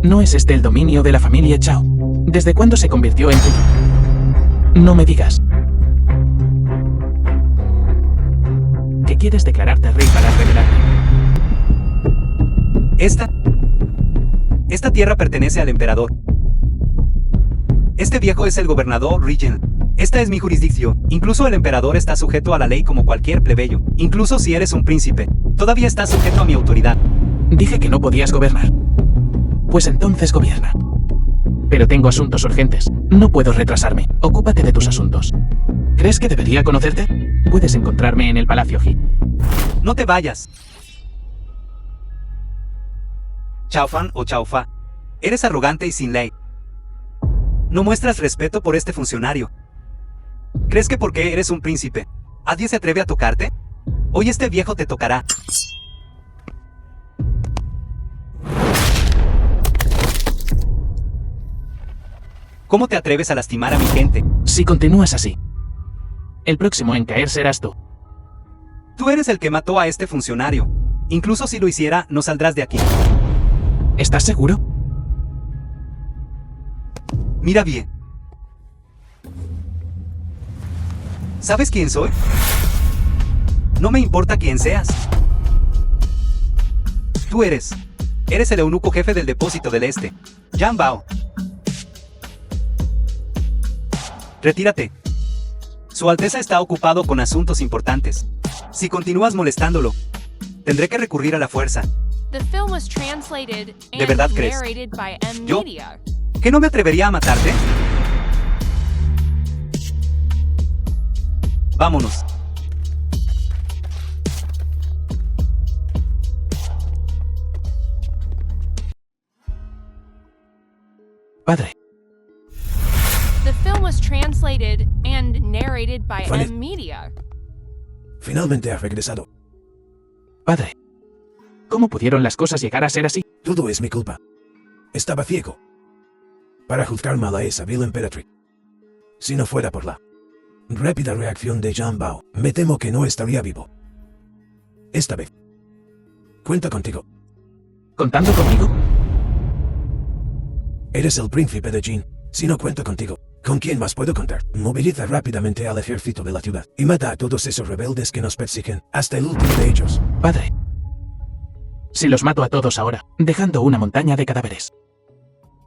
No es este el dominio de la familia Chao. ¿Desde cuándo se convirtió en tuyo? No me digas. ¿Que quieres declararte rey para rebelarte? Esta tierra pertenece al emperador. Este viejo es el gobernador Regent. Esta es mi jurisdicción. Incluso el emperador está sujeto a la ley como cualquier plebeyo. Incluso si eres un príncipe, todavía estás sujeto a mi autoridad. Dije que no podías gobernar. Pues entonces gobierna. Pero tengo asuntos urgentes. No puedo retrasarme. Ocúpate de tus asuntos. ¿Crees que debería conocerte? Puedes encontrarme en el Palacio Ji. No te vayas. Chao Fan o Chao Fa. Eres arrogante y sin ley. No muestras respeto por este funcionario. ¿Crees que porque eres un príncipe, nadie se atreve a tocarte? Hoy este viejo te tocará. ¿Cómo te atreves a lastimar a mi gente? Si continúas así, el próximo en caer serás tú. Tú eres el que mató a este funcionario. Incluso si lo hiciera, no saldrás de aquí. ¿Estás seguro? Mira bien. ¿Sabes quién soy? No me importa quién seas. Tú eres el eunuco jefe del depósito del este, Zhang Bao. Retírate. Su Alteza está ocupado con asuntos importantes. Si continúas molestándolo, tendré que recurrir a la fuerza. The film was translated ¿De verdad and crees? narrated by M ¿Yo? Media. ¿Que no me atrevería a matarte? Vámonos. Padre, The film was translated and narrated by Vale. M Media. Finalmente has regresado. padre. ¿Cómo pudieron las cosas llegar a ser así? Todo es mi culpa. Estaba ciego. Para juzgar mal a esa vil emperatriz. Si no fuera por la rápida reacción de Zhang Bao, me temo que no estaría vivo. Esta vez. Cuenta contigo. ¿Contando conmigo? Eres el príncipe de Jin. Si no cuento contigo, ¿con quién más puedo contar? Moviliza rápidamente al ejército de la ciudad y mata a todos esos rebeldes que nos persiguen, hasta el último de ellos. Padre. Si los mato a todos ahora, dejando una montaña de cadáveres,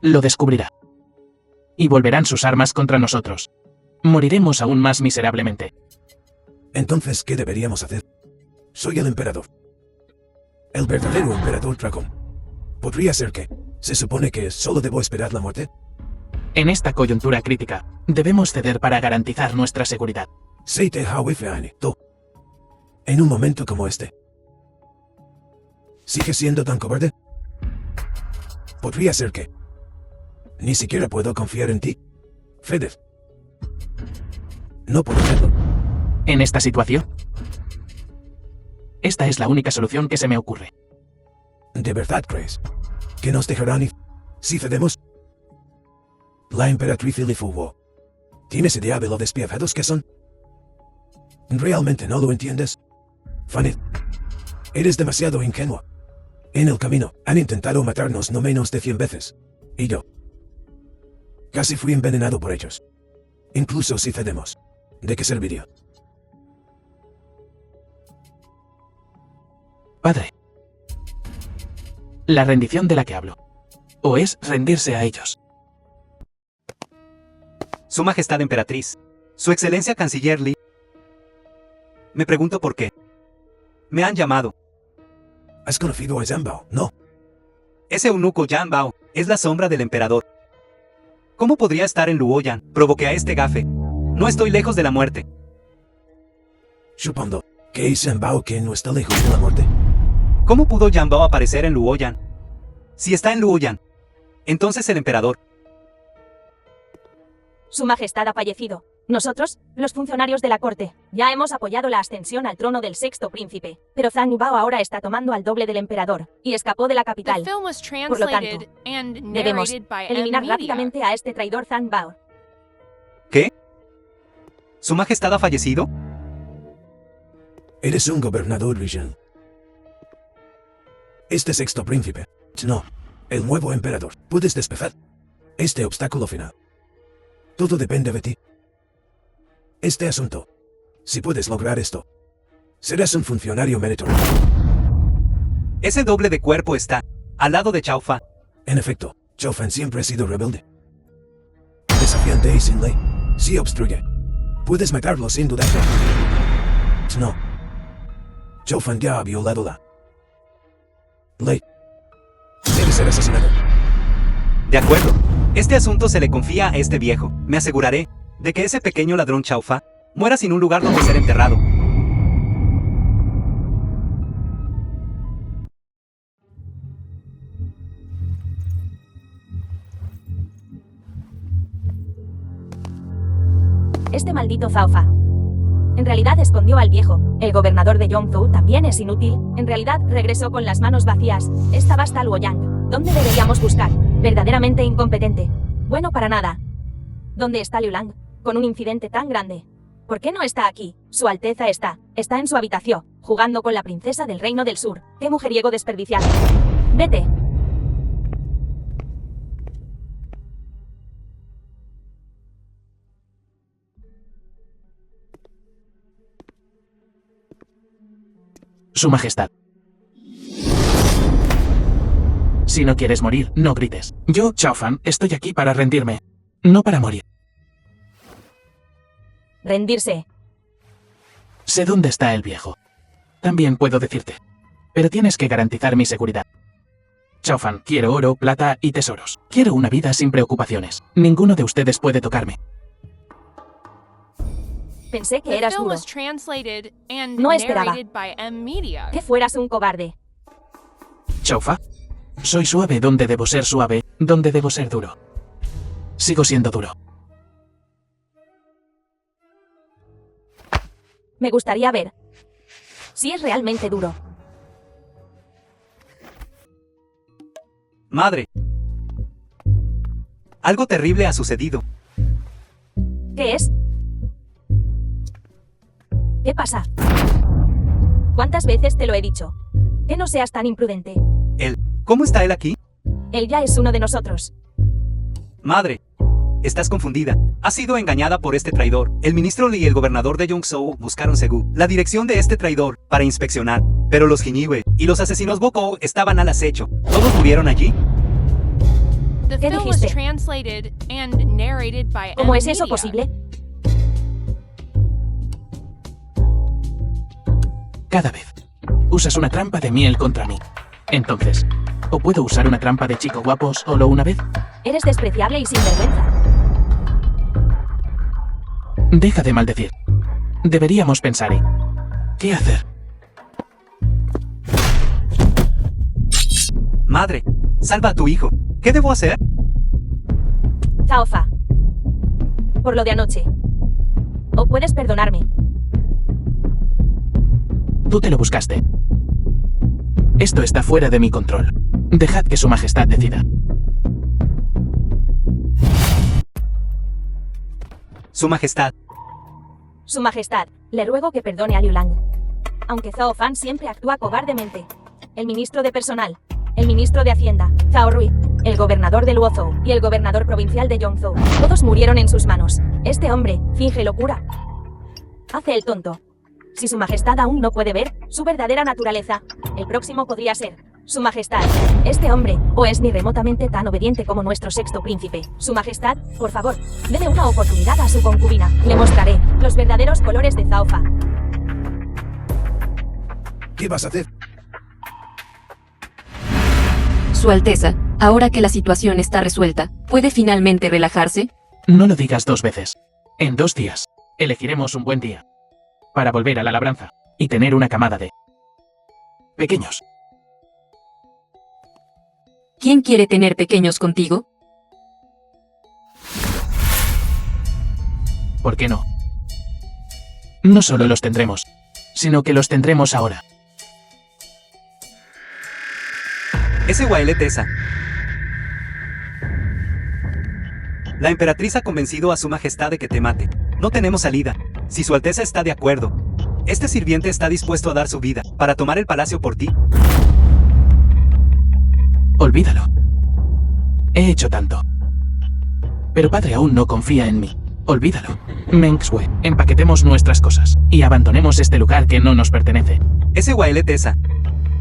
lo descubrirá. Y volverán sus armas contra nosotros. Moriremos aún más miserablemente. Entonces, ¿qué deberíamos hacer? Soy el emperador. El verdadero emperador dragón. ¿Podría ser que se supone que solo debo esperar la muerte? En esta coyuntura crítica, debemos ceder para garantizar nuestra seguridad. Seite Hawifeane, to. En un momento como este. ¿Sigue siendo tan cobarde? Podría ser que ni siquiera puedo confiar en ti, Feder. No puedo hacerlo. En esta situación, esta es la única solución que se me ocurre. ¿De verdad crees que nos dejarán ir si cedemos? La emperatriz Ilifuwo. ¿Tienes idea de lo despiadados que son? ¿Realmente no lo entiendes? Fanny, eres demasiado ingenua. En el camino, han intentado matarnos no menos de 100 veces. Y yo casi fui envenenado por ellos. Incluso si cedemos, ¿de qué serviría? Padre. La rendición de la que hablo. ¿O es rendirse a ellos? Su Majestad Emperatriz. Su Excelencia Canciller Li. Me pregunto por qué. Me han llamado. ¿Has conocido a Zhang Bao? No. Ese eunuco Zhang Bao es la sombra del emperador. ¿Cómo podría estar en Luoyang? Provoqué a este gafe. No estoy lejos de la muerte. Supongo que es Zhang Bao quien no está lejos de la muerte. ¿Cómo pudo Zhang Bao aparecer en Luoyang? Si está en Luoyang, entonces el emperador. Su Majestad ha fallecido. Nosotros, los funcionarios de la corte, ya hemos apoyado la ascensión al trono del sexto príncipe. Pero Zhang Bao ahora está tomando al doble del emperador y escapó de la The capital. film was Por lo tanto, translated and debemos narrated by M eliminar Media. rápidamente a este traidor Zhang Bao. ¿Qué? ¿Su Majestad ha fallecido? Eres un gobernador regional. Este sexto príncipe. No, el nuevo emperador. Puedes despejar este obstáculo final. Todo depende de ti. Este asunto. Si puedes lograr esto, serás un funcionario meritorio. Ese doble de cuerpo está al lado de Chao Fa. En efecto, Chao Fan siempre ha sido rebelde. Desafiante y sin ley. Si obstruye, puedes matarlo sin dudarlo. No. Chao Fan ya ha violado la ley. Debe ser asesinado. De acuerdo. Este asunto se le confía a este viejo. Me aseguraré de que ese pequeño ladrón Chao Fa muera sin un lugar donde ser enterrado. Este maldito Zhao Fa. En realidad escondió al viejo. El gobernador de Yongzhou también es inútil. En realidad regresó con las manos vacías. Esta basta Luoyang. ¿Dónde deberíamos buscar? Verdaderamente incompetente. Bueno para nada. ¿Dónde está Liu Lang? Con un incidente tan grande. ¿Por qué no está aquí? Su Alteza está en su habitación, jugando con la princesa del Reino del Sur. ¡Qué mujeriego desperdiciado! ¡Vete! Su Majestad. Si no quieres morir, no grites. Yo, Chao Fan, estoy aquí para rendirme, no para morir. Rendirse. Sé dónde está el viejo. También puedo decirte. Pero tienes que garantizar mi seguridad. Chaofan, quiero oro, plata y tesoros. Quiero una vida sin preocupaciones. Ninguno de ustedes puede tocarme. Pensé que The eras film duro. was translated and No esperaba. narrated by M Media. Que fueras un cobarde. Chaufa. Soy suave donde debo ser suave, donde debo ser duro. Sigo siendo duro. Me gustaría ver si es realmente duro. Madre. Algo terrible ha sucedido. ¿Qué es? ¿Qué pasa? ¿Cuántas veces te lo he dicho? Que no seas tan imprudente. ¿Cómo está él aquí? Él ya es uno de nosotros. Madre. Estás confundida. Has sido engañada por este traidor. El ministro Lee y el gobernador de Yongzhou buscaron Segu, la dirección de este traidor, para inspeccionar. Pero los Jinihue y los asesinos Boko estaban al acecho. ¿Todos murieron allí? The ¿Qué film was dijiste? translated and narrated by ¿Cómo M es eso Media. posible? Cada vez. Usas una trampa de miel contra mí. Entonces, o puedo usar una trampa de chico guapo solo una vez. Eres despreciable y sinvergüenza. Deja de maldecir. Deberíamos pensar en ¿qué hacer? Madre. Salva a tu hijo. ¿Qué debo hacer? Zaofa. Por lo de anoche. O puedes perdonarme. Tú te lo buscaste. Esto está fuera de mi control. Dejad que su majestad decida. Su majestad. Su majestad, le ruego que perdone a Liu Lang. Aunque Zhao Fan siempre actúa cobardemente. El ministro de personal, el ministro de Hacienda, Zhao Rui, el gobernador de Luozhou y el gobernador provincial de Yongzhou, todos murieron en sus manos. Este hombre finge locura. Hace el tonto. Si su majestad aún no puede ver su verdadera naturaleza, el próximo podría ser su majestad. Este hombre o es ni remotamente tan obediente como nuestro sexto príncipe. Su majestad, por favor, deme una oportunidad a su concubina. Le mostraré los verdaderos colores de Zhao Fa. ¿Qué vas a hacer? Su Alteza, ahora que la situación está resuelta, ¿puede finalmente relajarse? No lo digas 2 veces. En 2 días, elegiremos un buen día. Para volver a la labranza. Y tener una camada de pequeños. ¿Quién quiere tener pequeños contigo? ¿Por qué no? No solo los tendremos, sino que los tendremos ahora. Ese Waele Tesa. La emperatriz ha convencido a su majestad de que te mate. No tenemos salida. Si su alteza está de acuerdo, este sirviente está dispuesto a dar su vida para tomar el palacio por ti. Olvídalo. He hecho tanto. Pero padre aún no confía en mí. Olvídalo. Meng Shui, empaquetemos nuestras cosas y abandonemos este lugar que no nos pertenece. Ese Waele Tesa.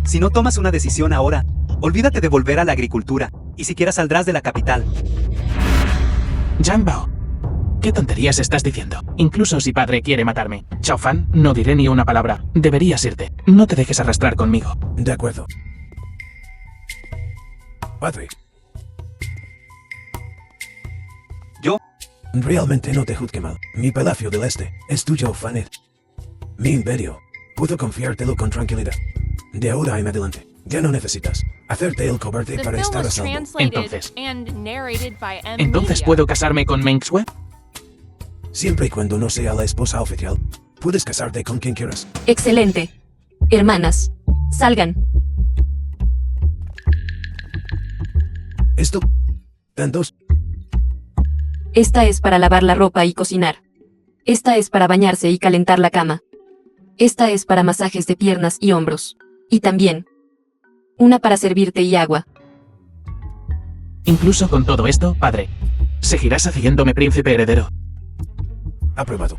Si no tomas una decisión ahora, olvídate de volver a la agricultura y siquiera saldrás de la capital. Zhang Bao. ¿Qué tonterías estás diciendo? Incluso si padre quiere matarme. Chao Fan, no diré ni una palabra. Deberías irte. No te dejes arrastrar conmigo. De acuerdo. Padre, Yo, realmente no te juzgue mal. Mi palacio del este es tuyo, Fanet. Mi imperio. Puedo confiártelo con tranquilidad. De ahora en adelante, ya no necesitas hacerte el cobarde The para film estar a was salvo. translated Entonces. and narrated by M ¿Entonces Media. puedo casarme con Meng Shui? Siempre y cuando no sea la esposa oficial, puedes casarte con quien quieras. Excelente. Hermanas, salgan. Esto. ¿Tantos? Esta es para lavar la ropa y cocinar. Esta es para bañarse y calentar la cama. Esta es para masajes de piernas y hombros. Y también una para servir té y agua. Incluso con todo esto, padre, seguirás haciéndome príncipe heredero. Aprobado.